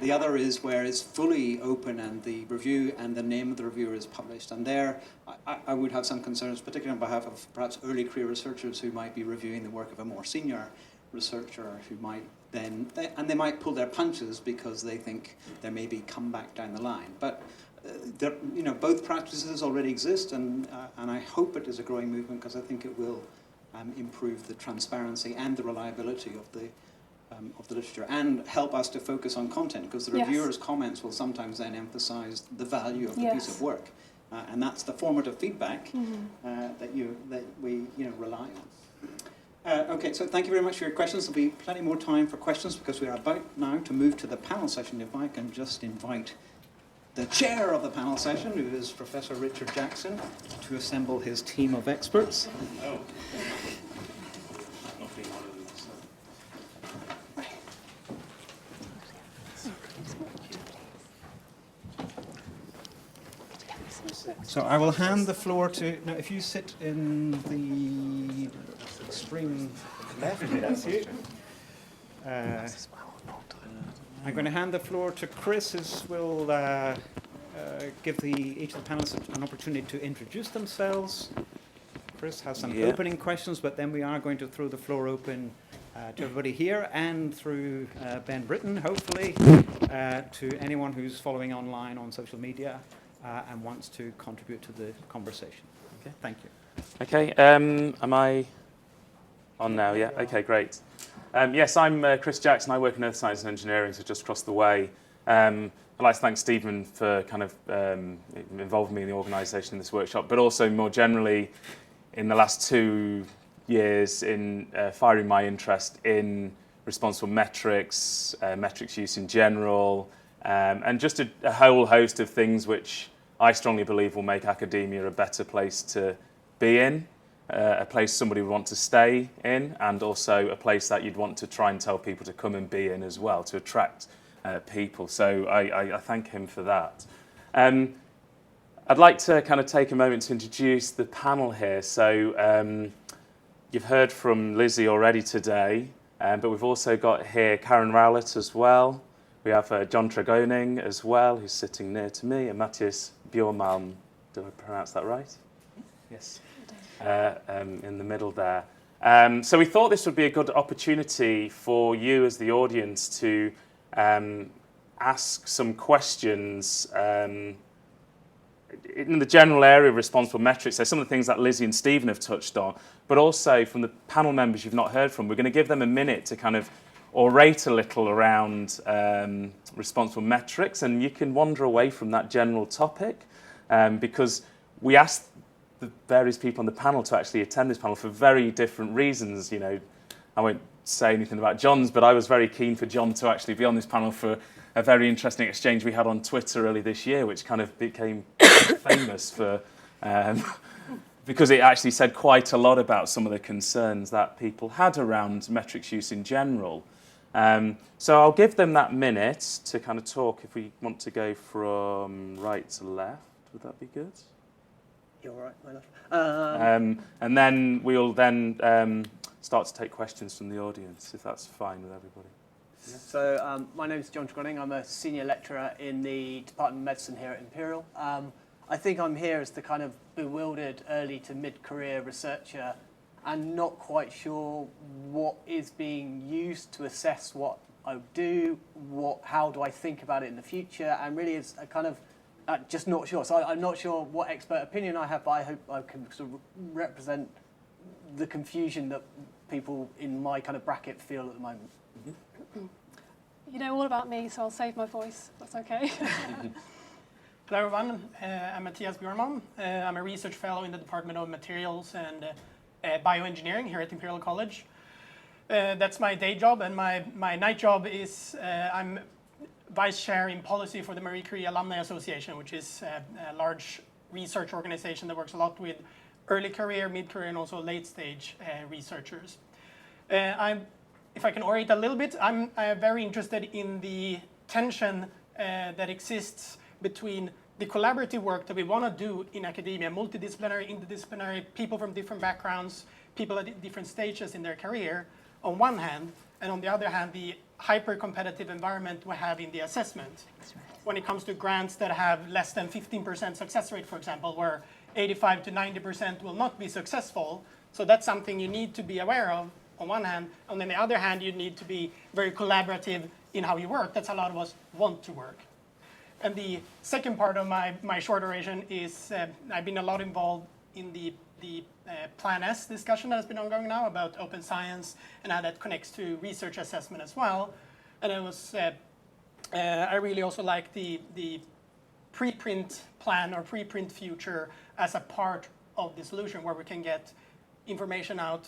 The other is where it's fully open and the review and the name of the reviewer is published. And there I would have some concerns, particularly on behalf of perhaps early career researchers who might be reviewing the work of a more senior researcher who might then, they might pull their punches because they think there may be comeback down the line. But both practices already exist, and I hope it is a growing movement, because I think it will improve the transparency and the reliability of the literature, and help us to focus on content, because the reviewers' comments will sometimes then emphasise the value of the piece of work, and that's the formative feedback that we rely on. Okay, so thank you very much for your questions. There'll be plenty more time for questions, because we are about now to move to the panel session. If I can just invite the chair of the panel session, who is Professor Richard Jackson, to assemble his team of experts. Oh. So I will hand the floor to, now if you sit in the extreme left, that's you. I'm going to hand the floor to Chris, who will give each of the panelists an opportunity to introduce themselves. Chris has some opening questions, but then we are going to throw the floor open to everybody here and through Ben Britton, hopefully, to anyone who's following online on social media and wants to contribute to the conversation. Okay, thank you. Okay, am I on now? Yeah, okay, great. Yes, I'm Chris Jackson. I work in Earth Science and Engineering, so just across the way. I'd like to thank Stephen for kind of involving me in the organisation of this workshop, but also more generally in the last 2 years in firing my interest in responsible metrics, metrics use in general, and just a whole host of things which I strongly believe will make academia a better place to be in. A place somebody would want to stay in, and also a place that you'd want to try and tell people to come and be in as well, to attract people. So I thank him for that. I'd like to kind of take a moment to introduce the panel here. So you've heard from Lizzie already today, but we've also got here Karen Rowlett as well. We have John Tregoning as well, who's sitting near to me, and Matthias Bjormalm. Did I pronounce that right? Yes. In the middle there. So we thought this would be a good opportunity for you as the audience to ask some questions in the general area of responsible metrics. So some of the things that Lizzie and Stephen have touched on, but also from the panel members you've not heard from. We're going to give them a minute to kind of orate a little around responsible metrics, and you can wander away from that general topic because we asked the various people on the panel to actually attend this panel for very different reasons. I won't say anything about John's, but I was very keen for John to actually be on this panel for a very interesting exchange we had on Twitter early this year, which kind of became famous for because it actually said quite a lot about some of the concerns that people had around metrics use in general. So I'll give them that minute to kind of talk if we want to go from right to left. Would that be good? You're all right, my love. And then we'll then start to take questions from the audience, if that's fine with everybody. Yeah. So my name is John Gronning. I'm a senior lecturer in the Department of Medicine here at Imperial. I think I'm here as the kind of bewildered early to mid-career researcher and not quite sure what is being used to assess what I do, how do I think about it in the future, and really is a kind of just not sure. So I'm not sure what expert opinion I have, but I hope I can sort of represent the confusion that people in my kind of bracket feel at the moment. Mm-hmm. You know all about me, so I'll save my voice. That's okay. Hello everyone, I'm Mattias Björnman. I'm a research fellow in the Department of Materials and Bioengineering here at Imperial College. That's my day job, and my night job is I'm vice chair in policy for the Marie Curie Alumni Association, which is a large research organization that works a lot with early career, mid-career, and also late-stage researchers. If I can orient a little bit, I'm very interested in the tension that exists between the collaborative work that we want to do in academia, multidisciplinary, interdisciplinary, people from different backgrounds, people at different stages in their career, on one hand, and on the other hand, the hyper-competitive environment we have in the assessment. When it comes to grants that have less than 15% success rate, for example, where 85 to 90% will not be successful, so that's something you need to be aware of on one hand, and on the other hand, you need to be very collaborative in how you work. That's how a lot of us want to work. And the second part of my short oration is I've been a lot involved in the Plan S discussion that has been ongoing now about open science and how that connects to research assessment as well. And it was I really also like the preprint plan or preprint future as a part of the solution where we can get information out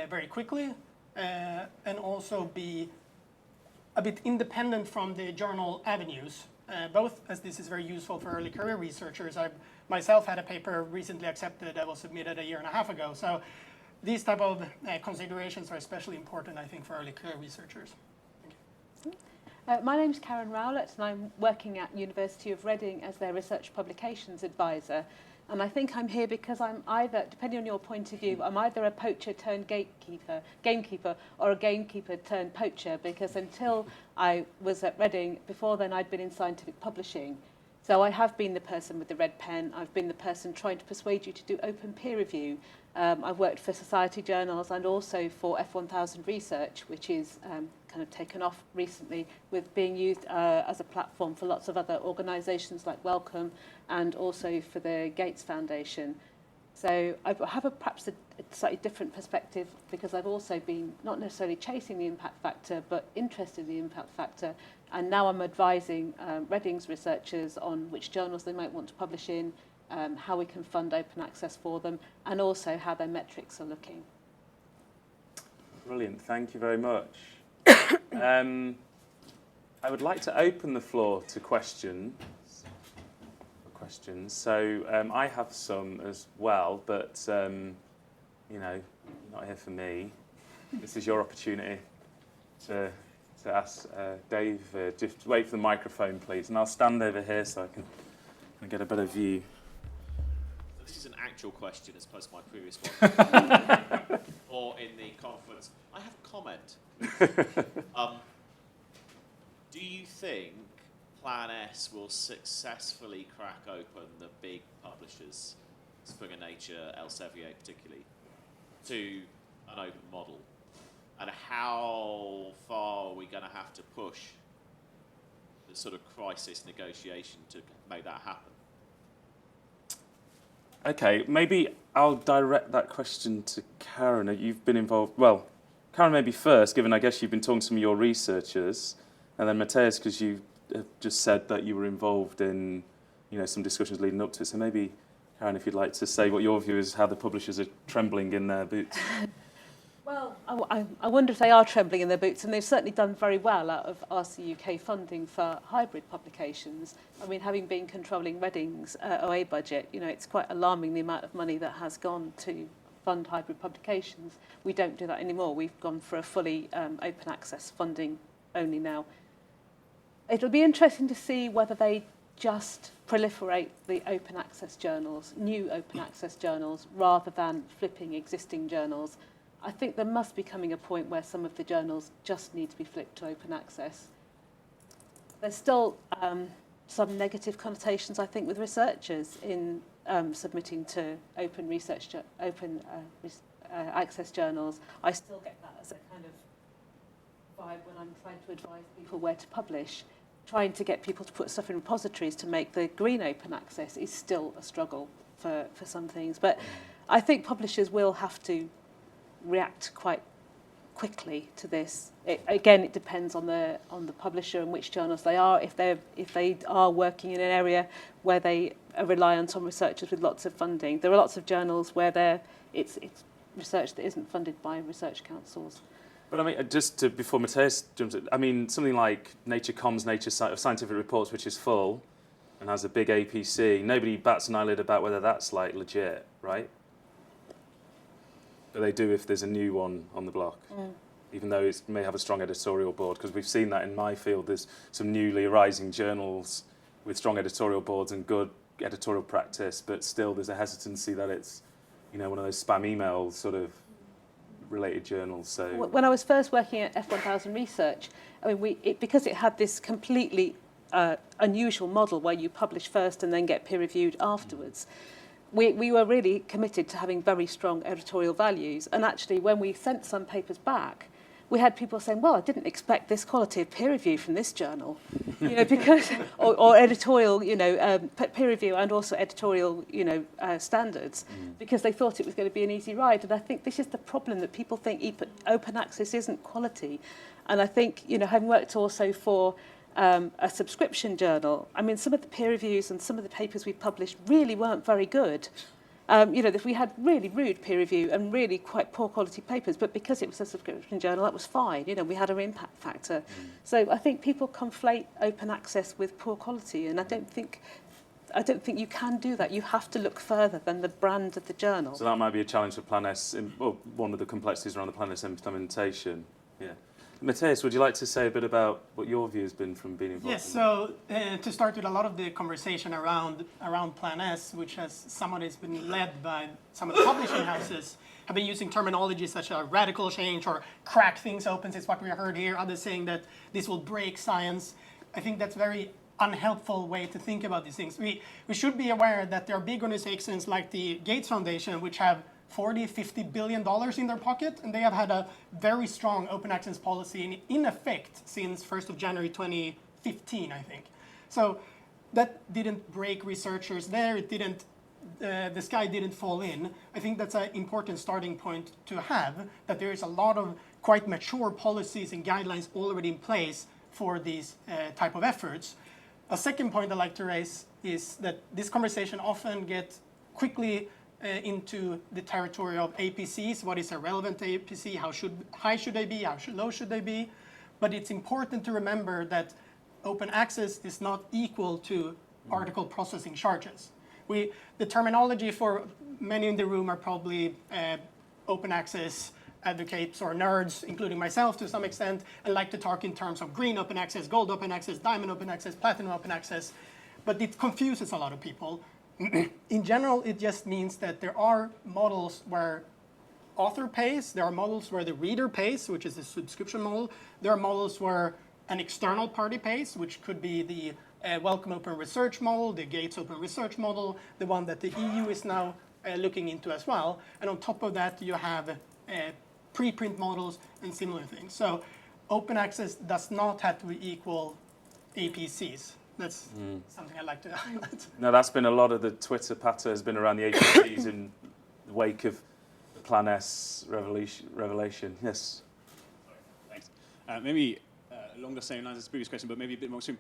very quickly and also be a bit independent from the journal avenues. Both as this is very useful for early career researchers. I myself had a paper recently accepted that was submitted a year and a half ago. So these type of considerations are especially important, I think, for early career researchers. Thank you. My name is Karen Rowlett, and I'm working at University of Reading as their research publications advisor. And I think I'm here because I'm either, depending on your point of view, I'm either a poacher turned gamekeeper, or a gamekeeper turned poacher, because until I was at Reading, before then I'd been in scientific publishing. So I have been the person with the red pen. I've been the person trying to persuade you to do open peer review. I've worked for society journals and also for F1000 Research, which is kind of taken off recently with being used as a platform for lots of other organisations like Wellcome and also for the Gates Foundation. So I have perhaps a slightly different perspective because I've also been not necessarily chasing the impact factor but interested in the impact factor, and now I'm advising Reading's researchers on which journals they might want to publish in, how we can fund open access for them, and also how their metrics are looking. Brilliant, thank you very much. I would like to open the floor to questions. So I have some as well, but you know, not here for me. This is your opportunity to ask Dave. Just wait for the microphone, please, and I'll stand over here so I can get a better view. This is an actual question as opposed to my previous one, or in the conference. I have a comment. Do you think Plan S will successfully crack open the big publishers, Springer Nature, Elsevier particularly, to an open model? And how far are we going to have to push the sort of crisis negotiation to make that happen? Okay, maybe I'll direct that question to Karen. You've been involved, well, Karen maybe first, given I guess you've been talking to some of your researchers, and then Mattias, because you have just said that you were involved in, you know, some discussions leading up to it. So maybe, Karen, if you'd like to say what your view is, how the publishers are trembling in their boots. Well, I wonder if they are trembling in their boots, and they've certainly done very well out of RC UK funding for hybrid publications. I mean, having been controlling Reading's OA budget, you know, it's quite alarming the amount of money that has gone to fund hybrid publications. We don't do that anymore. We've gone for a fully open access funding only now. It'll be interesting to see whether they just proliferate the open access journals, new open access journals, rather than flipping existing journals. I think there must be coming a point where some of the journals just need to be flipped to open access. There's still some negative connotations, I think, with researchers in submitting to open research, access journals. I still get that as a kind of vibe when I'm trying to advise people where to publish. Trying to get people to put stuff in repositories to make the green open access is still a struggle for some things. But I think publishers will have to react quite quickly to this. Again, it depends on the publisher and which journals they are. If they are working in an area where they are reliant on researchers with lots of funding, there are lots of journals where it's research that isn't funded by research councils. But I mean, just to, before Matthias jumps in, I mean, something like Nature Comms, Nature Scientific Reports, which is full and has a big APC, nobody bats an eyelid about whether that's like legit, right? But they do if there's a new one on the block, even though it may have a strong editorial board, because we've seen that in my field. There's some newly arising journals with strong editorial boards and good editorial practice, but still there's a hesitancy that it's, you know, one of those spam emails sort of related journals. So when I was first working at F1000 Research, I mean, because it had this completely unusual model where you publish first and then get peer reviewed afterwards. We were really committed to having very strong editorial values, and actually when we sent some papers back, we had people saying, well, I didn't expect this quality of peer review from this journal, you know, because, or editorial, you know, peer review and also editorial, you know, standards, because they thought it was going to be an easy ride. And I think this is the problem, that people think open access isn't quality. And I think, you know, having worked also for a subscription journal, I mean, some of the peer reviews and some of the papers we published really weren't very good. You know, if we had really rude peer review and really quite poor quality papers, but because it was a subscription journal, that was fine. You know, we had our impact factor. So I think people conflate open access with poor quality, and I don't think you can do that. You have to look further than the brand of the journal. that might be a challenge for Plan S, well, one of the complexities around the Plan S implementation. Yeah. Matthias, would you like to say a bit about what your view has been from being involved? Yes, so to start with a lot of the conversation around Plan S, which has somewhat has been led by some of the publishing houses, have been using terminology such as radical change or crack things open, is what we heard here, others saying that this will break science. I think that's very unhelpful way to think about these things. We should be aware that there are big organizations like the Gates Foundation, which have $40–50 billion in their pocket, and they have had a very strong open access policy in effect since 1st of January 2015, I think. So that didn't break researchers there. It didn't. The sky didn't fall in. I think that's an important starting point to have, that there is a lot of quite mature policies and guidelines already in place for these type of efforts. A second point I'd like to raise is that this conversation often gets quickly into the territory of APCs. What is a relevant APC? How high should they be? How low should they be? But it's important to remember that open access is not equal to article processing charges. The terminology for many in the room are probably open access advocates or nerds, including myself to some extent, and like to talk in terms of green open access, gold open access, diamond open access, platinum open access, but it confuses a lot of people. In general, it just means that there are models where author pays, there are models where the reader pays, which is a subscription model, there are models where an external party pays, which could be the Wellcome Open Research model, the Gates Open Research model, the one that the EU is now looking into as well, and on top of that you have preprint models and similar things. So open access does not have to equal APCs. That's something I'd like to highlight. No, that's been a lot of the Twitter patter has been around the APCs in the wake of the Plan S revelation. Yes. Thanks. Maybe along the same lines as the previous question, but maybe a bit more extreme.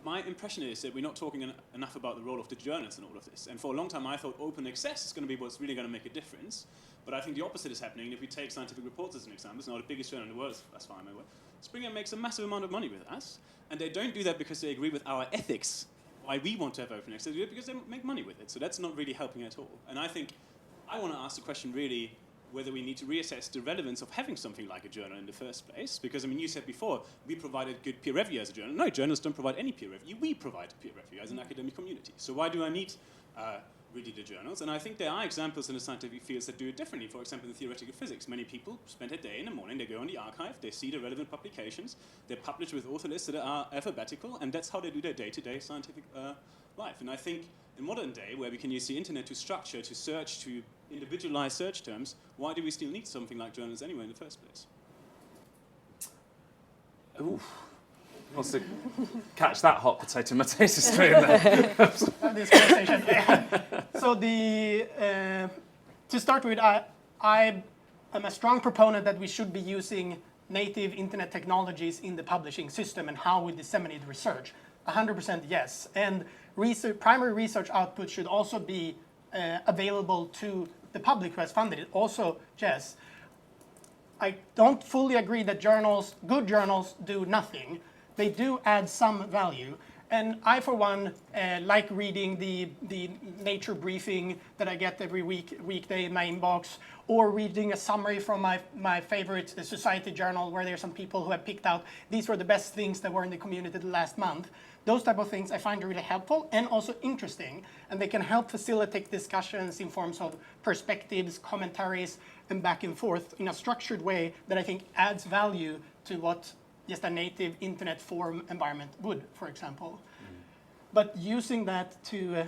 my impression is that we're not talking enough about the role of the journals in all of this. And for a long time, I thought open access is going to be what's really going to make a difference. But I think the opposite is happening. If we take Scientific Reports as an example, it's now the biggest journal in the world, as far as I'm aware. Springer makes a massive amount of money with us, and they don't do that because they agree with our ethics, why we want to have open access. They do it because they make money with it. So that's not really helping at all. And I think I want to ask the question really whether we need to reassess the relevance of having something like a journal in the first place. Because, I mean, you said before, we provided good peer review as a journal. No, journals don't provide any peer review. We provide peer review as an academic community. So why do I need really the journals? And I think there are examples in the scientific fields that do it differently. For example, in theoretical physics, many people spend a day in the morning, they go on the archive, they see the relevant publications, they publish with author lists that are alphabetical, and that's how they do their day-to-day scientific life. And I think in modern day, where we can use the internet to structure, to search, to individualize search terms, why do we still need something like journals anyway in the first place? Ooh. Wants to catch that hot potato Matisse straight in there. This conversation. So to start with, I am a strong proponent that we should be using native internet technologies in the publishing system and how we disseminate research. 100% yes. And primary research output should also be available to the public who has funded it. Also, yes. I don't fully agree that good journals do nothing. They do add some value. And I, for one, like reading the Nature briefing that I get every weekday in my inbox, or reading a summary from my favorite society journal where there's some people who have picked out, these were the best things that were in the community the last month. Those type of things I find really helpful and also interesting. And they can help facilitate discussions in forms of perspectives, commentaries, and back and forth in a structured way that I think adds value to what just a native internet forum environment would, for example. But using that to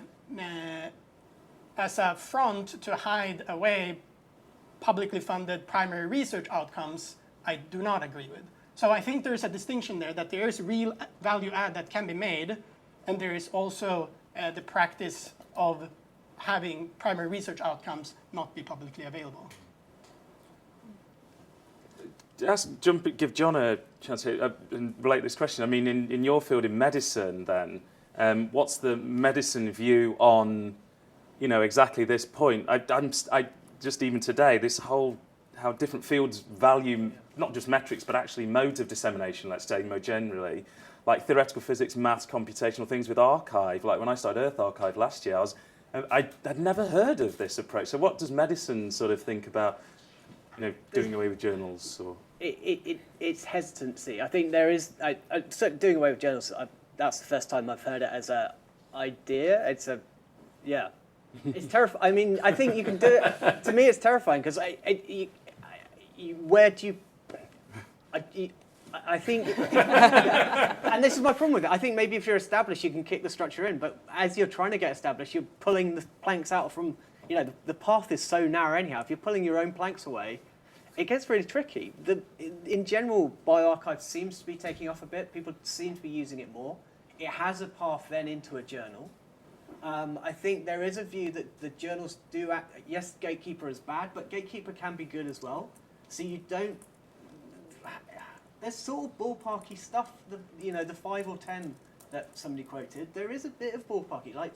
as a front to hide away publicly funded primary research outcomes, I do not agree with. So I think there's a distinction there, that there is real value add that can be made, and there is also the practice of having primary research outcomes not be publicly available. Give John a chance to relate this question. I mean, in your field in medicine, then, what's the medicine view on, exactly this point? I just even today, this whole how different fields value not just metrics but actually modes of dissemination. Let's say more generally, like theoretical physics, maths, computational things with archive. Like when I started Earth Archive last year, I'd never heard of this approach. So what does medicine sort of think about, doing away with journals or? It's hesitancy. I think there is. Doing away with journals. That's the first time I've heard it as an idea. It's terrifying. I mean, I think you can do it. To me, it's terrifying because where do you? I think, and this is my problem with it. I think maybe if you're established, you can kick the structure in. But as you're trying to get established, you're pulling the planks out from. The path is so narrow anyhow. If you're pulling your own planks away, it gets really tricky. In general, bioarchive seems to be taking off a bit. People seem to be using it more. It has a path then into a journal. I think there is a view that the journals do act. Yes, Gatekeeper is bad, but Gatekeeper can be good as well. So you don't. There's sort of ballparky stuff. The 5 or 10 that somebody quoted. There is a bit of ballparky. Like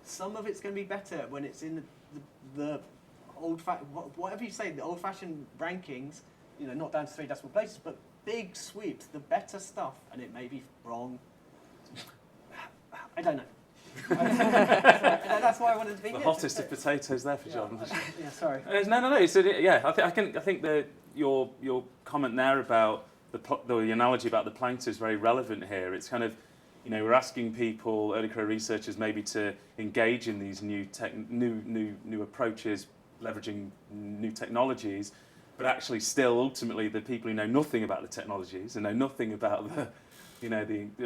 some of it's going to be better when it's in the whatever you say, the old-fashioned rankings, not down to 3 decimal places, but big sweeps, the better stuff, and it may be wrong. I don't know. That's why I wanted to be the here. hottest of potatoes there for John. Yeah, sorry. No. I think that your comment there about the analogy about the planks is very relevant here. It's kind of, we're asking people, early career researchers, maybe to engage in these new approaches, leveraging new technologies, but actually still ultimately the people who know nothing about the technologies and know nothing about the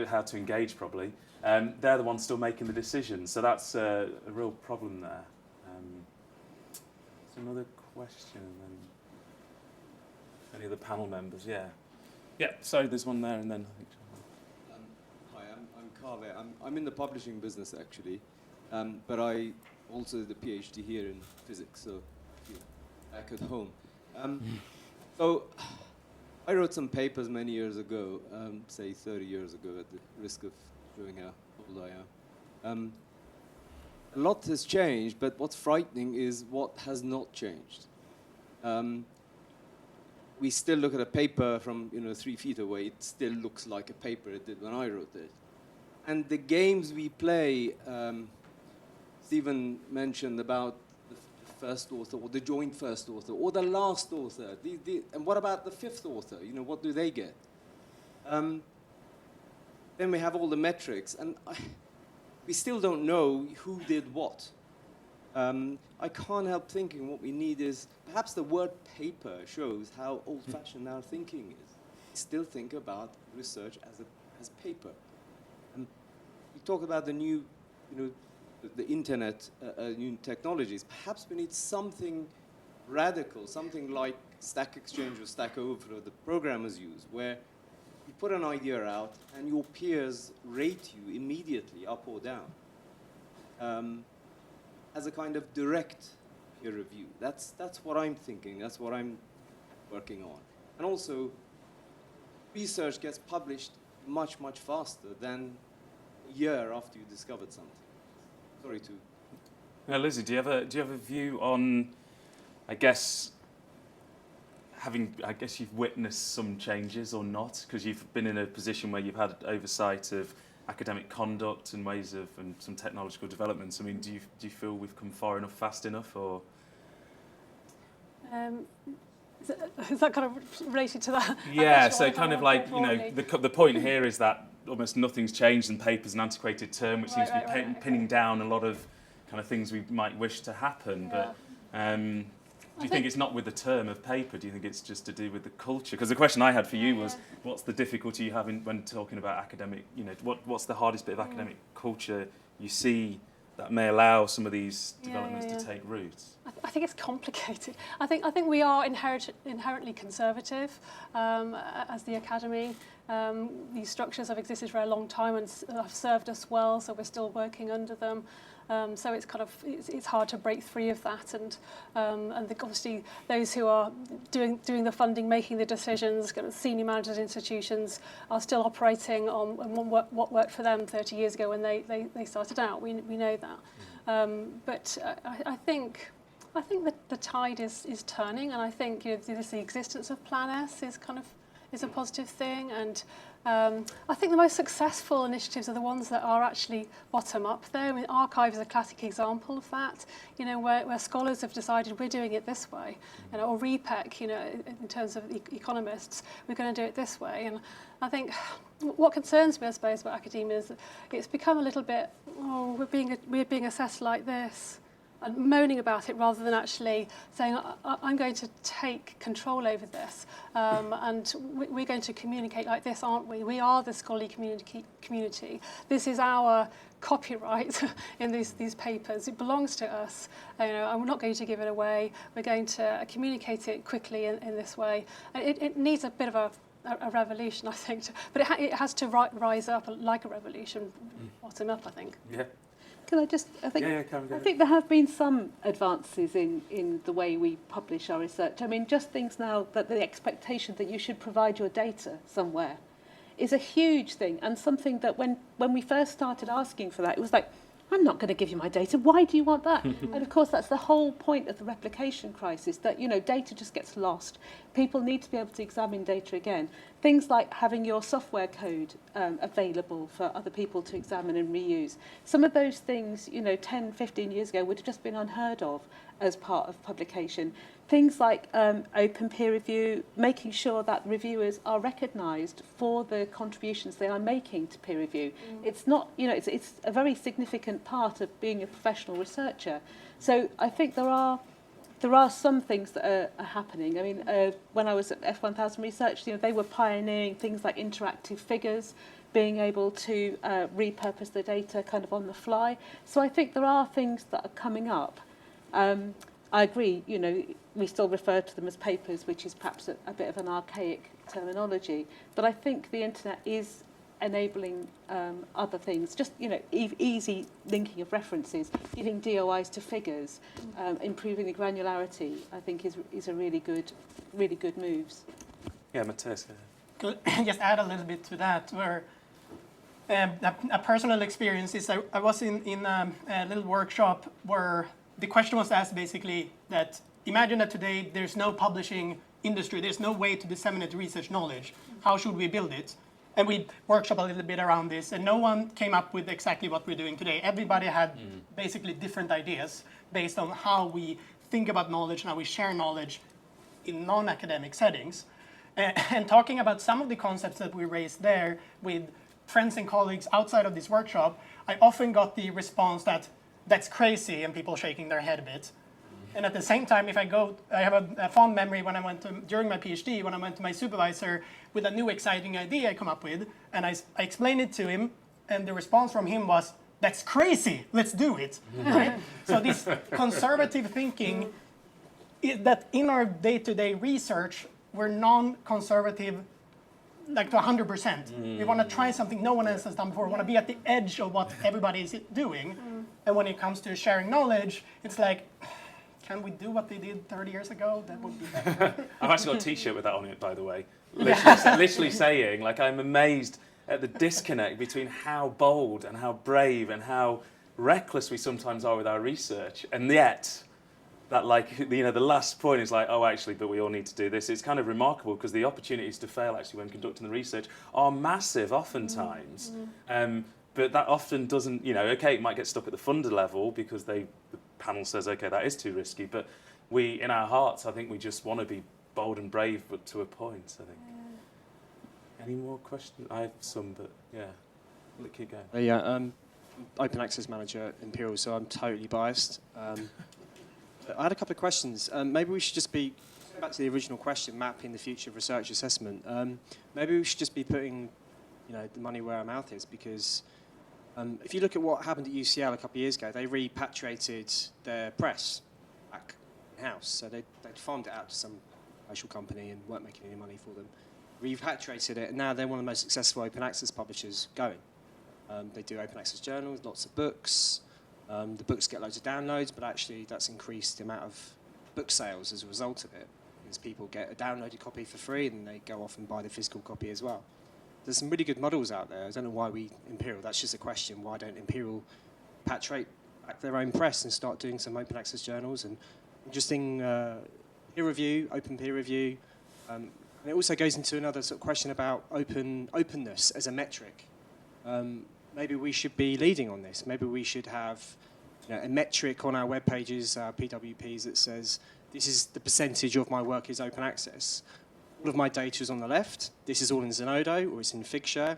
how to engage probably, they're the ones still making the decisions. So that's a real problem there. So another question then. Any of the panel members? Yeah. Sorry, there's one there, and then I think. Hi, I'm Kaveh. I'm in the publishing business actually, but I also did a PhD here in physics, so back at home. So I wrote some papers many years ago, say 30 years ago, at the risk of showing how old I am. A lot has changed, but what's frightening is what has not changed. We still look at a paper from 3 feet away. It still looks like a paper it did when I wrote it. And the games we play, Stephen mentioned about the first author, or the joint first author, or the last author. And what about the fifth author? What do they get? Then we have all the metrics, and we still don't know who did what. I can't help thinking what we need is, perhaps the word paper shows how old-fashioned our thinking is. We still think about research as paper. We talk about the new, the internet, new technologies. Perhaps we need something radical, something like Stack Exchange or Stack Overflow the programmers use, where you put an idea out and your peers rate you immediately, up or down, as a kind of direct peer review. That's what I'm thinking. That's what I'm working on. And also, research gets published much, much faster than a year after you discovered something. Sorry to. Now, Lizzie, do you have a view on, I guess you've witnessed some changes or not, because you've been in a position where you've had oversight of academic conduct and ways of and some technological developments. I mean, do you feel we've come far enough, fast enough, or? Is that kind of related to that? Yeah, so kind of like, the point here is that almost nothing's changed, and paper's an antiquated term which seems to be pinning down a lot of kind of things we might wish to happen. Yeah. But do you think it's not with the term of paper? Do you think it's just to do with the culture? Because the question I had for you was, what's the difficulty you have when talking about academic, what's the hardest bit of academic culture you see that may allow some of these developments to take root? I think it's complicated. I think we are inherently conservative as the academy. These structures have existed for a long time and have served us well, so we're still working under them. So it's hard to break free of that, and obviously those who are doing the funding, making the decisions, senior managers at institutions are still operating on what worked for them 30 years ago when they started out. We know that, but I think that the tide is turning, and I think the existence of Plan S is a positive thing, and I think the most successful initiatives are the ones that are actually bottom up there. I mean, Archive is a classic example of that, where scholars have decided we're doing it this way, or REPEC, in terms of economists, we're going to do it this way. And I think what concerns me, I suppose, about academia is that it's become a little bit, we're being assessed like this, and moaning about it rather than actually saying, I'm going to take control over this, and we're going to communicate like this, aren't we? We are the scholarly community. This is our copyright in these papers. It belongs to us, and we're not going to give it away. We're going to communicate it quickly in this way. It needs a bit of a revolution, I think, but it has to rise up like a revolution, bottom up, I think. Yeah. Can I just, I think there have been some advances in the way we publish our research. I mean, just things now that the expectation that you should provide your data somewhere is a huge thing, and something that when we first started asking for that, it was like, I'm not going to give you my data. Why do you want that? And of course, that's the whole point of the replication crisis, that, data just gets lost. People need to be able to examine data again. Things like having your software code available for other people to examine and reuse. Some of those things, 10, 15 years ago would have just been unheard of as part of publication. Things like open peer review, making sure that reviewers are recognised for the contributions they are making to peer review. It's not, it's a very significant part of being a professional researcher. So I think there are some things that are happening. I mean, when I was at F1000 Research, they were pioneering things like interactive figures, being able to repurpose the data kind of on the fly. So I think there are things that are coming up. I agree, we still refer to them as papers, which is perhaps a bit of an archaic terminology. But I think the internet is enabling other things, just, easy linking of references, giving DOIs to figures, improving the granularity, I think is a really good moves. Yeah, Matthias. Could just add a little bit to that, where a personal experience is I was in a little workshop where the question was asked basically that imagine that today there's no publishing industry, there's no way to disseminate research knowledge. How should we build it? And we workshop a little bit around this, and no one came up with exactly what we're doing today. Everybody had basically different ideas based on how we think about knowledge and how we share knowledge in non-academic settings. And talking about some of the concepts that we raised there with friends and colleagues outside of this workshop, I often got the response that that's crazy, and people shaking their head a bit. And at the same time, I have a fond memory when during my PhD, when I went to my supervisor with a new exciting idea I come up with, and I explained it to him, and the response from him was, that's crazy, let's do it. Right? So this conservative thinking, that in our day-to-day research, we're non-conservative like to 100%. We want to try something no one else has done before. We want to be at the edge of what everybody is doing. And when it comes to sharing knowledge, it's like, can we do what they did 30 years ago? That would be better. I've actually got a T-shirt with that on it, by the way. Literally saying, like, I'm amazed at the disconnect between how bold and how brave and how reckless we sometimes are with our research, and yet that, like, the last point is like, oh, actually, but we all need to do this. It's kind of remarkable because the opportunities to fail actually when conducting the research are massive oftentimes. But that often doesn't, okay, it might get stuck at the funder level because the panel says, okay, that is too risky. But we, in our hearts, I think we just want to be bold and brave, but to a point, I think. Any more questions? I have some, but yeah, let's keep going. Open Access Manager at Imperial, so I'm totally biased. I had a couple of questions. Maybe we should just be, back to the original question, mapping the future of research assessment. Maybe we should just be putting, the money where our mouth is, because if you look at what happened at UCL a couple of years ago, they repatriated their press back in-house. So they'd farmed it out to some commercial company and weren't making any money for them. Repatriated it, and now they're one of the most successful open access publishers going. They do open access journals, lots of books. The books get loads of downloads, but actually that's increased the amount of book sales as a result of it, because people get a downloaded copy for free and they go off and buy the physical copy as well. There's some really good models out there. I don't know why Imperial, that's just a question, why don't Imperial repatriate back their own press and start doing some open access journals and interesting peer review, open peer review. And it also goes into another sort of question about openness as a metric. Maybe we should be leading on this. Maybe we should have a metric on our web pages, our PWPs, that says this is the percentage of my work is open access. All of my data is on the left. This is all in Zenodo, or it's in Figshare,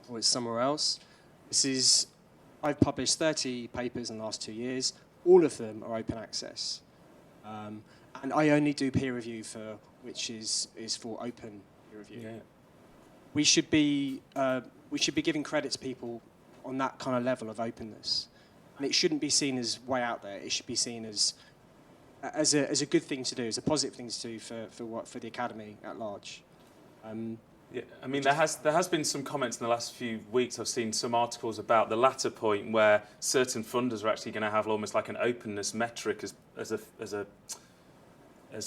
or it's somewhere else. I've published 30 papers in the last 2 years. All of them are open access. And I only do peer review which is for open peer review. Yeah. We should be giving credit to people on that kind of level of openness, and it shouldn't be seen as way out there. It should be seen as a good thing to do, as a positive thing to do for the academy at large. Yeah, I mean, there has been some comments in the last few weeks. I've seen some articles about the latter point where certain funders are actually going to have almost like an openness metric as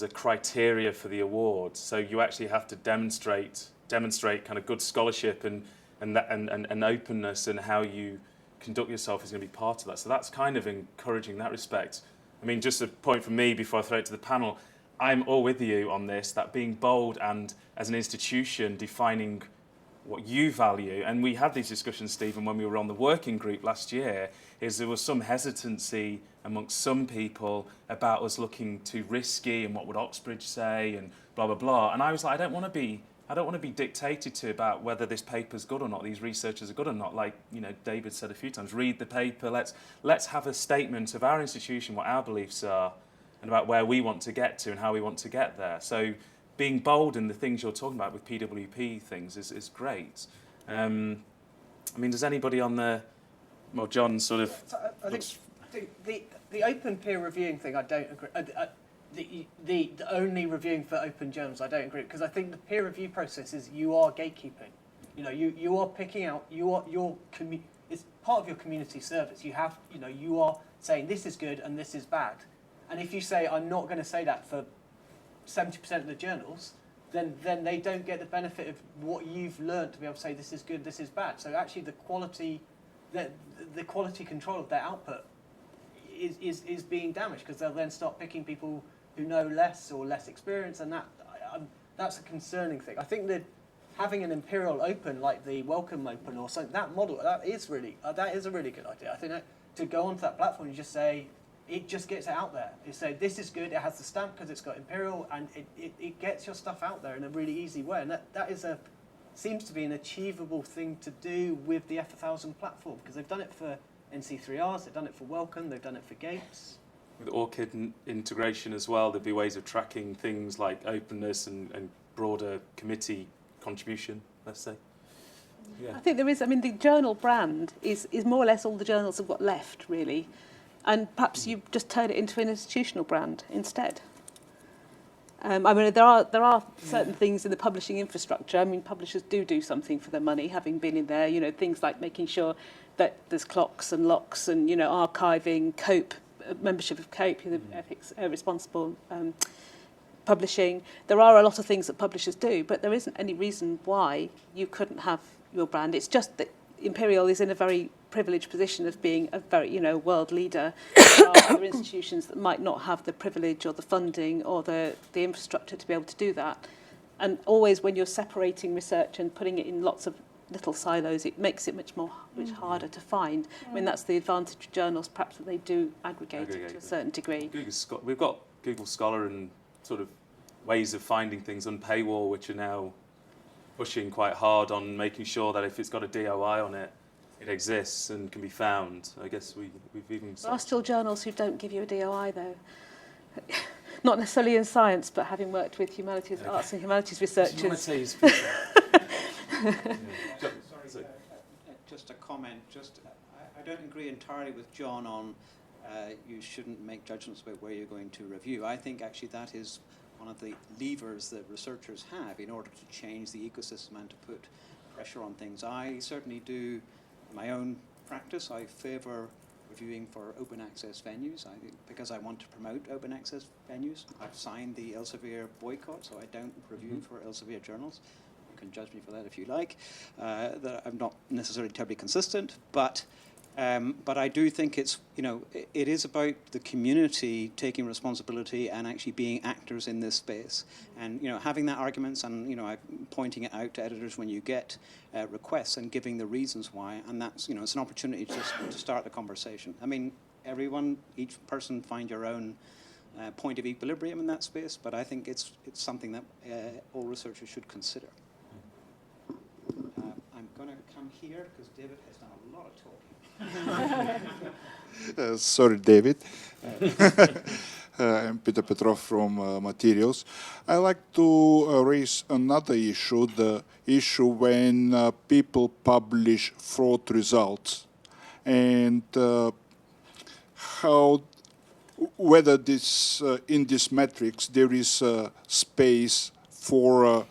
a criteria for the award. So you actually have to demonstrate kind of good scholarship and openness, and how you conduct yourself is going to be part of that. So that's kind of encouraging in that respect. I mean, just a point from me before I throw it to the panel, I'm all with you on this, that being bold and as an institution defining what you value, and we had these discussions, Stephen, when we were on the working group last year, is there was some hesitancy amongst some people about us looking too risky and what would Oxbridge say and blah, blah, blah. And I was like, I don't want to be dictated to about whether this paper's good or not, these researchers are good or not. Like, David said a few times, read the paper, let's have a statement of our institution, what our beliefs are, and about where we want to get to and how we want to get there. So being bold in the things you're talking about with PWP things is great. I mean, does anybody on the, well, John sort of... I think the open peer reviewing thing, I don't agree. The only reviewing for open journals, I don't agree, because I think the peer review process is you are gatekeeping. You are picking out, it's part of your community service. You have, you are saying this is good and this is bad. And if you say, I'm not going to say that for 70% of the journals, then they don't get the benefit of what you've learned to be able to say this is good, this is bad. So actually the quality control of their output is being damaged, because they'll then start picking people who know less or less experience, and that's a concerning thing. I think that having an Imperial Open like the Welcome Open or something, that model, that is a really good idea. I think that to go onto that platform, you just say, it just gets it out there. You say, this is good, it has the stamp because it's got Imperial, and it gets your stuff out there in a really easy way. And that seems to be an achievable thing to do with the F1000 platform, because they've done it for NC3Rs, they've done it for Welcome, they've done it for Gates. With ORCID integration as well, there'd be ways of tracking things like openness and broader committee contribution, let's say. Yeah. I think there is, I mean, the journal brand is more or less all the journals have got left, really. And perhaps you just turn it into an institutional brand instead. I mean, there are certain things in the publishing infrastructure. I mean, publishers do something for their money, having been in there. You know, things like making sure that there's clocks and locks and, you know, archiving, COPE, membership of COPE, the ethics responsible publishing. There are a lot of things that publishers do, but there isn't any reason why you couldn't have your brand. It's just that Imperial is in a very privileged position of being a very, you know, world leader. There are other institutions that might not have the privilege or the funding or the infrastructure to be able to do that. And always when you're separating research and putting it in lots of little silos, it makes it much harder to find. Yeah. I mean, that's the advantage of journals, perhaps, that they do aggregate it to a certain degree. We've got Google Scholar and sort of ways of finding things on paywall, which are now pushing quite hard on making sure that if it's got a DOI on it, it exists and can be found. I guess we've even... There are still journals who don't give you a DOI, though. Not necessarily in science, but having worked with humanities, arts and humanities researchers. Sorry, just a comment. I don't agree entirely with John on you shouldn't make judgments about where you're going to review. I think actually that is one of the levers that researchers have in order to change the ecosystem and to put pressure on things. I certainly do, in my own practice, I favour reviewing for open access venues because I want to promote open access venues. I've signed the Elsevier boycott, so I don't review for Elsevier journals. You can judge me for that if you like. That I'm not necessarily terribly consistent, but I do think it's, you know, it is about the community taking responsibility and actually being actors in this space, and, you know, having that arguments and, you know, pointing it out to editors when you get requests and giving the reasons why, and that's, you know, it's an opportunity to start the conversation. I mean, each person find your own point of equilibrium in that space, but I think it's something that all researchers should consider. I'm going to come here because David has done a lot of talking. Sorry, David. I'm Peter Petrov from Materials. I like to raise another issue, the issue when people publish fraud results, and whether this in this metrics there is space for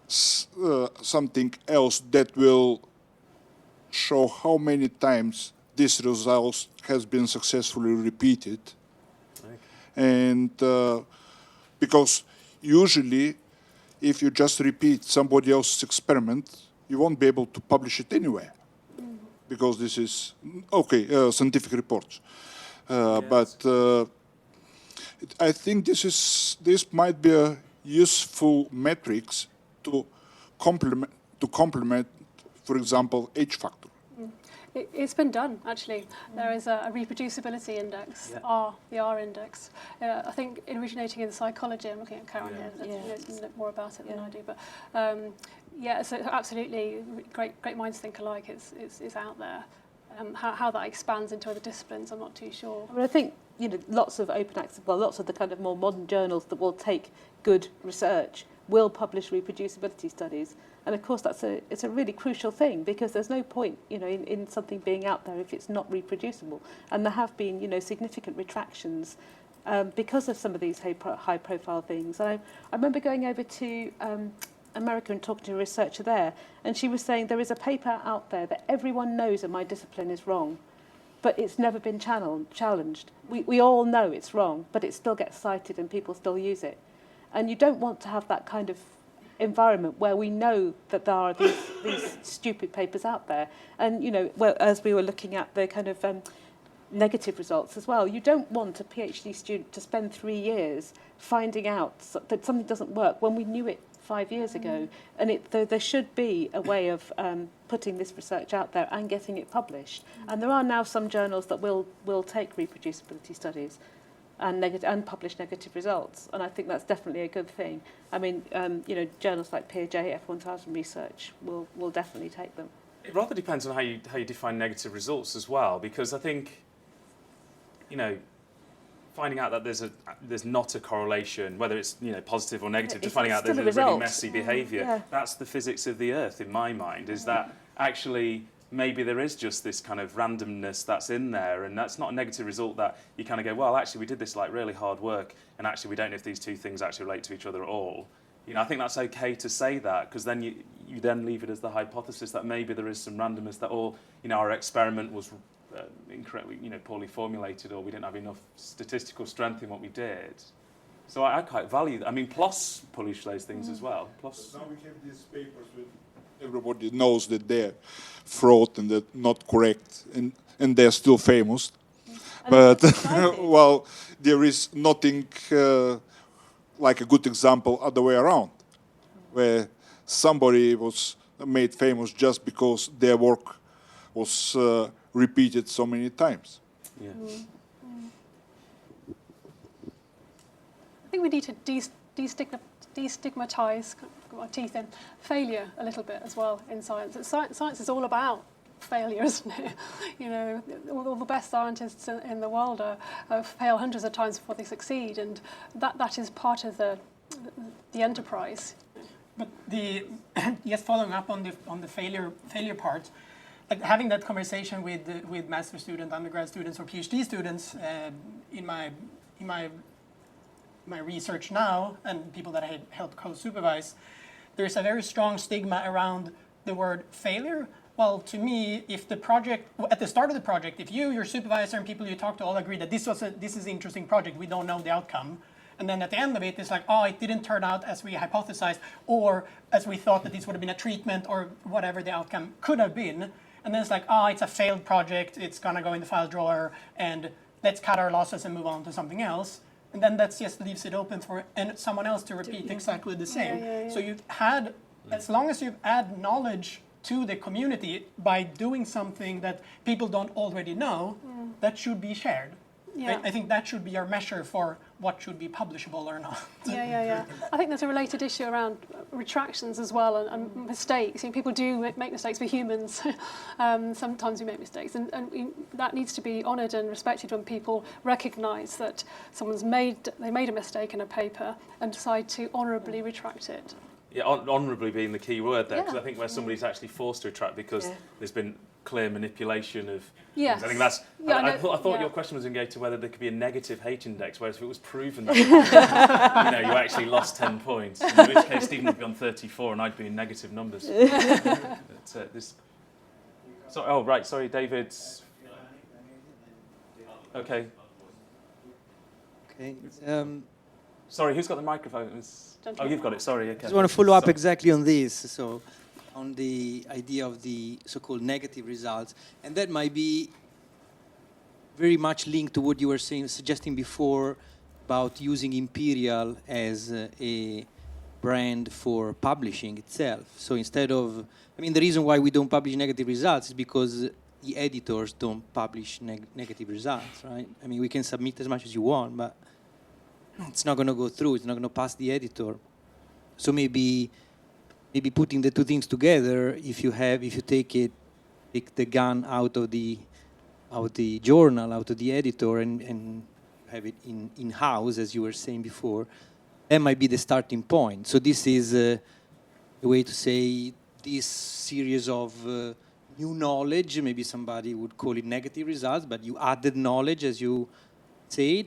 something else that will show how many times this result has been successfully repeated. Okay. And because usually if you just repeat somebody else's experiment, you won't be able to publish it anywhere. Because this is, scientific reports. But I think this might be a useful metrics to complement, for example, H factor. It's been done, actually. There is a reproducibility index, the R index. I think originating in psychology, I'm looking at Karen here, that knows more about it than I do. But so absolutely, great minds think alike. It's out there. How that expands into other disciplines, I'm not too sure. I mean, I think, you know, lots of open access, lots of the kind of more modern journals that will take good research will publish reproducibility studies. And of course, it's a really crucial thing, because there's no point, you know, in something being out there if it's not reproducible. And there have been, you know, significant retractions because of some of these high-profile things. And I remember going over to America and talking to a researcher there, and she was saying there is a paper out there that everyone knows in my discipline is wrong, but it's never been challenged. We all know it's wrong, but it still gets cited and people still use it. And you don't want to have that kind of environment where we know that there are these stupid papers out there. And, you know, well, as we were looking at the kind of negative results as well, you don't want a PhD student to spend 3 years finding out that something doesn't work when we knew it 5 years ago. And there should be a way of putting this research out there and getting it published. And there are now some journals that will take reproducibility studies and publish negative results, and I think that's definitely a good thing. I mean, you know, journals like PeerJ, F1000 Research will definitely take them. It rather depends on how you define negative results as well, because I think, you know, finding out that there's not a correlation, whether it's, you know, positive or negative, just finding out there's a really messy behaviour. That's the physics of the Earth, in my mind, is that actually maybe there is just this kind of randomness that's in there, and that's not a negative result that you kind of go, well, actually we did this like really hard work, and actually we don't know if these two things actually relate to each other at all. You know, I think that's okay to say that, because then you then leave it as the hypothesis that maybe there is some randomness, that all, you know, our experiment was incorrectly, you know, poorly formulated, or we didn't have enough statistical strength in what we did. So I quite value that. I mean, PLOS publish those things as well. PLOS. Now we have these papers with everybody knows that they're fraud and they're not correct, and they're still famous. But well, there is nothing like a good example other way around, where somebody was made famous just because their work was repeated so many times. Yeah. I think we need to destigmatise, got my teeth in, failure a little bit as well in science. Science is all about failure, isn't it? You know, all the best scientists in the world fail hundreds of times before they succeed, and that is part of the enterprise. But just following up on the failure part, like having that conversation with master student, undergrad students, or PhD students in my research now, and people that I help co-supervise, there's a very strong stigma around the word failure. Well, to me, if the project, at the start of the project, if you, your supervisor, and people you talk to all agree that this is an interesting project, we don't know the outcome, and then at the end of it, it's like, oh, it didn't turn out as we hypothesized, or as we thought that this would have been a treatment, or whatever the outcome could have been, and then it's like, oh, it's a failed project, it's gonna go in the file drawer, and let's cut our losses and move on to something else. And then that just leaves it open for someone else to repeat exactly the same. So you've had, as long as you've added knowledge to the community by doing something that people don't already know, that should be shared. Yeah. I think that should be our measure for what should be publishable or not. Yeah. I think there's a related issue around retractions as well, and mistakes. You know, people do make mistakes. We're humans. Sometimes we make mistakes, and that needs to be honoured and respected when people recognise that someone's made a mistake in a paper and decide to honourably retract it. Yeah, honourably being the key word there, because I think where somebody's actually forced to retract because there's been clear manipulation of things. I think that's. I thought your question was engaged to whether there could be a negative H index, whereas if it was proven that you know, you actually lost 10 points, in which case Stephen would be on 34 and I'd be in negative numbers. Sorry, David. Okay. Okay. Sorry, who's got the microphone? Oh, you've got it. Sorry. Okay. I just want to follow up exactly on this. So, on the idea of the so-called negative results, and that might be very much linked to what you were suggesting before about using Imperial as a brand for publishing itself. So instead of, I mean, the reason why we don't publish negative results is because the editors don't publish negative results, right? I mean, we can submit as much as you want, but it's not going to go through. It's not going to pass the editor. So maybe putting the two things together, if you take the gun out of the journal, out of the editor, and have it in-house, as you were saying before, that might be the starting point. So this is a way to say this series of new knowledge, maybe somebody would call it negative results, but you added knowledge, as you said,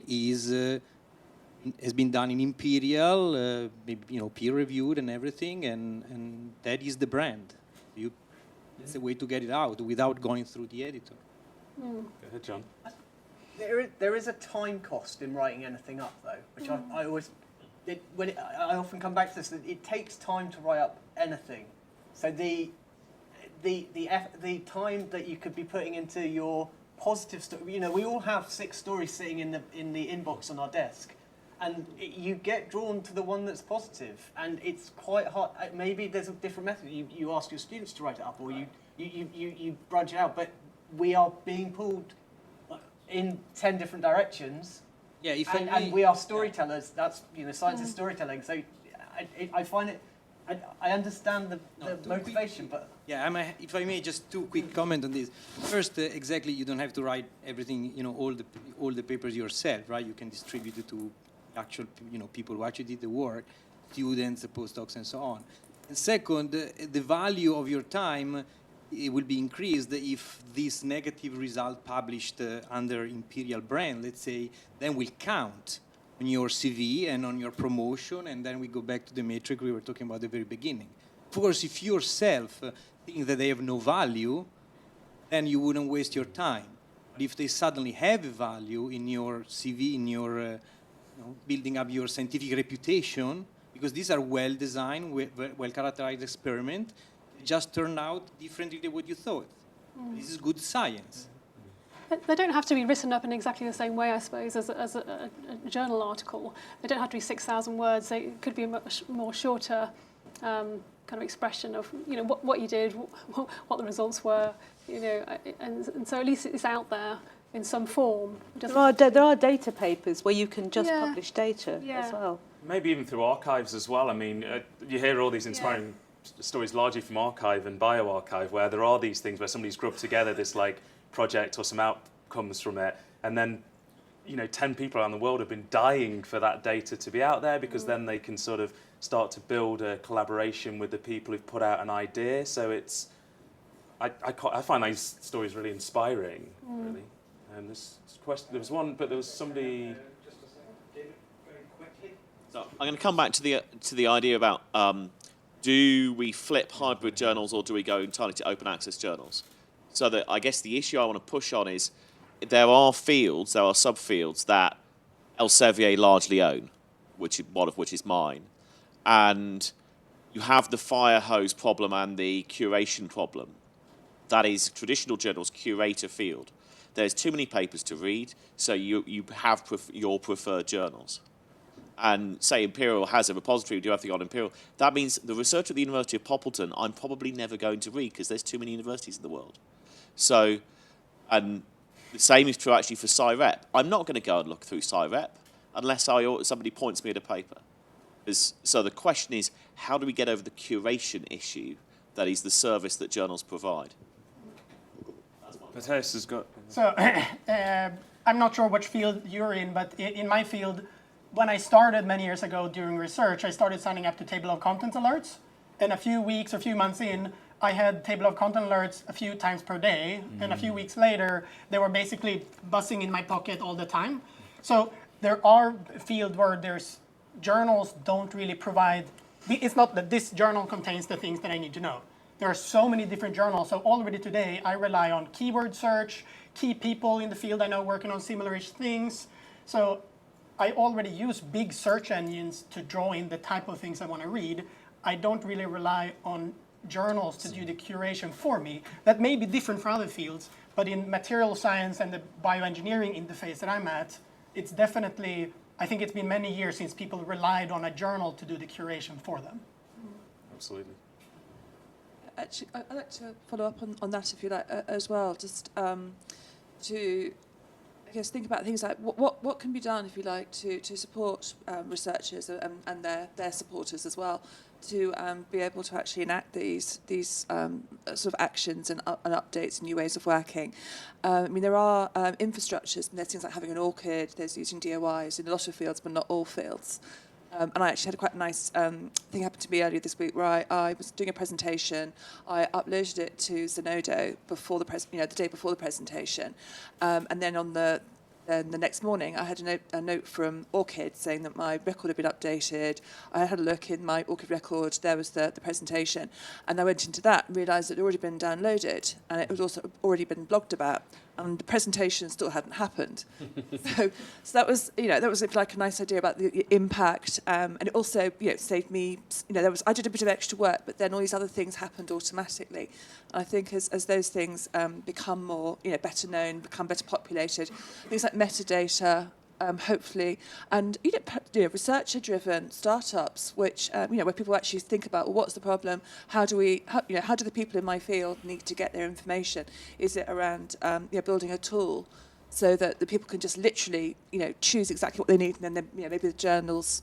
has been done in Imperial, maybe, peer-reviewed and everything, and that is the brand. It's a way to get it out without going through the editor. Go ahead, John. There is a time cost in writing anything up, though, which I always I often come back to this, that it takes time to write up anything. So the time that you could be putting into your positive story, you know, we all have 6 stories sitting in the inbox on our desk, and you get drawn to the one that's positive, and it's quite hard. Maybe there's a different method. You ask your students to write it up, or you branch it out, but we are being pulled in 10 different directions. Yeah, and we are storytellers. That's, you know, science is storytelling. So I find it. I understand the motivation, but yeah, if I may, just 2 quick comments on this. First, exactly, you don't have to write everything, you know, all the papers yourself, right? You can distribute it to actual, you know, people who actually did the work, students, postdocs, and so on. And second, the value of your time, it will be increased if this negative result published under Imperial brand, let's say, then will count on your CV and on your promotion, and then we go back to the metric we were talking about at the very beginning. Of course, if you yourself think that they have no value, then you wouldn't waste your time. But if they suddenly have a value in your CV, in your you know, building up your scientific reputation, because these are well-designed, well-characterized experiments, just turned out differently than what you thought. This is good science. They don't have to be written up in exactly the same way, I suppose, as a journal article. They don't have to be 6,000 words. They could be a much more shorter kind of expression of, you know, what you did, what the results were, you know, and so at least it's out there in some form. There are data papers where you can just publish data as well. Maybe even through archives as well. I mean, you hear all these inspiring stories largely from archive and bioarchive, where there are these things where somebody's grouped together this like project or some outcomes from it, and then, you know, 10 people around the world have been dying for that data to be out there, because then they can sort of start to build a collaboration with the people who've put out an idea. So it's, I find these stories really inspiring, really. And this question, there was one, but there was somebody. So I'm going to come back to the idea about do we flip hybrid journals or do we go entirely to open access journals? So that I guess the issue I want to push on is there are subfields that Elsevier largely own, one of which is mine, and you have the fire hose problem and the curation problem. That is, traditional journals curate a field. There's too many papers to read, so you have your preferred journals. And say Imperial has a repository, we do everything on Imperial. That means the research at the University of Poppleton, I'm probably never going to read because there's too many universities in the world. So, and the same is true actually for SciRep. I'm not going to go and look through SciRep unless somebody points me at a paper. So the question is, how do we get over the curation issue that is the service that journals provide? Matthias has got... So, I'm not sure which field you're in, but in my field, when I started many years ago doing research, I started signing up to table of contents alerts. And a few weeks or few months in, I had table of content alerts a few times per day. And a few weeks later, they were basically buzzing in my pocket all the time. So there are fields where there's journals don't really provide, it's not that this journal contains the things that I need to know. There are so many different journals. So already today, I rely on keyword search, key people in the field I know working on similar-ish things. So I already use big search engines to draw in the type of things I want to read. I don't really rely on journals to do the curation for me. That may be different for other fields, but in material science and the bioengineering interface that I'm at, it's definitely, I think it's been many years since people relied on a journal to do the curation for them. Absolutely. Actually, I'd like to follow up on that, if you like, as well, just to, I guess, think about things like what can be done, if you like, to support researchers and their supporters as well, to be able to actually enact these sort of actions and updates and new ways of working. I mean, there are infrastructures, and there's things like having an ORCID, there's using DOIs in a lot of fields, but not all fields. And I actually had a quite nice thing happen to me earlier this week where I was doing a presentation. I uploaded it to Zenodo before the day before the presentation, and then on the next morning I had a note from ORCID saying that my record had been updated. I had a look in my ORCID record. There was the presentation, and I went into that and realised it had already been downloaded and it had also already been blogged about. and the presentation still hadn't happened. so that was, that was like a nice idea about the impact, and it also, saved me. I did a bit of extra work, but then all these other things happened automatically. And I think as those things become more, better known, become better populated, things like metadata. Hopefully, and researcher-driven startups, which where people actually think about, well, what's the problem? How do the people in my field need to get their information? Is it around building a tool so that the people can just literally choose exactly what they need, and then maybe the journals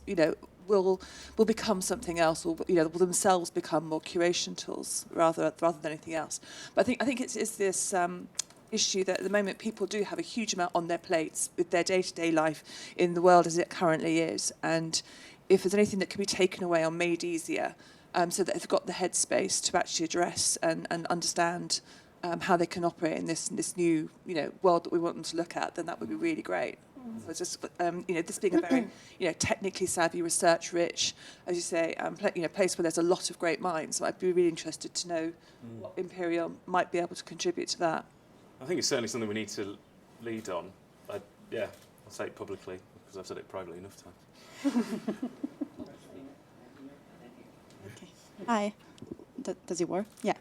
will become something else, or will themselves become more curation tools rather than anything else. But I think it's this. Issue that at the moment people do have a huge amount on their plates with their day-to-day life in the world as it currently is, and if there's anything that can be taken away or made easier, so that they've got the headspace to actually address and understand how they can operate in this new world that we want them to look at, then that would be really great. So it's just this being a very technically savvy, research-rich, as you say, place where there's a lot of great minds. So I'd be really interested to know what Imperial might be able to contribute to that. I think it's certainly something we need to lead on. I'll say it publicly, because I've said it privately enough times. Okay. Hi. Does it work? Yeah.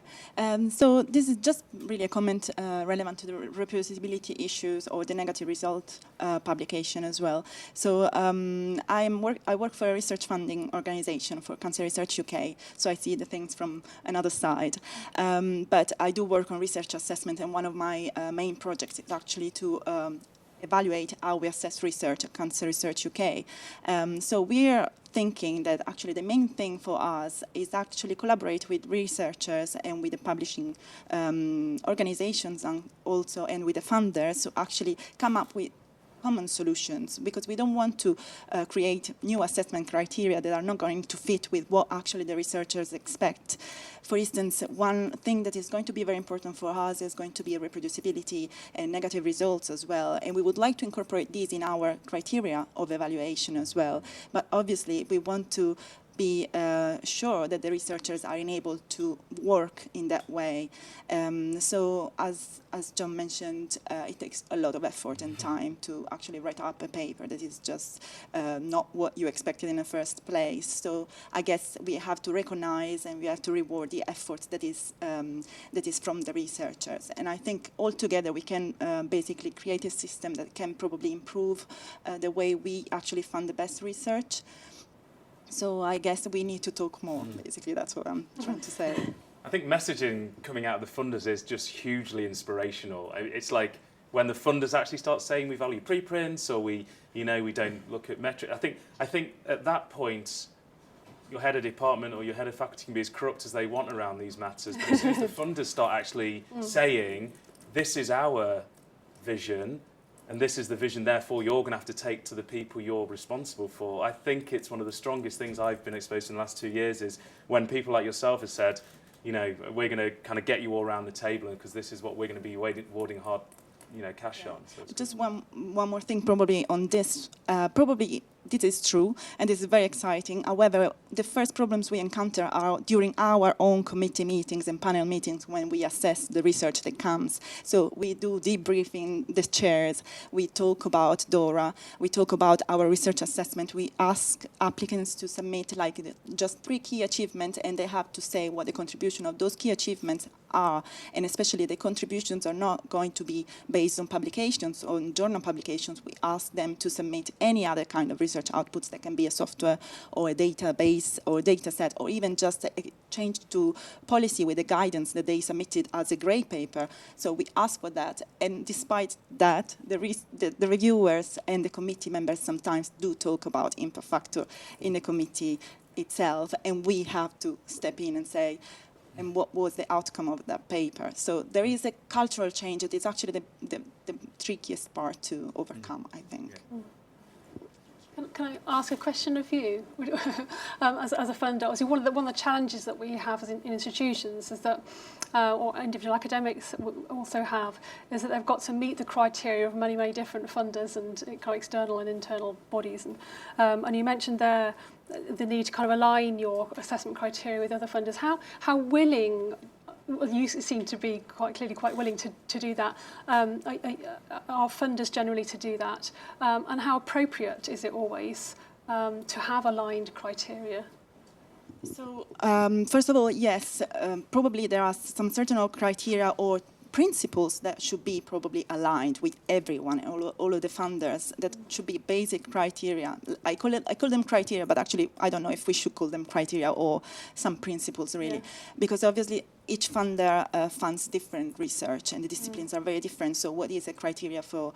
So this is just really a comment relevant to the reproducibility issues or the negative result publication as well. So I work for a research funding organisation for Cancer Research UK, so I see the things from another side. But I do work on research assessment, and one of my main projects is actually to evaluate how we assess research at Cancer Research UK. So we're thinking that actually the main thing for us is actually collaborate with researchers and with the publishing organizations, and also with the funders to actually come up with common solutions, because we don't want to create new assessment criteria that are not going to fit with what actually the researchers expect. For instance, one thing that is going to be very important for us is going to be reproducibility and negative results as well. And we would like to incorporate these in our criteria of evaluation as well. But obviously, we want to be sure that the researchers are enabled to work in that way. So as John mentioned, it takes a lot of effort and time to actually write up a paper that is just not what you expected in the first place. So I guess we have to recognize and we have to reward the efforts that is from the researchers. And I think altogether we can basically create a system that can probably improve the way we actually fund the best research. So I guess we need to talk more. Basically, that's what I'm trying to say. I think messaging coming out of the funders is just hugely inspirational. It's like when the funders actually start saying we value preprints, or we don't look at metric. I think at that point, your head of department or your head of faculty can be as corrupt as they want around these matters. But as soon as the funders start actually saying, this is our vision, and this is the vision, therefore, you're going to have to take to the people you're responsible for. I think it's one of the strongest things I've been exposed to in the last 2 years is when people like yourself have said, we're going to kind of get you all around the table because this is what we're going to be awarding hard, cash on. So just one more thing probably on this. Probably this is true, and this is very exciting. However, the first problems we encounter are during our own committee meetings and panel meetings when we assess the research that comes. So we do debriefing the chairs, we talk about DORA, we talk about our research assessment, we ask applicants to submit just 3 key achievements, and they have to say what the contribution of those key achievements are, and especially the contributions are not going to be based on publications, on journal publications. We ask them to submit any other kind of research outputs that can be a software or a database or a data set, or even just a change to policy with the guidance that they submitted as a grey paper. So we ask for that, and despite that, the reviewers and the committee members sometimes do talk about impact factor in the committee itself, and we have to step in and say, and what was the outcome of that paper. So there is a cultural change that is actually the trickiest part to overcome, I think. Yeah. Can I ask a question of you? As a funder, obviously one of the challenges that we have as in institutions is that, or individual academics also have, is that they've got to meet the criteria of many, many different funders and kind of external and internal bodies. And you mentioned there the need to kind of align your assessment criteria with other funders. How willing well, you seem to be quite clearly quite willing to do that. Are funders generally to do that? And how appropriate is it always to have aligned criteria? So, first of all, yes, probably there are some certain criteria or principles that should be probably aligned with everyone, all of the funders. That should be basic criteria. I call them criteria, but actually I don't know if we should call them criteria or some principles really, because obviously each funder funds different research and the disciplines are very different. So what is a criteria for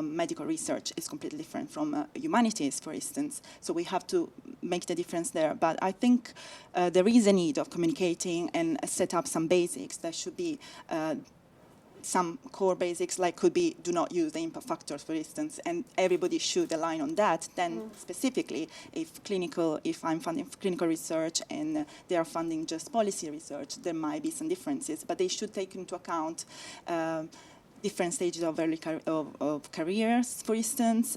medical research is completely different from humanities, for instance. So we have to make the difference there. But I think there is a need of communicating and set up some basics. There should be some core basics, like could be do not use the impact factors, for instance, and everybody should align on that. Then specifically, if I'm funding clinical research and they are funding just policy research, there might be some differences, but they should take into account different stages of early of careers, for instance,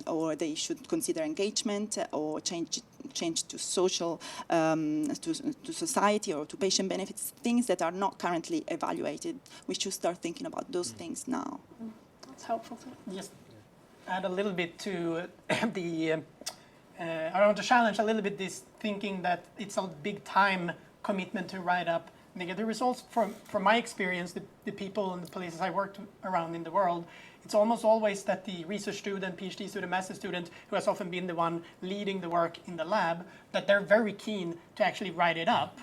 or they should consider engagement or change to social, to society or to patient benefits, things that are not currently evaluated. We should start thinking about those things now. That's helpful. Just add a little bit to the, I want to challenge a little bit this thinking that it's a big time commitment to write up negative results. From my experience, the people and the places I worked around in the world, it's almost always that the research student, PhD student, master student, who has often been the one leading the work in the lab, that they're very keen to actually write it up,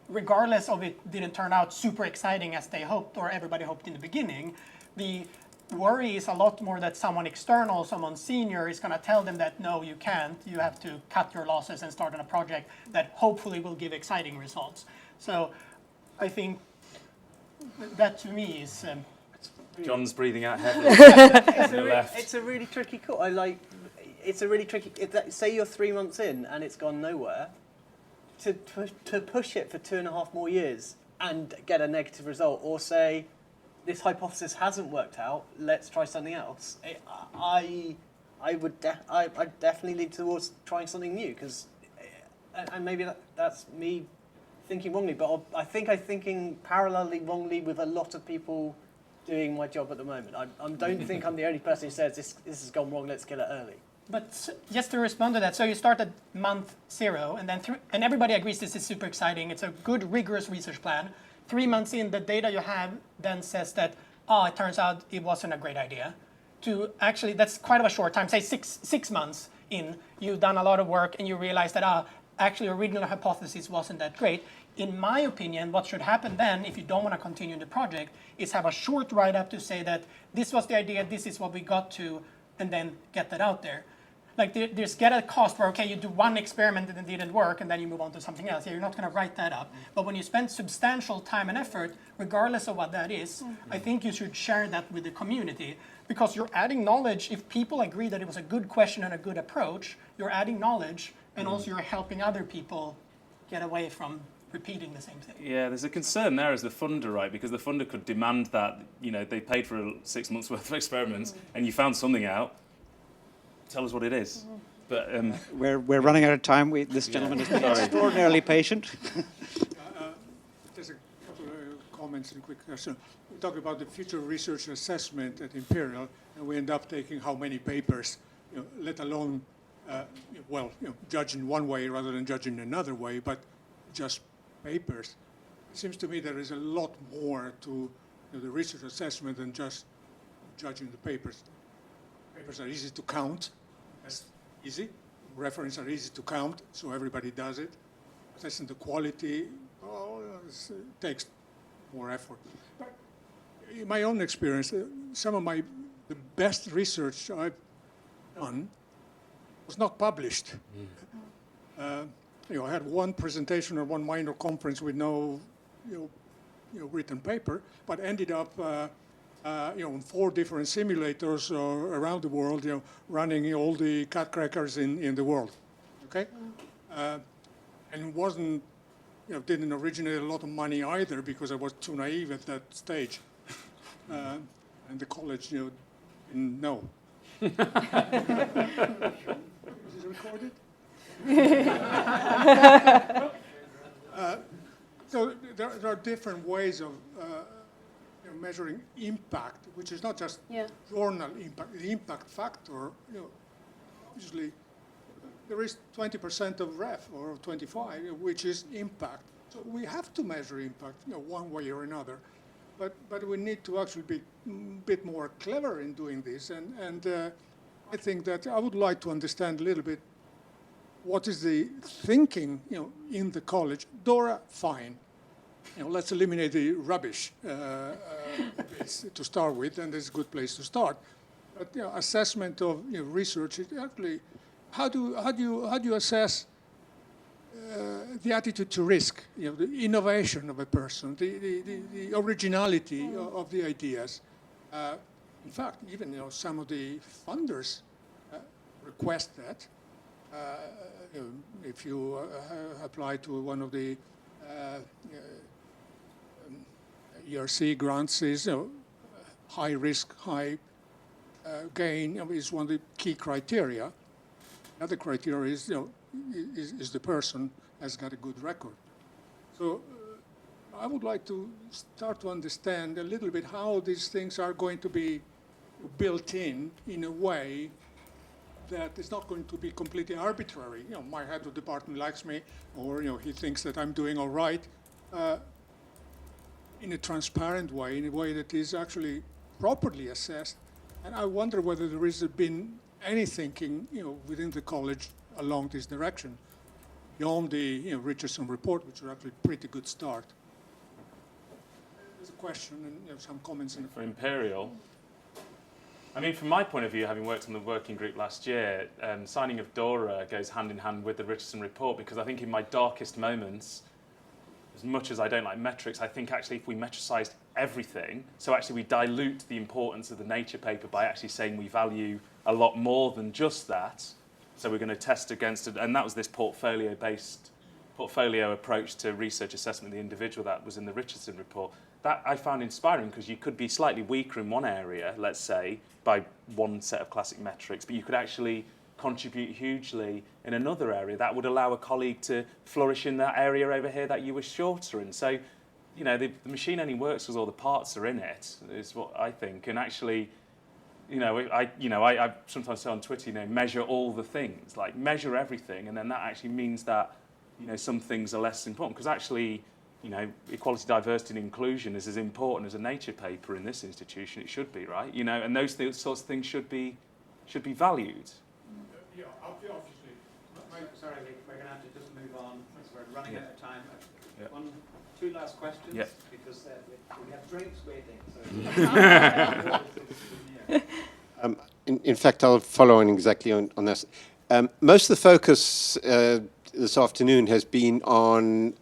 regardless of it didn't turn out super exciting as they hoped or everybody hoped in the beginning. The worry is a lot more that someone external, someone senior is going to tell them that, no, you can't. You have to cut your losses and start on a project that hopefully will give exciting results. So I think that to me is... John's breathing out heavily. It's a really tricky call. It's a really tricky... say you're 3 months in and it's gone nowhere, to push it for 2.5 more years and get a negative result, or say, this hypothesis hasn't worked out, let's try something else. I'd definitely lean towards trying something new, because, and maybe that's me thinking wrongly, but I think I'm thinking parallelly wrongly with a lot of people doing my job at the moment. I don't think I'm the only person who says this has gone wrong, let's kill it early. But just to respond to that, so you start at month 0, and then and everybody agrees this is super exciting. It's a good, rigorous research plan. 3 months in, the data you have then says that, it turns out it wasn't a great idea. To actually, that's quite of a short time, say six months in, you've done a lot of work and you realize that, actually your original hypothesis wasn't that great. In my opinion, what should happen then, if you don't want to continue the project, is have a short write-up to say that this was the idea, this is what we got to, and then get that out there. Like there's get a cost where, okay, you do one experiment and it didn't work, and then you move on to something else. Yeah, you're not going to write that up. But when you spend substantial time and effort, regardless of what that is, I think you should share that with the community, because you're adding knowledge. If people agree that it was a good question and a good approach, you're adding knowledge, and also you're helping other people get away from repeating the same thing. Yeah, there's a concern there as the funder, right? Because the funder could demand that, they paid for 6 months worth of experiments and you found something out. Tell us what it is. But we're running out of time. This gentleman has been extraordinarily patient. Just a couple of comments and quick question. We talk about the future research assessment at Imperial, and we end up taking how many papers, let alone, judge in one way rather than judge in another way, but just papers. It seems to me there is a lot more to the research assessment than just judging the papers. Papers are easy to count. That's easy. References are easy to count, so everybody does it. Assessing the quality, it takes more effort. But in my own experience, some of the best research I've done was not published. I had one presentation or one minor conference with no, written paper, but ended up, on 4 different simulators around the world, running all the cat crackers in the world. Okay, and it wasn't, didn't originate a lot of money either, because I was too naive at that stage, and the college, didn't know. Is it recorded? So there are different ways of measuring impact, which is not just journal impact. The impact factor, obviously, there is 20% of ref or 25, which is impact. So we have to measure impact, one way or another. But we need to actually be a bit more clever in doing this. And I think that I would like to understand a little bit what is the thinking, in the college. DORA, fine. Let's eliminate the rubbish to start with, and it's a good place to start. But assessment of research, actually, how do you assess the attitude to risk, the innovation of a person, the originality of the ideas? In fact, even some of the funders request that. If you apply to one of the ERC grants, is high risk, high gain is one of the key criteria. Another criteria is is the person has got a good record. So I would like to start to understand a little bit how these things are going to be built in a way that it's not going to be completely arbitrary. My head of department likes me, or he thinks that I'm doing all right, in a transparent way, in a way that is actually properly assessed. And I wonder whether there has been any thinking, within the college along this direction, beyond the Richardson report, which is actually a pretty good start. There's a question and some comments in for Imperial. I mean, from my point of view, having worked on the working group last year, signing of DORA goes hand in hand with the Richardson report, because I think in my darkest moments, as much as I don't like metrics, I think actually if we metricized everything, so actually we dilute the importance of the Nature paper by actually saying we value a lot more than just that, so we're going to test against it, and that was this portfolio approach to research assessment of the individual that was in the Richardson report. That I found inspiring, because you could be slightly weaker in one area, let's say, by one set of classic metrics, but you could actually contribute hugely in another area that would allow a colleague to flourish in that area over here that you were shorter in. So, the machine only works because all the parts are in it, is what I think. And actually, I sometimes say on Twitter, measure all the things, like measure everything, and then that actually means that, some things are less important, because actually, equality, diversity, and inclusion is as important as a Nature paper in this institution. It should be, right? And those sorts of things should be valued. Yeah, obviously. Sorry, we're going to have to just move on, because we're running out of time. Two last questions, because we have drinks waiting. So. In fact, I'll follow on exactly on this. Most of the focus this afternoon has been on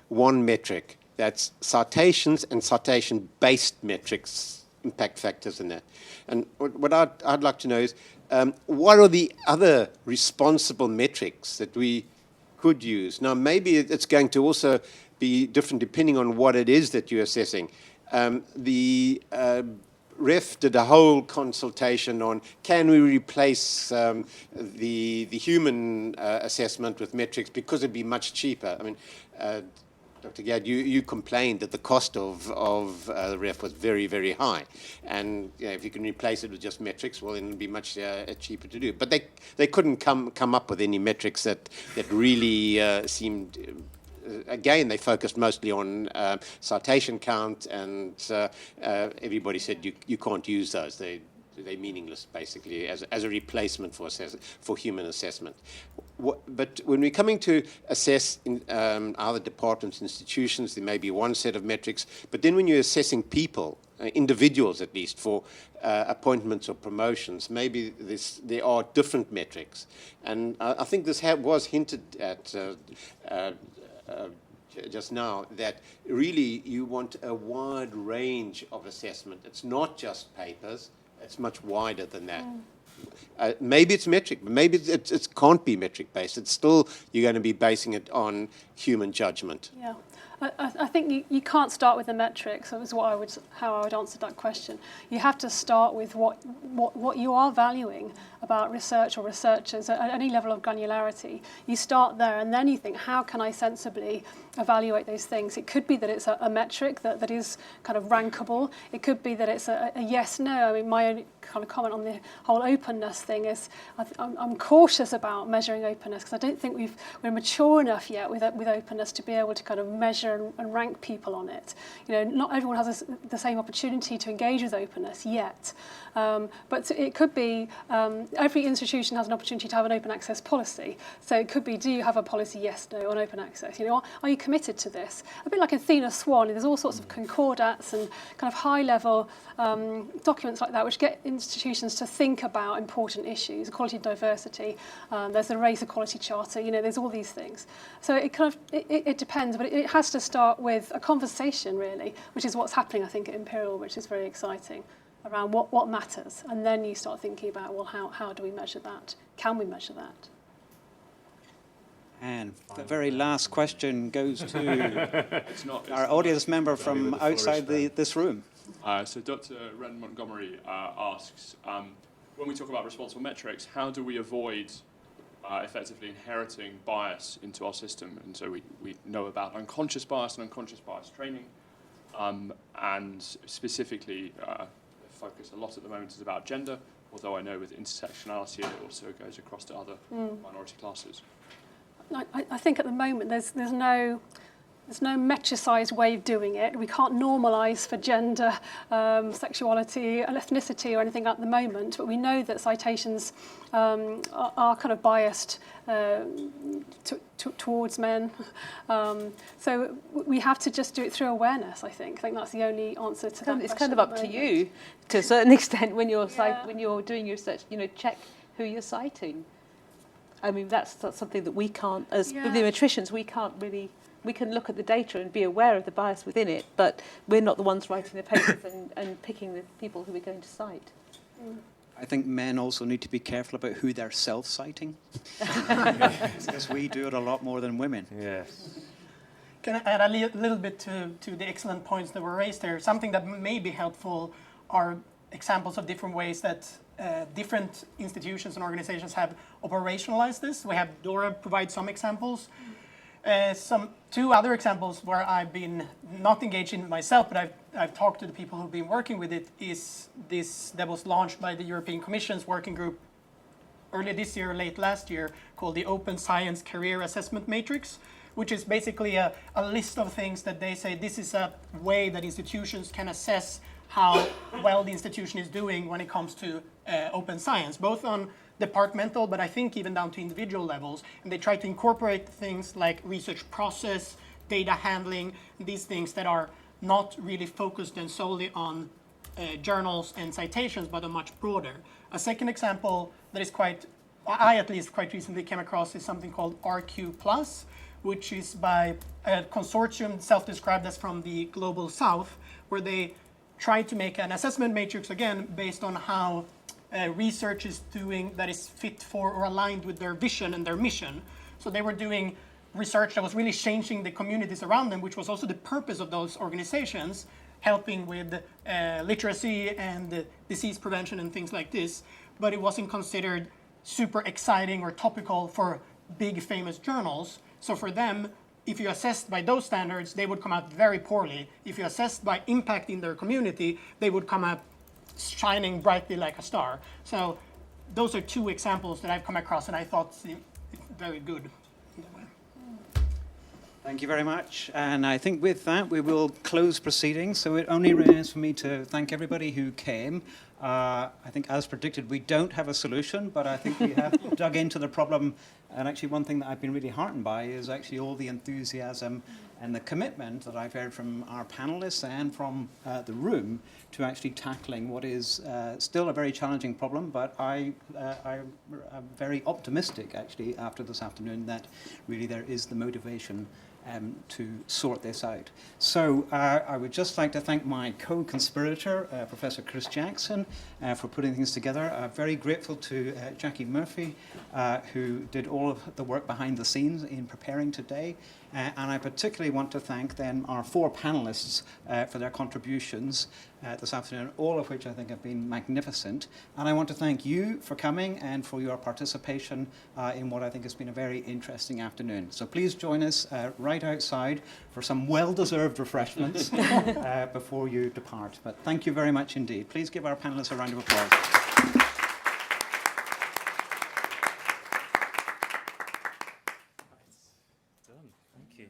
one metric. That's citations and citation-based metrics, impact factors in that. And what I'd like to know is, what are the other responsible metrics that we could use? Now, maybe it's going to also be different depending on what it is that you're assessing. The REF did a whole consultation on, can we replace the human assessment with metrics, because it'd be much cheaper. I mean, Dr. Gadd, you complained that the cost of the REF was very, very high. And if you can replace it with just metrics, well, then it'll be much cheaper to do. But they couldn't come up with any metrics that really seemed... Again, they focused mostly on citation count, and everybody said you can't use those. They're meaningless, basically, as a replacement for human assessment. But when we're coming to assess in other departments, institutions, there may be one set of metrics. But then when you're assessing people, individuals at least, for appointments or promotions, maybe there are different metrics. And I think this was hinted at just now, that really you want a wide range of assessment. It's not just papers. It's much wider than that. Maybe it's metric, but maybe it can't be metric-based. It's still, you're going to be basing it on human judgment. Yeah. I think you can't start with the metrics. That was how I would answer that question. You have to start with what you are valuing, about research or researchers at any level of granularity, you start there and then you think, how can I sensibly evaluate those things? It could be that it's a metric that is kind of rankable. It could be that it's a yes, no. I mean, my only kind of comment on the whole openness thing is I'm cautious about measuring openness because I don't think we're mature enough yet with openness to be able to kind of measure and rank people on it. You know, not everyone has the same opportunity to engage with openness yet. But it could be every institution has an opportunity to have an open access policy. So it could be, do you have a policy, yes, no, on open access? You know, are you committed to this? A bit like Athena Swan, there's all sorts of concordats and kind of high-level documents like that which get institutions to think about important issues, equality and diversity. There's the Race Equality Charter. You know, there's all these things. So it kind of it depends, but it has to start with a conversation, really, which is what's happening, I think, at Imperial, which is very exciting, around what matters. And then you start thinking about, well, how do we measure that? Can we measure that? And the very last question goes to our audience member from outside this room. So Dr. Ren Montgomery asks, when we talk about responsible metrics, how do we avoid effectively inheriting bias into our system? And so we know about unconscious bias and unconscious bias training. And specifically, the focus a lot at the moment is about gender, although I know with intersectionality it also goes across to other minority classes. I think at the moment there's no metricized way of doing it. We can't normalise for gender, sexuality, and ethnicity or anything at the moment, but we know that citations are kind of biased towards men. So we have to just do it through awareness, I think. I think that's the only answer to that. It's kind of up to you, to a certain extent, when you're when you're doing your research. You know, check who you're citing. I mean, that's something that we can't, as bibliometricians, we can't really. We can look at the data and be aware of the bias within it, but we're not the ones writing the papers and picking the people who we're going to cite. I think men also need to be careful about who they're self-citing, because we do it a lot more than women. Yes. Can I add a little bit to the excellent points that were raised there? Something that may be helpful are examples of different ways that different institutions and organizations have operationalized this. We have DORA provide some examples. Two other examples where I've been not engaged in it myself, but I've talked to the people who've been working with it, is this that was launched by the European Commission's working group early this year, late last year, called the Open Science Career Assessment Matrix, which is basically a list of things that they say this is a way that institutions can assess how well the institution is doing when it comes to open science, both on departmental, but I think even down to individual levels. And they try to incorporate things like research process, data handling, these things that are not really focused and solely on journals and citations, but are much broader. A second example that is I at least quite recently came across is something called RQ+, which is by a consortium self-described as from the Global South, where they try to make an assessment matrix, again, based on how research is doing that is fit for or aligned with their vision and their mission. So they were doing research that was really changing the communities around them, which was also the purpose of those organizations, helping with literacy and disease prevention and things like this. But it wasn't considered super exciting or topical for big famous journals. So for them, if you assessed by those standards, they would come out very poorly. If you assessed by impact in their community, they would come out shining brightly like a star. So those are two examples that I've come across and I thought very good. Thank you very much. And I think with that, we will close proceedings. So it only remains for me to thank everybody who came. I think as predicted, we don't have a solution, but I think we have dug into the problem. And actually one thing that I've been really heartened by is actually all the enthusiasm and the commitment that I've heard from our panelists and from the room to actually tackling what is still a very challenging problem, but I'm very optimistic actually after this afternoon that really there is the motivation to sort this out. So I would just like to thank my co-conspirator, Professor Chris Jackson, for putting things together. Very grateful to Jackie Murphy, who did all of the work behind the scenes in preparing today. And I particularly want to thank then our 4 panelists for their contributions this afternoon, all of which I think have been magnificent. And I want to thank you for coming and for your participation in what I think has been a very interesting afternoon. So please join us right outside for some well-deserved refreshments before you depart. But thank you very much indeed. Please give our panelists a round of applause. Done. Thank you.